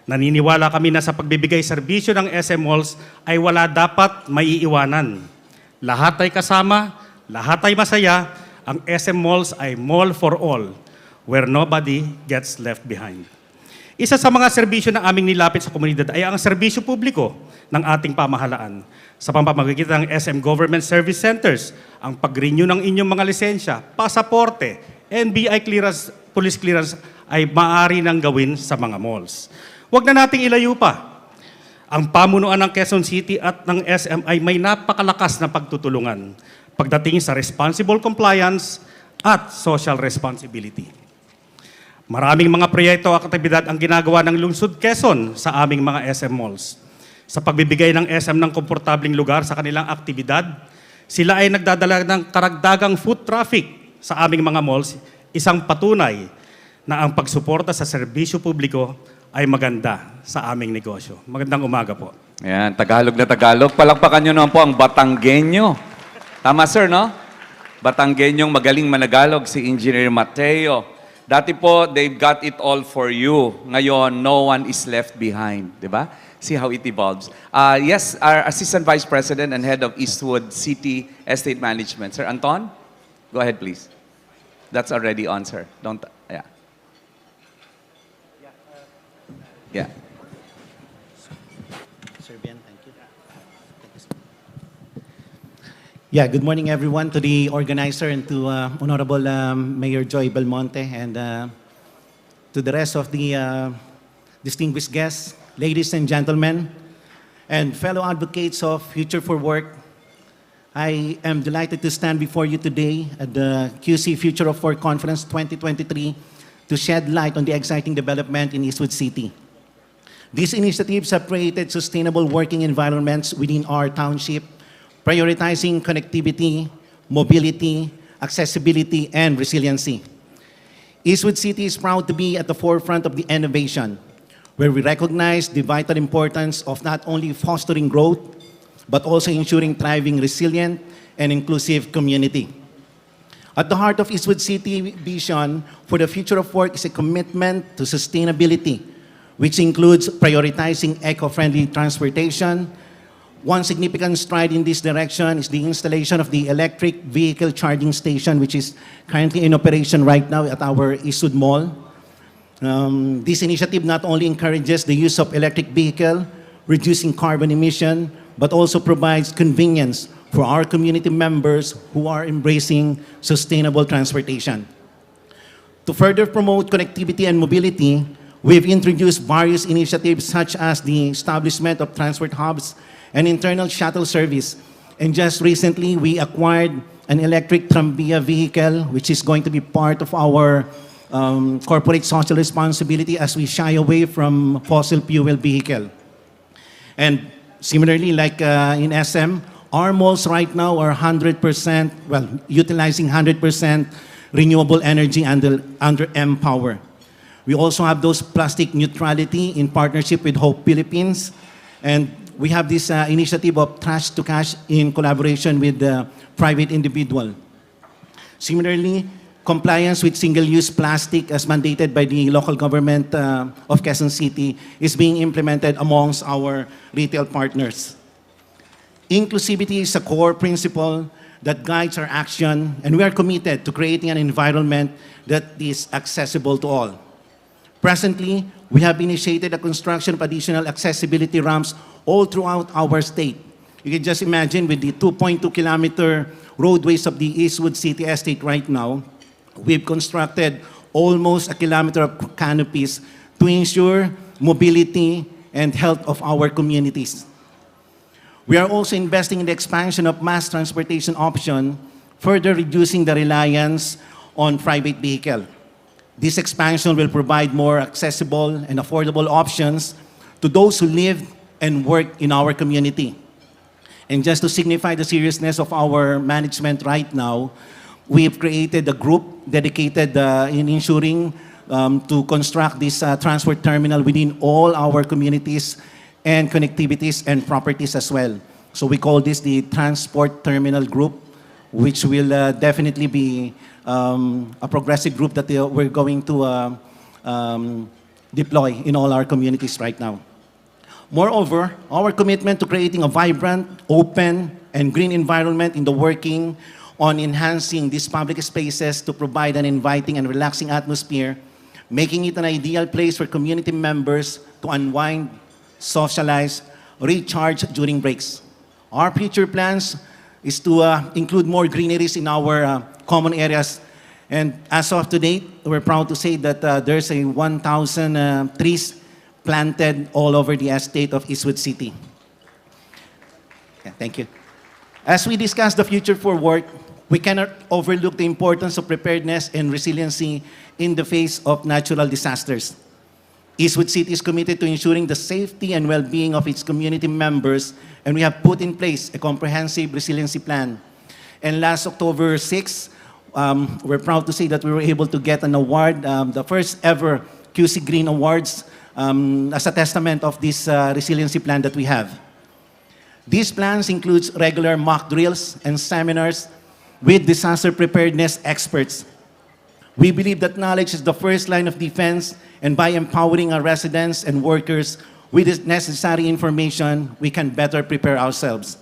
Naniniwala kami na sa pagbibigay serbisyo ng SM Malls ay wala dapat maiiwanan. Lahat ay kasama, lahat ay masaya, ang SM Malls ay mall for all, where nobody gets left behind. Isa sa mga serbisyo na aming nilapit sa komunidad ay ang serbisyo publiko ng ating pamahalaan. Sa pamamagitan ng SM Government Service Centers, ang pag-renew ng inyong mga lisensya, pasaporte, NBI clearance, police clearance ay maaari nang gawin sa mga malls. Huwag na nating ilayo pa. Ang pamunuan ng Quezon City at ng SM ay may napakalakas na pagtutulungan pagdating sa responsible compliance at social responsibility. Maraming mga proyekto at aktibidad ang ginagawa ng Lungsod Quezon sa aming mga SM malls. Sa pagbibigay ng SM ng komportabling lugar sa kanilang aktibidad, sila ay nagdadala ng karagdagang foot traffic sa aming mga malls, isang patunay na ang pagsuporta sa serbisyo publiko ay maganda sa aming negosyo. Magandang umaga po. Ayan, Tagalog na Tagalog. Palakpakan nyo naman po ang Batanggenyo. Tama, sir, no? Batanggenyong magaling managalog si Engineer Mateo. Dati po, they've got it all for you. Ngayon, no one is left behind. Diba? See how it evolves. Yes, our Assistant Vice President and Head of Eastwood City Estate Management. Sir Anton, go ahead, please. That's already on, sir. Don't, yeah. Yeah. Sir Ben, thank you. Yeah, good morning everyone, to the organizer and to Honorable Mayor Joy Belmonte and to the rest of the distinguished guests, ladies and gentlemen, and fellow advocates of Future for Work. I am delighted to stand before you today at the QC Future of Work Conference 2023 to shed light on the exciting development in Eastwood City. These initiatives have created sustainable working environments within our township, prioritizing connectivity, mobility, accessibility, and resiliency. Eastwood City is proud to be at the forefront of the innovation, where we recognize the vital importance of not only fostering growth, but also ensuring thriving, resilient, and inclusive community. At the heart of Eastwood City vision for the future of work is a commitment to sustainability, which includes prioritizing eco-friendly transportation. One significant stride in this direction is the installation of the electric vehicle charging station, which is currently in operation right now at our Eastwood Mall. This initiative not only encourages the use of electric vehicle, reducing carbon emission, but also provides convenience for our community members who are embracing sustainable transportation. To further promote connectivity and mobility, we've introduced various initiatives such as the establishment of transport hubs and internal shuttle service. And just recently, we acquired an electric tranvia vehicle, which is going to be part of our corporate social responsibility as we shy away from fossil fuel vehicle. And similarly, like in SM, our malls right now are 100%, well, utilizing 100% renewable energy under M-Power. We also have those plastic neutrality in partnership with Hope Philippines. And we have this initiative of trash to cash in collaboration with the private individual. Similarly, compliance with single-use plastic as mandated by the local government of Quezon City is being implemented amongst our retail partners. Inclusivity is a core principle that guides our action, and we are committed to creating an environment that is accessible to all. Presently, we have initiated the construction of additional accessibility ramps all throughout our state. You can just imagine with the 2.2-kilometer roadways of the Eastwood City Estate right now, we've constructed almost a kilometer of canopies to ensure mobility and health of our communities. We are also investing in the expansion of mass transportation option, further reducing the reliance on private vehicle. This expansion will provide more accessible and affordable options to those who live and work in our community. And just to signify the seriousness of our management right now, we have created a group dedicated in ensuring to construct this transport terminal within all our communities and connectivities and properties as well. So we call this the Transport Terminal Group, which will definitely be a progressive group that we're going to deploy in all our communities right now. Moreover, our commitment to creating a vibrant, open, and green environment in the working on enhancing these public spaces to provide an inviting and relaxing atmosphere, making it an ideal place for community members to unwind, socialize, recharge during breaks. Our future plans is to include more greeneries in our common areas. And as of today, we're proud to say that there's a 1,000 trees planted all over the estate of Eastwood City. Yeah, thank you. As we discuss the future for work, we cannot overlook the importance of preparedness and resiliency in the face of natural disasters. Eastwood City is committed to ensuring the safety and well-being of its community members, and we have put in place a comprehensive resiliency plan. And last October 6, we're proud to say that we were able to get an award, the first ever QC Green Awards, as a testament of this resiliency plan that we have. These plans includes regular mock drills and seminars with disaster preparedness experts. We believe that knowledge is the first line of defense, and by empowering our residents and workers with the necessary information, we can better prepare ourselves.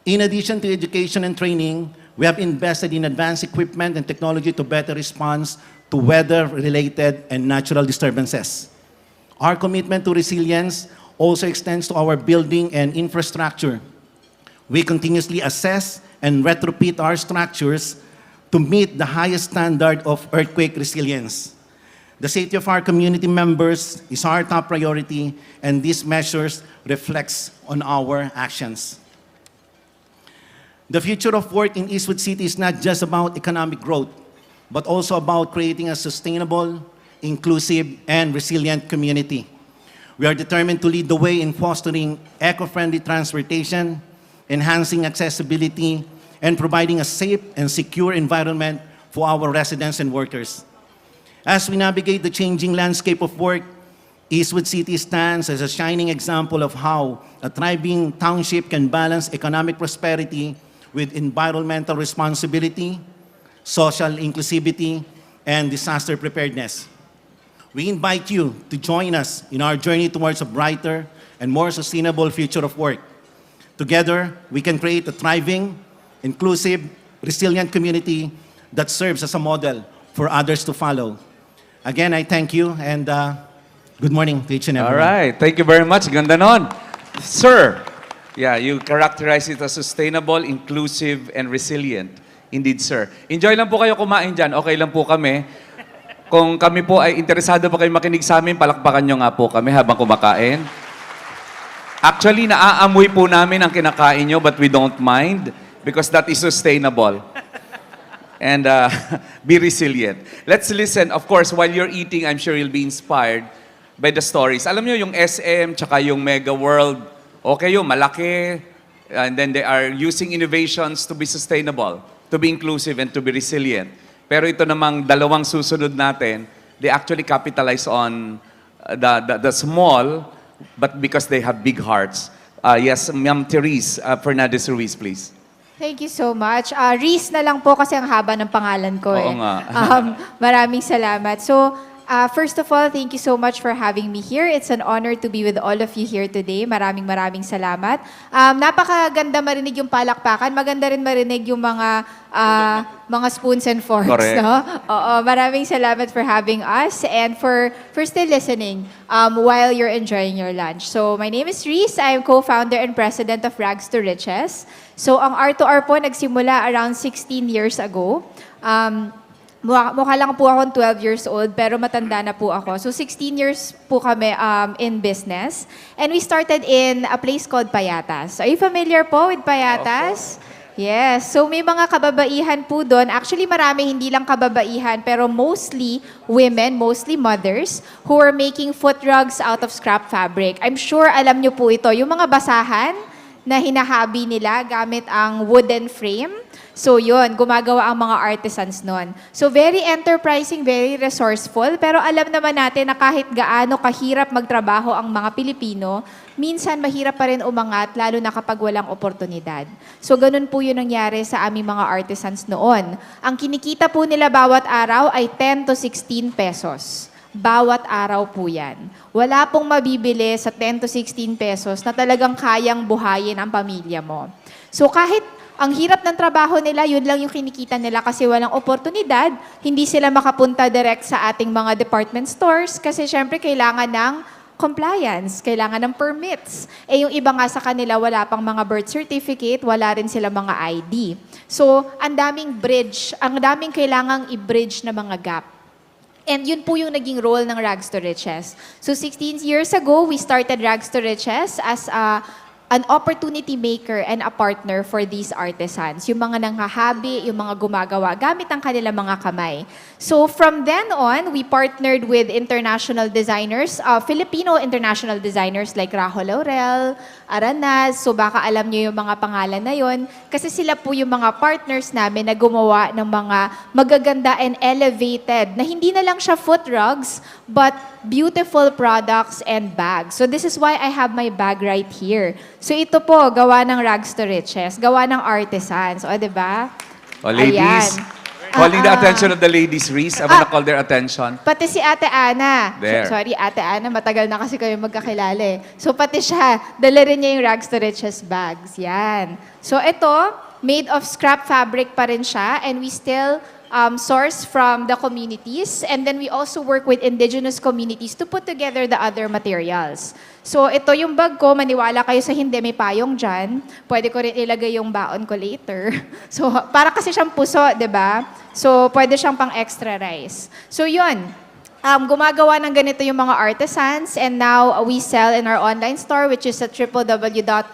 In addition to education and training, we have invested in advanced equipment and technology to better respond to weather-related and natural disturbances. Our commitment to resilience also extends to our building and infrastructure. We continuously assess and retrofit our structures to meet the highest standard of earthquake resilience. The safety of our community members is our top priority, and these measures reflects on our actions. The future of work in Eastwood City is not just about economic growth, but also about creating a sustainable, inclusive, and resilient community. We are determined to lead the way in fostering eco-friendly transportation, enhancing accessibility, and providing a safe and secure environment for our residents and workers. As we navigate the changing landscape of work, Eastwood City stands as a shining example of how a thriving township can balance economic prosperity with environmental responsibility, social inclusivity, and disaster preparedness. We invite you to join us in our journey towards a brighter and more sustainable future of work. Together, we can create a thriving, inclusive, resilient community that serves as a model for others to follow. Again, I thank you, and good morning to each and everyone. All right. Thank you very much. Ganda nun. Sir, yeah, you characterize it as sustainable, inclusive, and resilient. Indeed, sir. Enjoy lang po kayo kumain dyan. Okay lang po kami. Kung kami po ay interesado pa kayo makinig sa amin, palakpakan nyo nga po kami habang kumakain. Actually, naaamoy po namin ang kinakain nyo, but we don't mind because that is sustainable. And be resilient. Let's listen. Of course, while you're eating, I'm sure you'll be inspired by the stories. Alam nyo, yung SM, tsaka yung Mega World, okay yun, malaki. And then they are using innovations to be sustainable, to be inclusive, and to be resilient. Pero ito namang dalawang susunod natin, they actually capitalize on the small, but because they have big hearts. Yes, Ma'am Therese Fernandez-Ruiz, please. Thank you so much. Reese na lang po kasi ang haba ng pangalan ko. Oo nga. Maraming salamat. So, first of all, thank you so much for having me here. It's an honor to be with all of you here today. Maraming salamat. Napakaganda marinig yung palakpakan. Maganda rin marinig yung mga spoons and forks. Correct. No? Oo, maraming salamat for having us and for still listening while you're enjoying your lunch. So, my name is Reese. I'm co-founder and president of Rags to Riches. So, ang R2R po nagsimula around 16 years ago. Mukha lang po akong 12 years old, pero matanda na po ako. So 16 years po kami in business. And we started in a place called Payatas. Are you familiar po with Payatas? Yes. So may mga kababaihan po doon. Actually, marami, hindi lang kababaihan, pero mostly women, mostly mothers, who are making foot rugs out of scrap fabric. I'm sure alam nyo po ito. Yung mga basahan na hinahabi nila gamit ang wooden frame. So yun, gumagawa ang mga artisans nun. So very enterprising, very resourceful, pero alam naman natin na kahit gaano kahirap magtrabaho ang mga Pilipino, minsan mahirap pa rin umangat, lalo na kapag walang oportunidad. So ganun po yun nangyari sa aming mga artisans noon. Ang kinikita po nila bawat araw ay 10 to 16 pesos. Bawat araw po yan. Wala pong mabibili sa 10 to 16 pesos na talagang kayang buhayin ang pamilya mo. So kahit ang hirap ng trabaho nila, yun lang yung kinikita nila kasi walang oportunidad, hindi sila makapunta direct sa ating mga department stores kasi syempre kailangan ng compliance, kailangan ng permits. Eh yung iba nga sa kanila, wala pang mga birth certificate, wala rin sila mga ID. So, ang daming kailangang i-bridge na mga gap. And yun po yung naging role ng Rags to Riches. So 16 years ago, we started Rags to Riches as an opportunity maker and a partner for these artisans. Yung mga nanghahabi, yung mga gumagawa, gamit ang kanilang mga kamay. So from then on, we partnered with international designers, Filipino international designers like Rajo Laurel, Aranaz, so baka alam niyo yung mga pangalan na yon. Kasi sila po yung mga partners namin na gumawa ng mga magaganda and elevated, na hindi na lang siya foot rugs, but beautiful products and bags. So this is why I have my bag right here. So ito po, gawa ng Rags to Riches, gawa ng artisans. O, diba? Oh, ladies. Ayan. Calling the attention of the ladies, Reese. I wanna call their attention. Pati si Ate Ana. There. Sorry, Ate Ana, matagal na kasi kayo magkakilala eh. So pati siya, dala rin niya yung Rags to Riches bags. Yan. So ito, made of scrap fabric pa rin siya, and we still source from the communities, and then we also work with indigenous communities to put together the other materials. So ito yung bag ko, maniwala kayo sa hindi, may payong dyan. Pwede ko rin ilagay yung baon ko later. So para kasi siyang puso, di ba? So pwede siyang pang extra rice. So yun, gumagawa ng ganito yung mga artisans, and now we sell in our online store, which is at www.r2r.ph.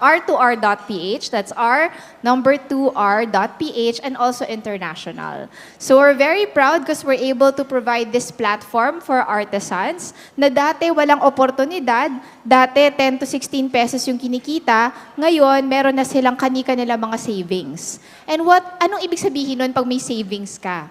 That's r2r.ph, and also international. So we're very proud because we're able to provide this platform for artisans na dati walang oportunidad, dati 10 to 16 pesos yung kinikita, ngayon meron na silang kani-kanila mga savings. And anong ibig sabihin nun pag may savings ka?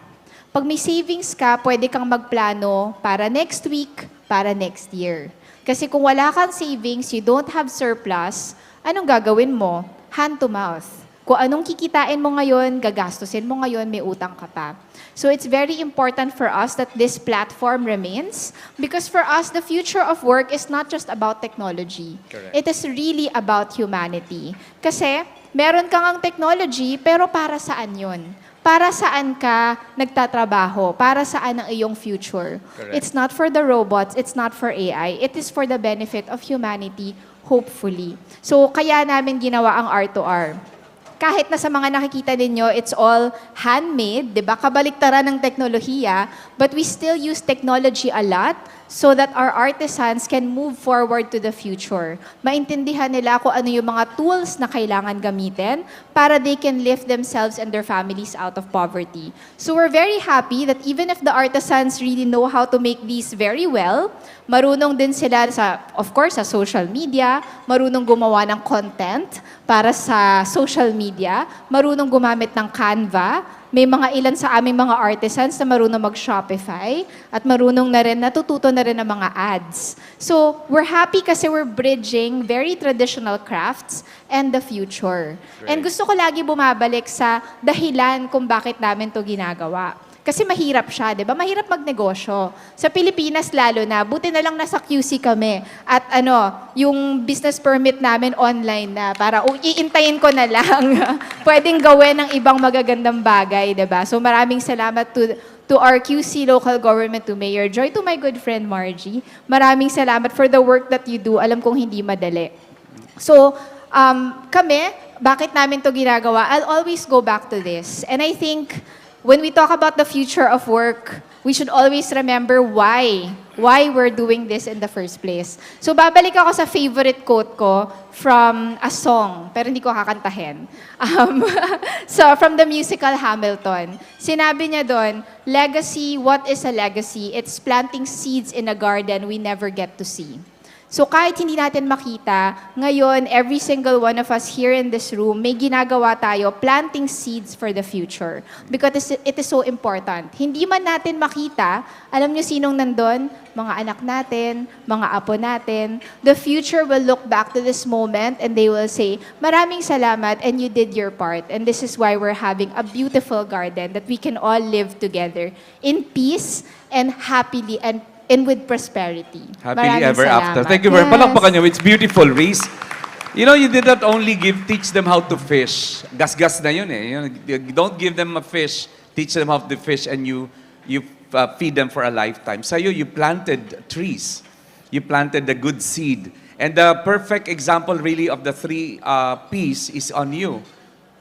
Pag may savings ka, pwede kang magplano para next week, para next year. Kasi kung wala kang savings, you don't have surplus, anong gagawin mo? Hand to mouth. Kung anong kikitain mo ngayon, gagastusin mo ngayon, may utang ka pa. So it's very important for us that this platform remains, because for us, the future of work is not just about technology. Correct. It is really about humanity. Kasi meron kang ang technology, pero para saan yun? Para saan ka nagtatrabaho? Para saan ang iyong future? Correct. It's not for the robots, it's not for AI. It is for the benefit of humanity, hopefully. So, kaya namin ginawa ang R2R. Kahit na sa mga nakikita ninyo, it's all handmade, di ba? Kabaliktaran ng teknolohiya, but we still use technology a lot so that our artisans can move forward to the future. Maintindihan nila kung ano yung mga tools na kailangan gamitin para they can lift themselves and their families out of poverty. So we're very happy that even if the artisans really know how to make these very well, marunong din sila of course, sa social media, marunong gumawa ng content para sa social media, marunong gumamit ng Canva. May mga ilan sa aming mga artisans na marunong mag-Shopify at marunong na rin, natututo na rin ng mga ads. So, we're happy kasi we're bridging very traditional crafts and the future. Great. And gusto ko lagi bumabalik sa dahilan kung bakit namin to ginagawa. Kasi mahirap siya, di ba? Mahirap magnegosyo. Sa Pilipinas lalo na, buti na lang nasa QC kami. At yung business permit namin online na para iintayin ko na lang. Pwedeng gawin ng ibang magagandang bagay, di ba? So maraming salamat to our QC local government, to Mayor Joy, to my good friend Margie. Maraming salamat for the work that you do. Alam kong hindi madali. So, kami, bakit namin to ginagawa? I'll always go back to this. And I think, when we talk about the future of work, we should always remember why we're doing this in the first place. So babalik ako sa favorite quote ko from a song, pero hindi ko kakantahin. So from the musical Hamilton. Sinabi niya doon, legacy, what is a legacy? It's planting seeds in a garden we never get to see. So kahit hindi natin makita, ngayon, every single one of us here in this room, may ginagawa tayo, planting seeds for the future. Because it is so important. Hindi man natin makita, alam niyo sinong nandun? Mga anak natin, mga apo natin. The future will look back to this moment and they will say, maraming salamat and you did your part. And this is why we're having a beautiful garden that we can all live together in peace and happily and and with prosperity. Happily Maraming ever after. salamat. Thank you very much. Yes. Palakpakan nyo. It's beautiful, Reese. You know, you did not only teach them how to fish. Gas-gas na yun eh. You don't give them a fish, teach them how to fish, and you feed them for a lifetime. Sa'yo, you planted trees. You planted the good seed. And the perfect example really of the three P's is on you.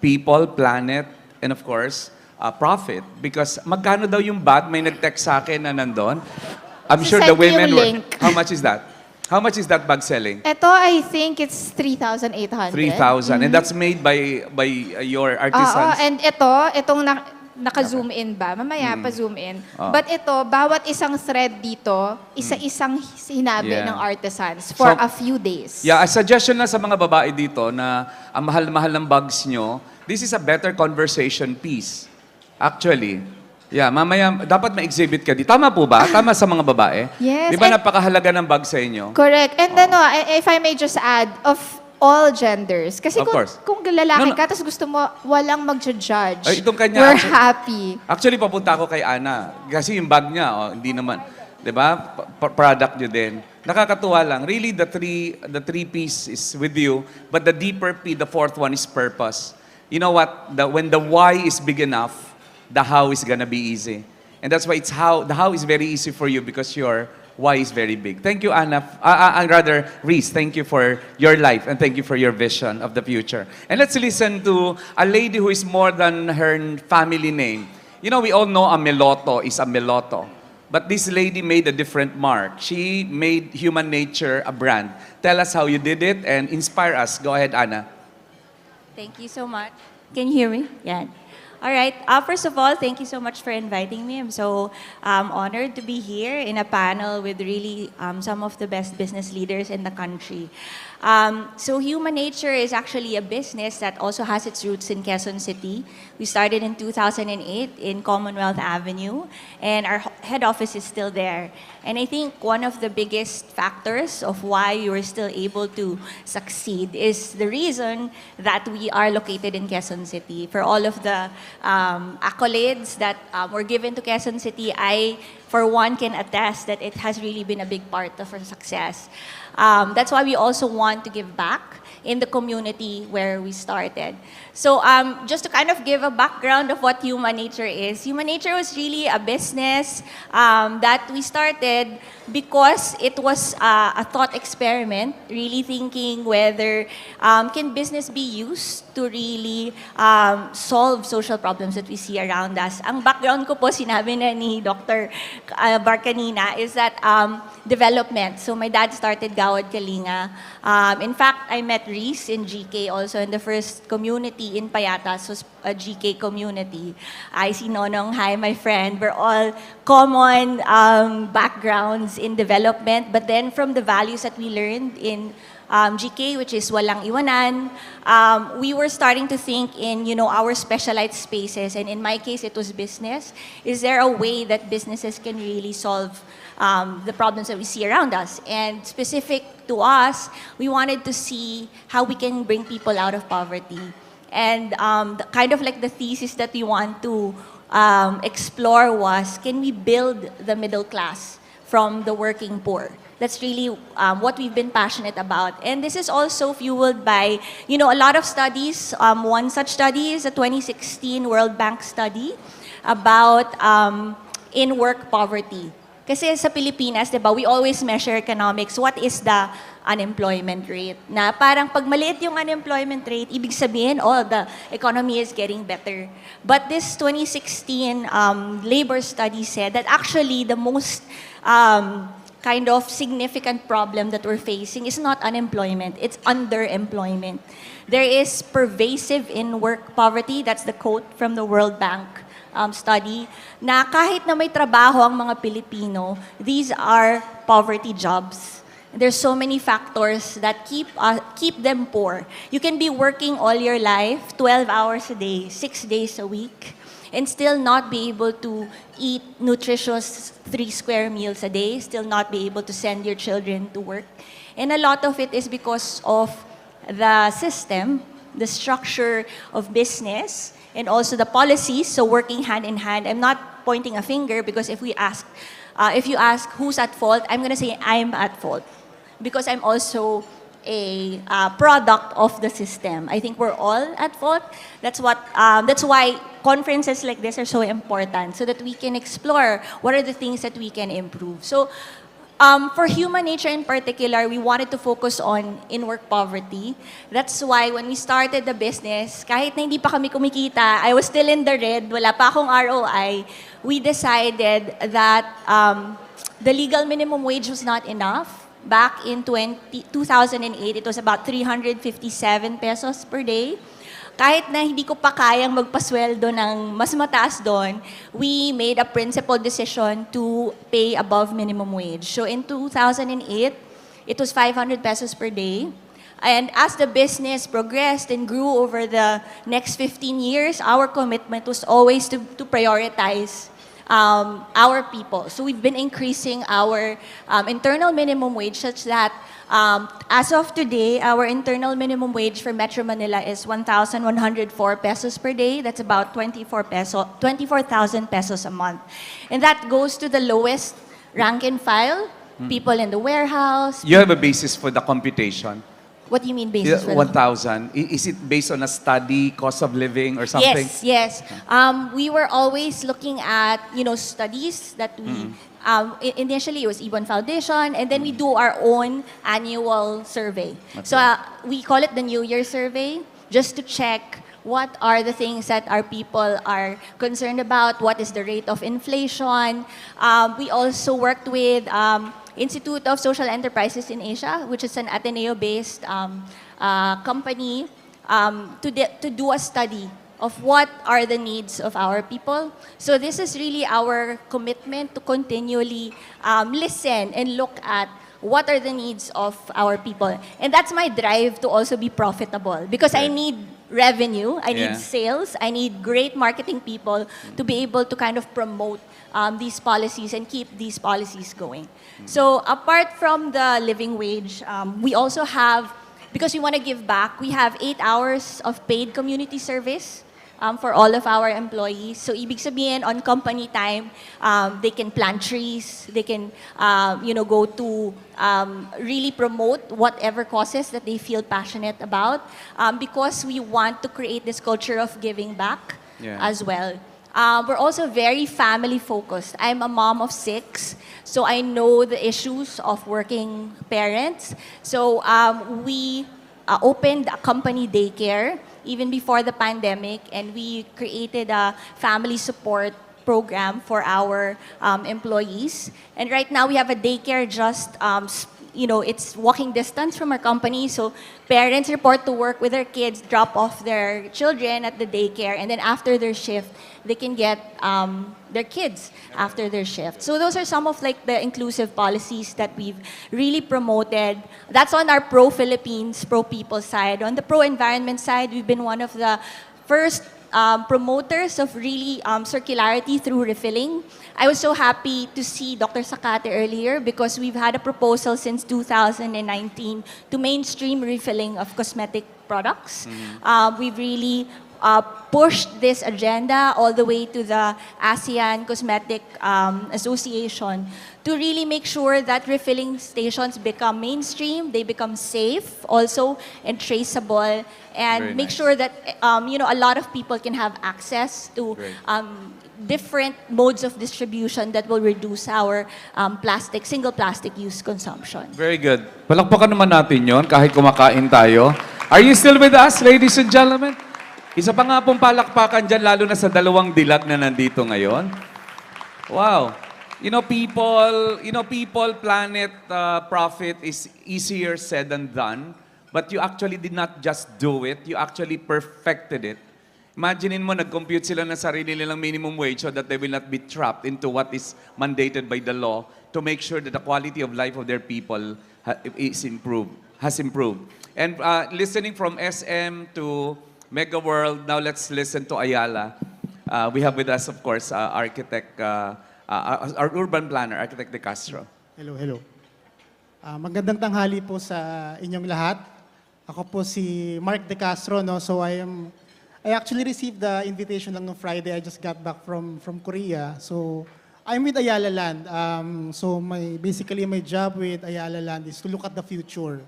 People, planet, and of course, profit. Because magkano daw yung bag? May nag-text sa akin na nandun. I'm sure the Send you women link. How much is that? How much is that bag selling? Ito, I think it's 3,800. 3,000. And that's made by your artisans? And itong naka-zoom in ba? Mamaya pa zoom in. Oh. But ito, bawat isang thread dito, isa-isang sinabi Yeah. ng artisans for So, a few days. Yeah, a suggestion na sa mga babae dito na ang mahal-mahal ng bags nyo, this is a better conversation piece. Actually. Yeah, mamaya, dapat ma-exhibit ka dito. Tama po ba? Tama sa mga babae? Yes, Di ba and- napakahalaga ng bag sa inyo? Correct. And if I may just add, of all genders. Kasi Of course. kung lalaki No, no. ka, tapos gusto mo, walang mag-judge. Ay, itong kanya, We're actually- happy. Actually, papunta ako kay Ana. Kasi yung bag niya, hindi naman. Di ba? Product nyo din. Nakakatuwa lang. Really, the three P's is with you. But the deeper P, the fourth one is purpose. You know what? When the why is big enough, the how is gonna be easy. And that's why the how is very easy for you because your why is very big. Thank you, Anna. Rather, Reese, thank you for your life and thank you for your vision of the future. And let's listen to a lady who is more than her family name. You know, we all know a meloto is a meloto. But this lady made a different mark. She made human nature a brand. Tell us how you did it and inspire us. Go ahead, Anna. Thank you so much. Can you hear me? Yeah. All right. First of all, thank you so much for inviting me. I'm so honored to be here in a panel with really some of the best business leaders in the country. So Human Nature is actually a business that also has its roots in Quezon City. We started in 2008 in Commonwealth Avenue, and our head office is still there. And I think one of the biggest factors of why you are still able to succeed is the reason that we are located in Quezon City. For all of the accolades that were given to Quezon City, I, for one, can attest that it has really been a big part of our success. That's why we also want to give back in the community where we started. So just to kind of give a background of what Human Nature is, Human Nature was really a business that we started because it was a thought experiment, really thinking whether can business be used to really solve social problems that we see around us. Ang background ko po, sinabi na ni Dr. Bar kanina, is that development. So my dad started Gawad Kalinga. In fact, I met Reese in GK also in the first community in Payatas was a GK community. I see Nonong, hi my friend. We're all common backgrounds in development, but then from the values that we learned in GK, which is walang iwanan, we were starting to think in our specialized spaces, and in my case it was business. Is there a way that businesses can really solve the problems that we see around us? And specific to us, we wanted to see how we can bring people out of poverty. And kind of like the thesis that we want to explore was, can we build the middle class from the working poor? That's really what we've been passionate about. And this is also fueled by, a lot of studies. One such study is a 2016 World Bank study about in-work poverty. Kasi sa Pilipinas, diba, we always measure economics. What is the unemployment rate? Na parang pag maliit yung unemployment rate, ibig sabihin, the economy is getting better. But this 2016 labor study said that actually the most kind of significant problem that we're facing is not unemployment, it's underemployment. There is pervasive in-work poverty, that's the quote from the World Bank study, na kahit na may trabaho ang mga Pilipino, these are poverty jobs. There's so many factors that keep them poor. You can be working all your life, 12 hours a day, 6 days a week, and still not be able to eat nutritious 3 square meals a day, still not be able to send your children to work. And a lot of it is because of the system, the structure of business, and also the policies, so working hand in hand. I'm not pointing a finger because if we ask if you ask who's at fault, I'm going to say I'm at fault because I'm also a product of the system. I think we're all at fault. That's why conferences like this are so important, so that we can explore what are the things that we can improve. So for human nature in particular, we wanted to focus on in-work poverty. That's why when we started the business, kahit na hindi pa kami kumikita, I was still in the red, wala pa akong ROI, we decided that the legal minimum wage was not enough. Back in 2008, it was about 357 pesos per day. Kahit na hindi ko pa kayang magpasweldo ng mas mataas doon, we made a principled decision to pay above minimum wage. So in 2008, it was 500 pesos per day. And as the business progressed and grew over the next 15 years, our commitment was always to prioritize our people. So we've been increasing our internal minimum wage such that as of today, our internal minimum wage for Metro Manila is 1,104 pesos per day. That's about 24,000 pesos a month. And that goes to the lowest rank and file, people in the warehouse. You have a basis for the computation? What do you mean basis for 1,000. Is it based on a study, cost of living, or something? Yes. We were always looking at, studies that we, initially it was Ibon Foundation, and then we do our own annual survey. Okay. So we call it the New Year survey, just to check what are the things that our people are concerned about, what is the rate of inflation. We also worked with Institute of Social Enterprises in Asia, which is an Ateneo-based company, to do a study of what are the needs of our people. So this is really our commitment to continually listen and look at what are the needs of our people. And that's my drive to also be profitable, because I need revenue, I need sales, I need great marketing people to be able to kind of promote these policies and keep these policies going. So apart from the living wage, we also have, because we want to give back, we have 8 hours of paid community service for all of our employees. So ibig sabihin, on company time, they can plant trees, they can go to really promote whatever causes that they feel passionate about, because we want to create this culture of giving back as well. We're also very family focused. I'm a mom of 6, so I know the issues of working parents. So we opened a company daycare even before the pandemic, and we created a family support program for our employees. And right now we have a daycare just it's walking distance from our company. So parents report to work with their kids, drop off their children at the daycare, and then after their shift, they can get their kids after their shift. So those are some of the inclusive policies that we've really promoted. That's on our pro-Philippines, pro-people side. On the pro-environment side, we've been one of the first promoters of really circularity through refilling. I was so happy to see Dr. Sakate earlier, because we've had a proposal since 2019 to mainstream refilling of cosmetic products. We've really pushed this agenda all the way to the ASEAN Cosmetic Association to really make sure that refilling stations become mainstream, they become safe also and traceable, and Very make nice. sure that a lot of people can have access to different modes of distribution that will reduce our single plastic use consumption. Very good. Palakpakan naman natin yon kahit kumakain tayo. Are you still with us, ladies and gentlemen? Isa pa nga pong palakpakan dyan, lalo na sa dalawang dilag na nandito ngayon. Wow. People, planet, profit is easier said than done. But you actually did not just do it, you actually perfected it. Imaginein mo, nag-compute sila ng sarili nilang minimum wage so that they will not be trapped into what is mandated by the law to make sure that the quality of life of their people has improved. And listening from SM to Mega World, now let's listen to Ayala. We have with us, of course, architect, our urban planner, Architect De Castro. Hello. Magandang tanghali po sa inyong lahat. Ako po si Mark De Castro, no? So I actually received the invitation lang no Friday. I just got back from Korea. So I'm with Ayala Land. So basically my job with Ayala Land is to look at the future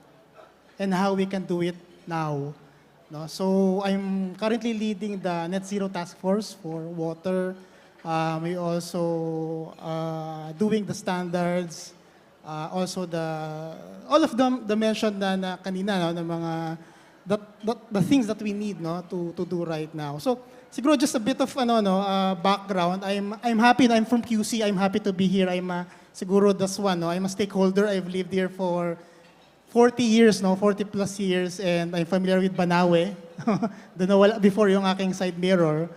and how we can do it now. No? So I'm currently leading the Net Zero Task Force for water. We also doing the standards, also all of them the mentioned na kanina, no, na mga the things that we need, no, to do right now. So siguro just a bit of background. I'm happy. I'm from QC. I'm happy to be here. Siguro das one. No? I'm a stakeholder. I've lived here for 40 years, no, 40 plus years, and I'm familiar with Banawe. Doon na wala before yung aking side mirror.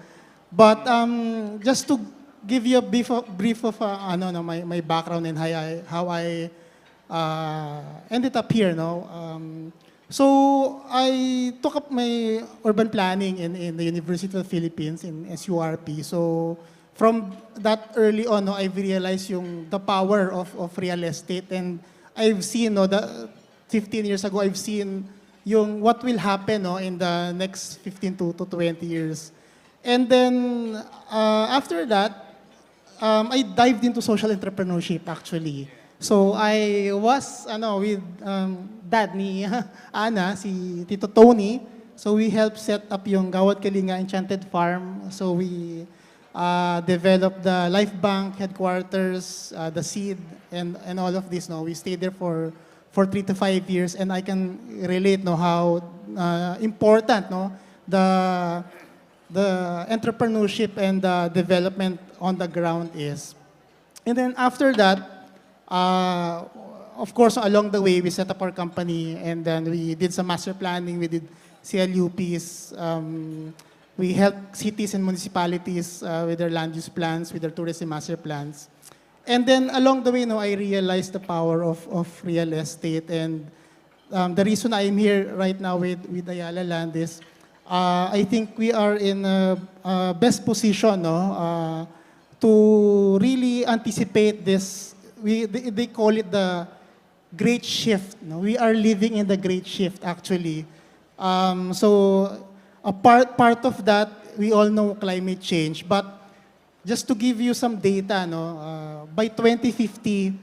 But just to give you a brief of my background and how I ended up here, no. So I took up my urban planning in the University of the Philippines in SURP. So from that early on, no, I've realized the power of real estate, and I've seen, no, that 15 years ago, I've seen what will happen, no, in the next 15 to 20 years. And then after that, I dived into social entrepreneurship actually. So I was with dad ni Ana, si Tito Tony. So we helped set up yung Gawad Kalinga Enchanted Farm. So we developed the Life Bank headquarters, the seed, and all of this. No, we stayed there for 3 to 5 years, and I can relate, no, how important, no, the entrepreneurship and the development on the ground is. And then after that, of course, along the way, we set up our company, and then we did some master planning, we did CLUPs, we helped cities and municipalities with their land use plans, with their tourism master plans. And then along the way, no, I realized the power of real estate, and the reason I'm here right now with Ayala Land is I think we are in a best position, no, to really anticipate this. They call it the great shift. No? We are living in the great shift, actually. So a part of that, we all know climate change. But just to give you some data, no, by 2050,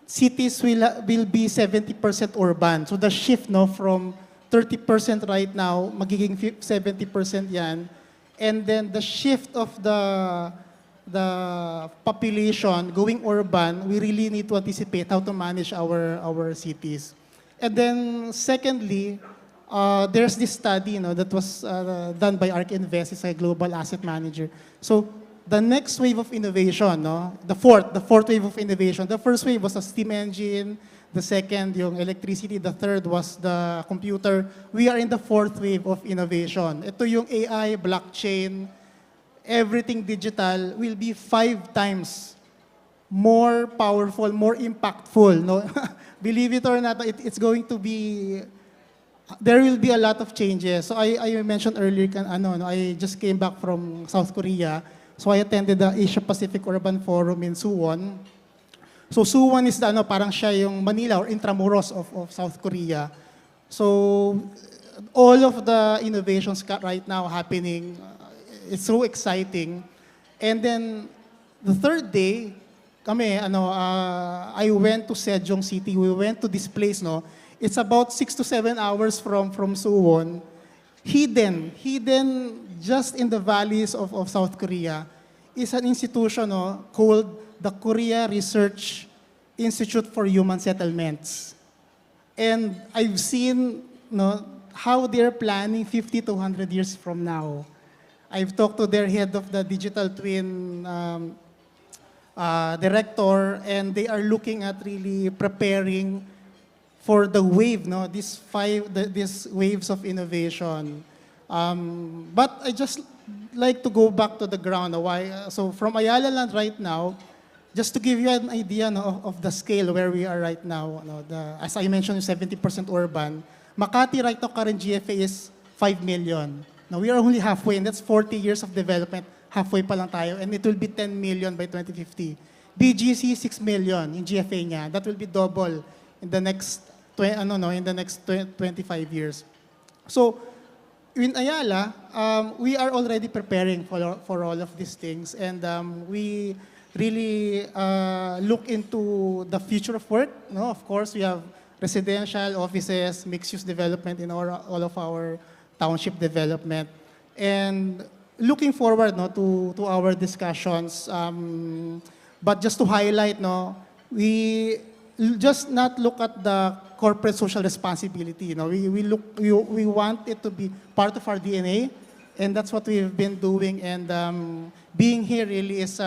cities will be 70% urban. So the shift, no, from 30% right now, magiging 70% yan. And then the shift of the population going urban, we really need to anticipate how to manage our cities. And then secondly, there's this study, that was done by ARK Invest, it's a global asset manager. So the next wave of innovation, no, the fourth wave of innovation. The first wave was a steam engine. The second, yung electricity. The third was the computer. We are in the fourth wave of innovation. Ito yung AI, blockchain, everything digital will be 5 times more powerful, more impactful. No? Believe it or not, it's going to be, there will be a lot of changes. So I mentioned earlier, I just came back from South Korea. So I attended the Asia Pacific Urban Forum in Suwon. So Suwon is parang siya yung Manila or Intramuros of South Korea. So all of the innovations right now happening, it's so exciting. And then the third day, I went to Sejong City. We went to this place, no. It's about 6 to 7 hours from Suwon. Hidden just in the valleys of South Korea is an institution, no, called the Korea Research Institute for Human Settlements. And I've seen, no, how they're planning 50 to 100 years from now. I've talked to their head of the digital twin director, and they are looking at really preparing for the wave, no, these waves of innovation. But I just like to go back to the ground. Why? So from Ayala Land right now, just to give you an idea, no, of the scale where we are right now. No, as I mentioned, 70% urban. Makati right now, current GFA is 5 million. Now we are only halfway, and that's 40 years of development. Halfway pa lang tayo, and it will be 10 million by 2050. BGC, 6 million in GFA niya. That will be double in the next 25 years. So in Ayala, we are already preparing for all of these things, and we really look into the future of work. No, of course, we have residential, offices, mixed-use development in all of our township development. And looking forward no, to our discussions. But just to highlight, no, we just not look at the corporate social responsibility. You know, we want it to be part of our DNA, and that's what we've been doing. And being here really is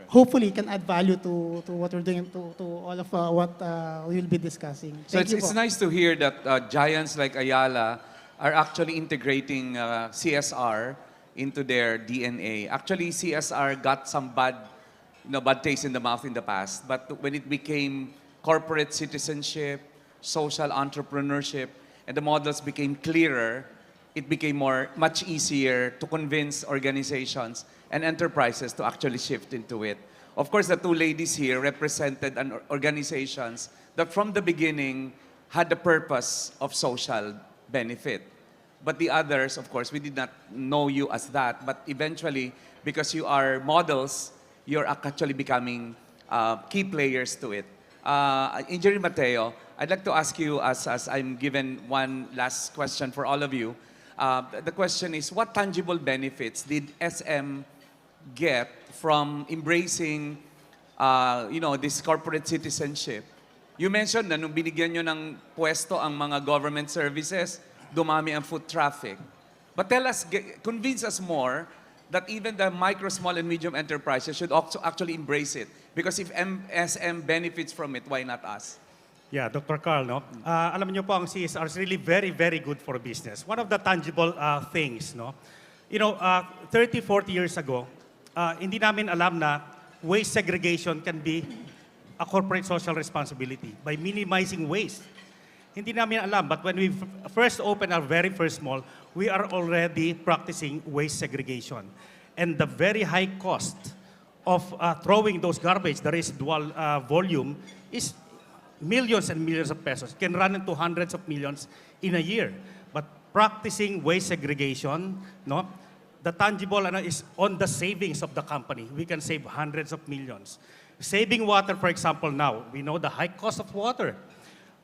hopefully can add value to what we're doing, to all of what we'll be discussing. So it's nice to hear that giants like Ayala are actually integrating CSR into their DNA. Actually, CSR got some bad taste in the mouth in the past, but when it became corporate citizenship, social entrepreneurship, and the models became clearer, it became much easier to convince organizations and enterprises to actually shift into it. Of course, the two ladies here represented organizations that from the beginning had the purpose of social benefit. But the others, of course, we did not know you as that, but eventually, because you are models, you're actually becoming key players to it. Engineer Mateo, I'd like to ask you, as I'm given one last question for all of you. The question is, what tangible benefits did SM get from embracing this corporate citizenship? You mentioned na nung binigyan nyo ng pwesto ang mga government services, dumami ang foot traffic. But tell us, convince us more that even the micro, small, and medium enterprises should also actually embrace it. Because if SM benefits from it, why not us? Yeah, Dr. Carl, no? Alam niyo po, ang CSR is really very, very good for business. One of the tangible things, no? 30, 40 years ago, hindi namin alam na waste segregation can be a corporate social responsibility by minimizing waste. Hindi namin alam, but when we first opened our very first mall, we are already practicing waste segregation. And the very high cost of throwing those garbage, the residual volume, is millions and millions of pesos. It can run into hundreds of millions in a year. But practicing waste segregation, no, the tangible is on the savings of the company. We can save hundreds of millions. Saving water, for example, now, we know the high cost of water.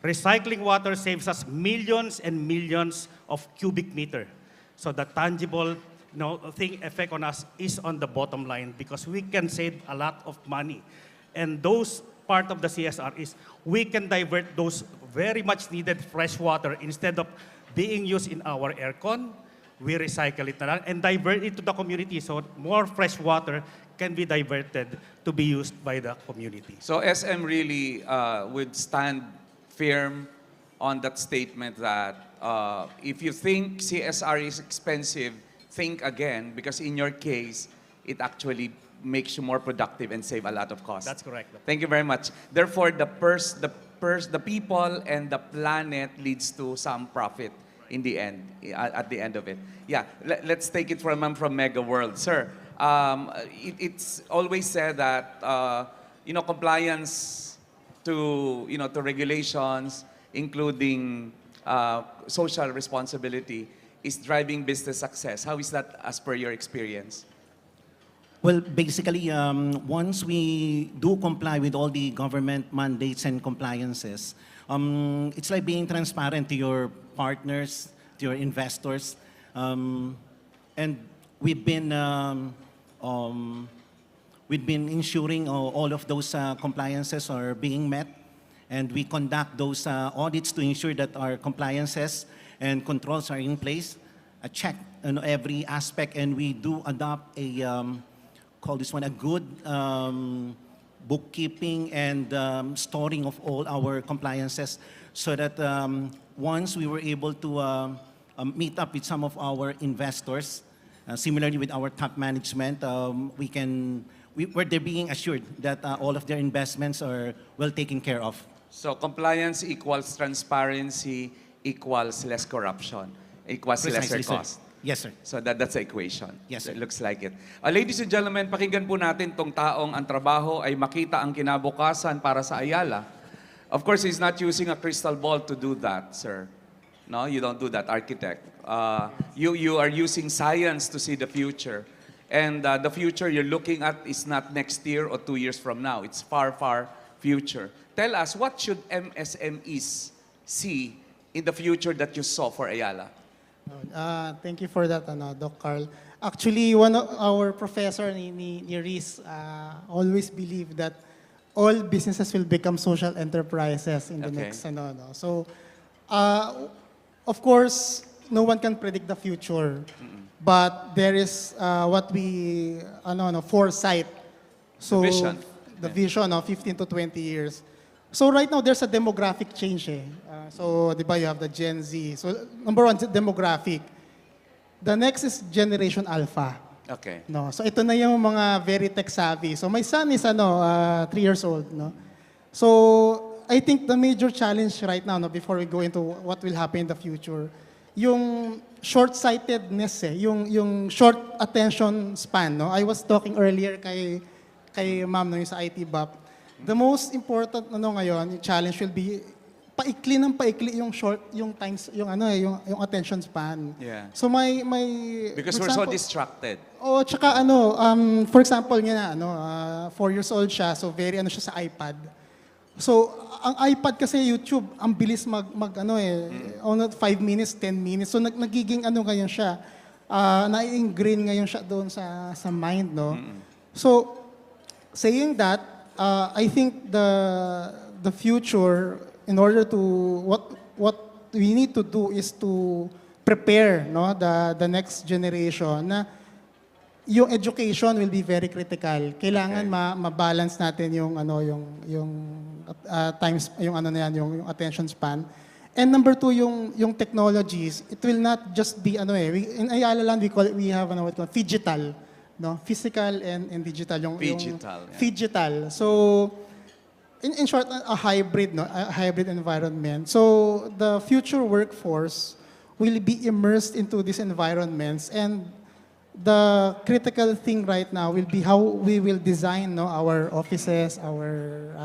Recycling water saves us millions and millions of cubic meter. So the tangible effect on us is on the bottom line because we can save a lot of money. And those part of the CSR is we can divert those very much needed fresh water instead of being used in our aircon. We recycle it and divert it to the community so more fresh water can be diverted to be used by the community. So SM really would stand firm on that statement that if you think CSR is expensive, think again because in your case, it actually makes you more productive and save a lot of costs. That's correct. Thank you very much. Therefore, the people and the planet leads to some profit in the end, at the end of it. Yeah, let's take it from Mega World. Sir, it's always said that compliance to regulations, including social responsibility, is driving business success. How is that as per your experience? Well, basically, once we do comply with all the government mandates and compliances, it's like being transparent to your partners, to your investors. And we've been ensuring all of those compliances are being met. And we conduct those audits to ensure that our compliances and controls are in place, a check on every aspect, and we do adopt call this one a good bookkeeping and storing of all our compliances so that once we were able to meet up with some of our investors, similarly with our top management, they're being assured that all of their investments are well taken care of. So compliance equals transparency equals less corruption, equals Precisely, lesser cost. Sir. Yes, sir. So that's the equation. Yes, sir. It looks like it. Ladies and gentlemen, pakinggan po natin tong taong ang trabaho ay makita ang kinabukasan para sa Ayala. Of course, he's not using a crystal ball to do that, sir. No, you don't do that, architect. You are using science to see the future. And the future you're looking at is not next year or 2 years from now. It's far, far future. Tell us, what should MSMEs see in the future that you saw for Ayala? Thank you for that, Doc Carl. Actually, one of our professor ni Riz always believed that all businesses will become social enterprises in the next So, of course, no one can predict the future. But there is what we foresight. So vision. The vision of 15 to 20 years. So right now there's a demographic change so di ba you have the Gen Z. So number one, demographic. The next is Generation Alpha. Okay. No. So ito na yung mga very tech savvy. So my son is 3 years old, no. So I think the major challenge right now, no, before we go into what will happen in the future, yung short-sightedness yung short attention span, no. I was talking earlier kay ma'am, no, yung sa IT BAP. The most important ngayon, yung challenge will be paikli yung short, yung times, yung attention span. Yeah. So my Because for we're so example, distracted. Oh, tsaka for example nga 4 years old siya, so very siya sa iPad. So ang iPad kasi YouTube, ang bilis mag 5 minutes, 10 minutes. So nagiging ngayon siya, na-ingrain ngayon siya doon sa mind, no. So saying that, I think the future, in order to what we need to do is to prepare, no, the next generation na yung education will be very critical. Kailangan ma-balance natin yung times yung yung attention span. And number 2, yung technologies, it will not just be in Ayala Land we have what we call phygital, no, physical and digital phygital. So in short, a hybrid environment. So the future workforce will be immersed into these environments, and the critical thing right now will be how we will design, no, our offices, our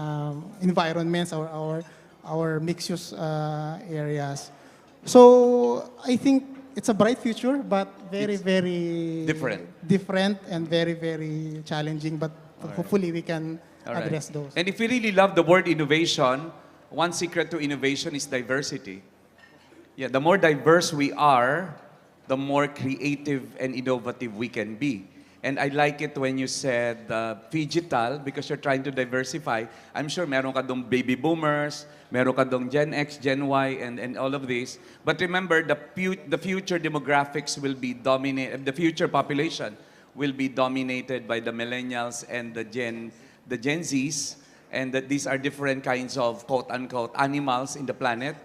environments, our mixed-use areas. So I think it's a bright future, but very different and very challenging. But hopefully we can address those. And if we really love the word innovation, one secret to innovation is diversity. Yeah, the more diverse we are, the more creative and innovative we can be. And I like it when you said phygital, because you're trying to diversify. I'm sure meron ka dong baby boomers, meron ka dong Gen X, Gen Y, and all of this. But remember, the future demographics will be dominated, the future population will be dominated by the millennials and the Gen Zs, and that these are different kinds of quote-unquote animals in the planet.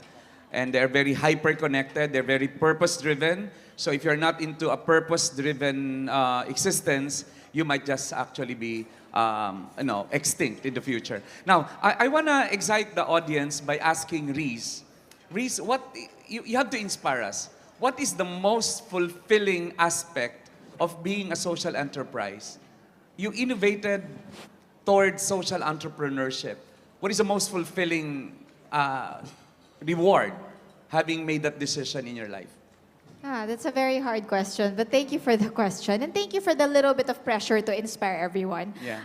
And they're very hyper-connected, they're very purpose-driven. So if you're not into a purpose-driven existence, you might just actually be extinct in the future. Now, I want to excite the audience by asking Riz. Riz, you have to inspire us. What is the most fulfilling aspect of being a social enterprise? You innovated towards social entrepreneurship. What is the most fulfilling reward having made that decision in your life? That's a very hard question, but thank you for the question, and thank you for the little bit of pressure to inspire everyone. Yeah.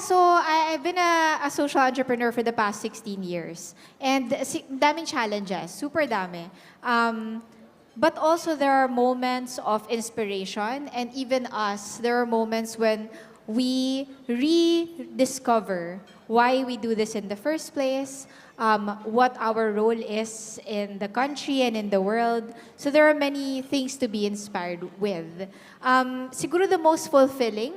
So I've been a social entrepreneur for the past 16 years, and daming challenges, super dami. But also there are moments of inspiration, and even us, there are moments when we rediscover why we do this in the first place, what our role is in the country and in the world. So there are many things to be inspired with. Siguro the most fulfilling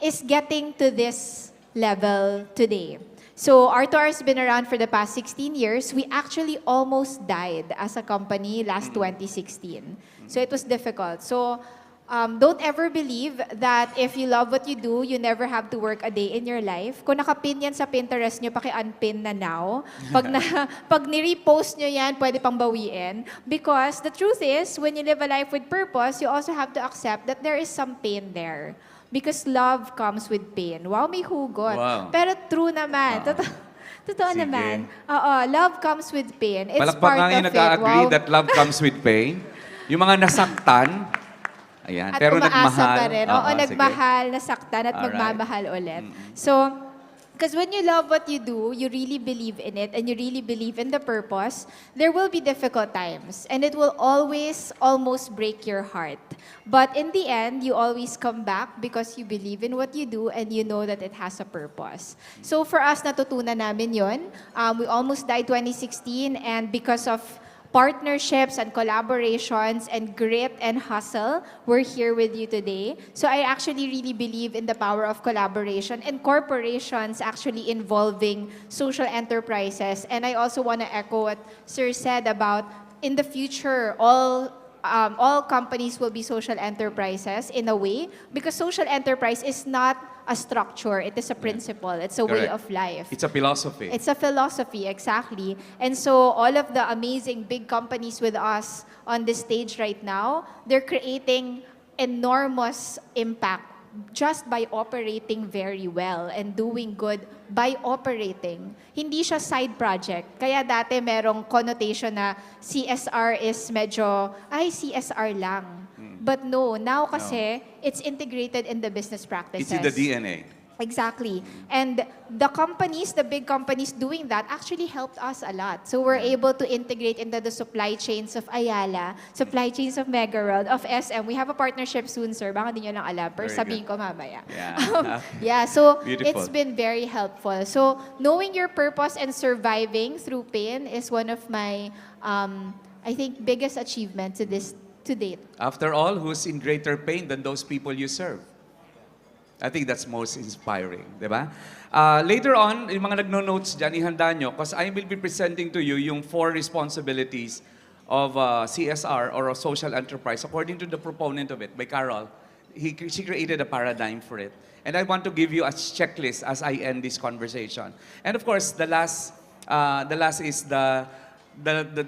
is getting to this level today. So R2R has been around for the past 16 years. We actually almost died as a company last 2016. So it was difficult. So don't ever believe that if you love what you do, you never have to work a day in your life. Kung nakapin yan sa Pinterest nyo, paki-unpin na now. Pag ni-repost nyo yan, pwede pang bawiin. Because the truth is, when you live a life with purpose, you also have to accept that there is some pain there. Because love comes with pain. Wow, may hugot. Wow. Pero true naman. Totoo naman. Love comes with pain. It's Palakpak part nga of yung it. nag-agree Wow. that love comes with pain. Yung mga nasaktan, Ayan. At Pero umaasa nagmahal. pa rin. Oo, sige. nagmahal, nasaktan, at Alright. magmamahal ulit. So, because when you love what you do, you really believe in it, and you really believe in the purpose, there will be difficult times, and it will always almost break your heart. But in the end, you always come back because you believe in what you do and you know that it has a purpose. So for us, natutunan namin yun. We almost died 2016, and because of partnerships and collaborations and grit and hustle, we're here with you today. So I actually really believe in the power of collaboration and corporations actually involving social enterprises. And I also want to echo what Sir said about in the future, all companies will be social enterprises in a way, because social enterprise is not a structure, it is a principle, it's a way Correct. of life. It's a philosophy. It's a philosophy, exactly. And so all of the amazing big companies with us on this stage right now, they're creating enormous impact just by operating very well and doing good by operating. Hindi siya side project. Kaya dati merong connotation na CSR is medyo, ay, CSR lang. But no, now kasi, it's integrated in the business practices. It's in the DNA. Exactly. And the companies, the big companies doing that actually helped us a lot. So we're able to integrate into the supply chains of Ayala, supply chains of Megaworld, of SM. We have a partnership soon, sir. Baka di nyo lang alam, pero Very sabihin good. ko mamaya. Yeah. Yeah, so Beautiful. it's been very helpful. So knowing your purpose and surviving through pain is one of my, I think, biggest achievements to date. After all, who's in greater pain than those people you serve? I think that's most inspiring, di ba? Later on, yung mga nagno-notes dyan, ihanda nyo, because I will be presenting to you yung 4 responsibilities of CSR or a social enterprise, according to the proponent of it, by Carol. She created a paradigm for it. And I want to give you a checklist as I end this conversation. And of course, the last is the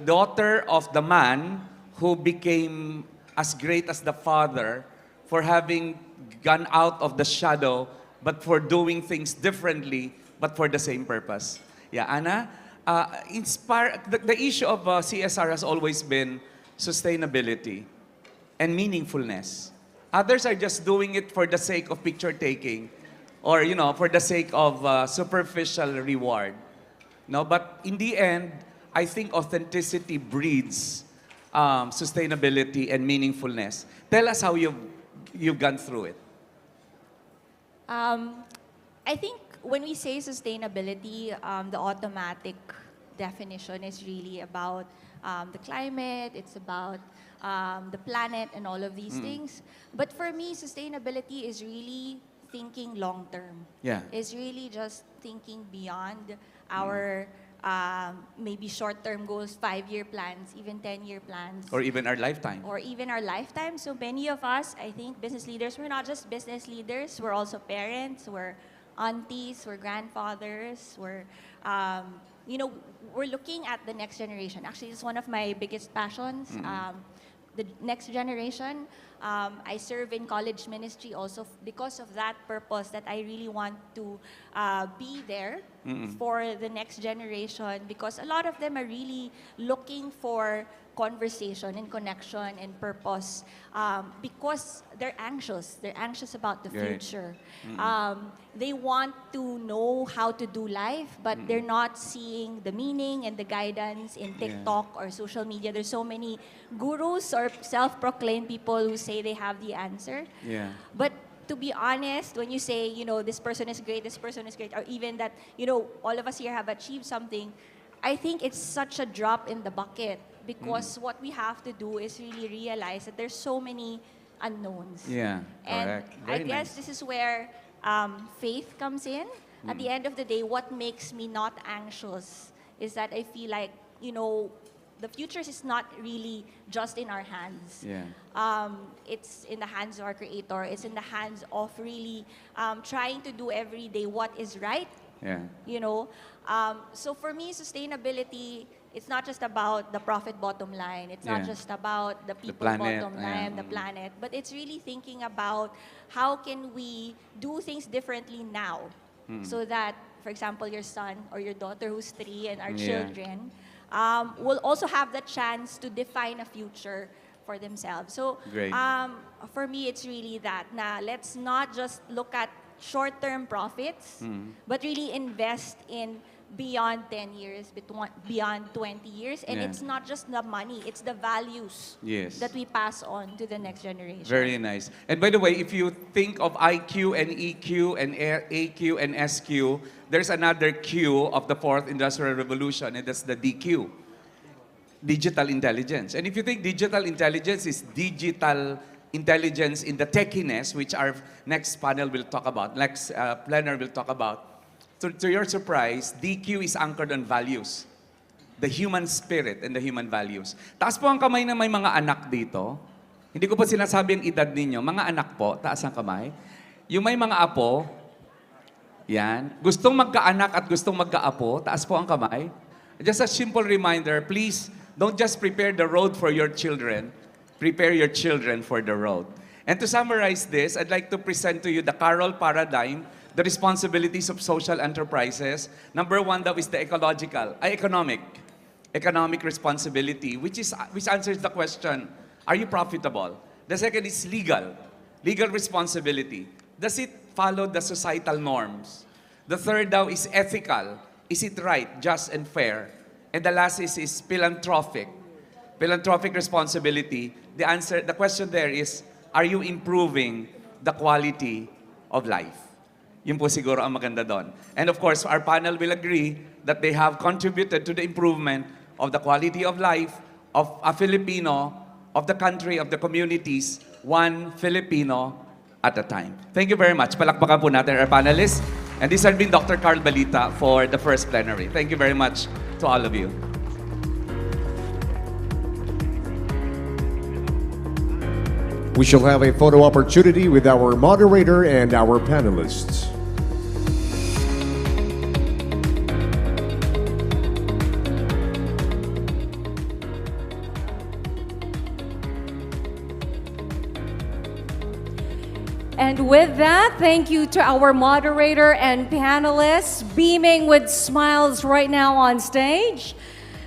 daughter of the man who became as great as the father for having gone out of the shadow, but for doing things differently, but for the same purpose. Yeah, Anna, the issue of CSR has always been sustainability and meaningfulness. Others are just doing it for the sake of picture taking, or for the sake of superficial reward. No, but in the end, I think authenticity breeds sustainability and meaningfulness. Tell us how you've gone through it. I think when we say sustainability, the automatic definition is really about the climate, it's about the planet and all of these things. But for me, sustainability is really thinking long term. Yeah. It's really just thinking beyond our maybe short-term goals, 5-year plans, even 10-year plans. Or even our lifetime. Or even our lifetime. So many of us, I think, business leaders, we're not just business leaders, we're also parents, we're aunties, we're grandfathers, we're, we're looking at the next generation. Actually, it's one of my biggest passions. The next generation. I serve in college ministry also because of that purpose, that I really want to be there for the next generation, because a lot of them are really looking for conversation and connection and purpose because they're anxious. They're anxious about the future. They want to know how to do life, but they're not seeing the meaning and the guidance in TikTok or social media. There's so many gurus or self-proclaimed people who say they have the answer. Yeah. But to be honest, when you say, this person is great, or even that, all of us here have achieved something, I think it's such a drop in the bucket, because what we have to do is really realize that there's so many unknowns. Yeah, And correct. I Very guess nice. this is where faith comes in. At the end of the day, what makes me not anxious is that I feel like, the future is not really just in our hands. Yeah. It's in the hands of our Creator. It's in the hands of really trying to do every day what is right. Yeah. So for me, sustainability, it's not just about the profit bottom line. It's not just about the people planet, bottom line, the planet. But it's really thinking about how can we do things differently now, so that, for example, your son or your daughter who's 3 and our children will also have the chance to define a future for themselves. So Great. for me, it's really that. Now, let's not just look at short-term profits, but really invest in beyond 10 years, beyond 20 years. And Yeah. it's not just the money, it's the values Yes. that we pass on to the next generation. Very nice. And by the way, if you think of IQ and EQ and AQ and SQ, there's another Q of the fourth industrial revolution, and that's the DQ, digital intelligence. And if you think digital intelligence is digital intelligence in the techiness, which our next panel will talk about, next planner will talk about, to your surprise, DQ is anchored on values. The human spirit and the human values. Taas po ang kamay na may mga anak dito. Hindi ko po sinasabi ang edad ninyo. Mga anak po, taas ang kamay. Yung may mga apo, yan. Gustong magkaanak at gustong magkaapo, taas po ang kamay. Just a simple reminder, please, don't just prepare the road for your children. Prepare your children for the road. And to summarize this, I'd like to present to you the Carroll paradigm, the responsibilities of social enterprises. Number one, that is the economic responsibility, which answers the question, are you profitable? The second is legal responsibility. Does it follow the societal norms? The third daw is ethical. Is it right, just, and fair? And the last is philanthropic responsibility. The question there is, are you improving the quality of life? Yun po siguro ang maganda doon. And of course, our panel will agree that they have contributed to the improvement of the quality of life of a Filipino, of the country, of the communities, one Filipino at a time. Thank you very much. Palakpakan po natin our panelists. And this has been Dr. Carl Balita for the first plenary. Thank you very much to all of you. We shall have a photo opportunity with our moderator and our panelists. And with that, thank you to our moderator and panelists beaming with smiles right now on stage.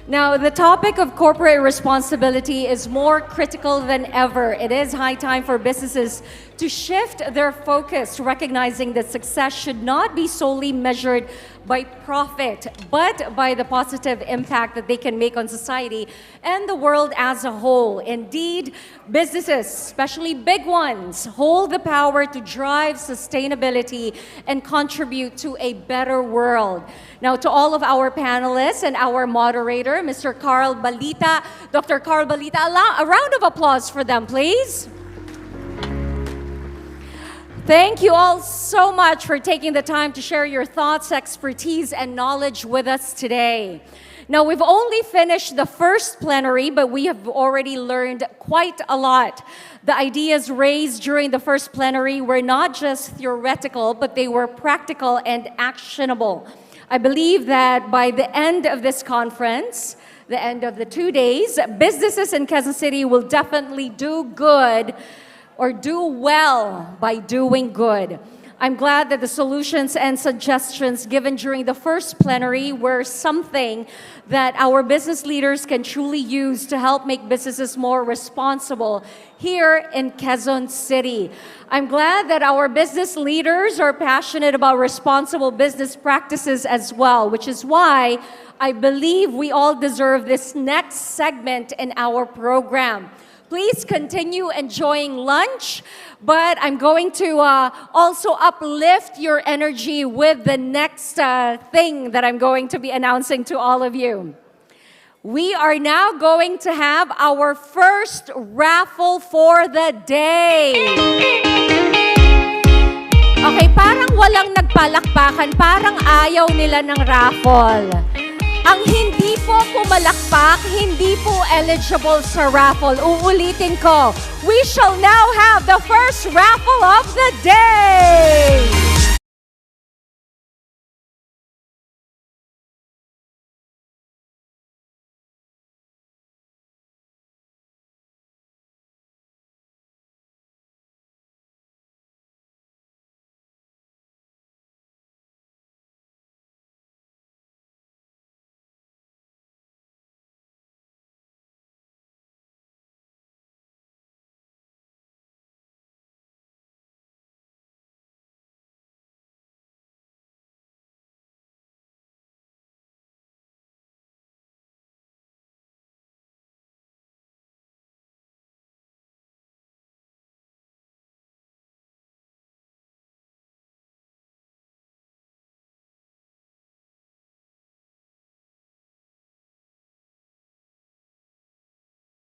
Now, the topic of corporate responsibility is more critical than ever. It is high time for businesses to shift their focus, recognizing that success should not be solely measured by profit, but by the positive impact that they can make on society and the world as a whole. Indeed, businesses, especially big ones, hold the power to drive sustainability and contribute to a better world. Now, to all of our panelists and our moderator, Mr. Carl Balita, Dr. Carl Balita, a round of applause for them, please. Thank you all so much for taking the time to share your thoughts, expertise, and knowledge with us today. Now, we've only finished the first plenary, but we have already learned quite a lot. The ideas raised during the first plenary were not just theoretical, but they were practical and actionable. I believe that by the end of this conference, the end of the 2 days, businesses in Quezon City will definitely do good or do well by doing good. I'm glad that the solutions and suggestions given during the first plenary were something that our business leaders can truly use to help make businesses more responsible here in Quezon City. I'm glad that our business leaders are passionate about responsible business practices as well, which is why I believe we all deserve this next segment in our program. Please continue enjoying lunch, but I'm going to also uplift your energy with the next thing that I'm going to be announcing to all of you. We are now going to have our first raffle for the day. Okay, parang walang nagpalakpakan, parang ayaw nila ng raffle. Ang hindi po pumalakpak, hindi po eligible sa raffle. Uulitin ko, we shall now have the first raffle of the day!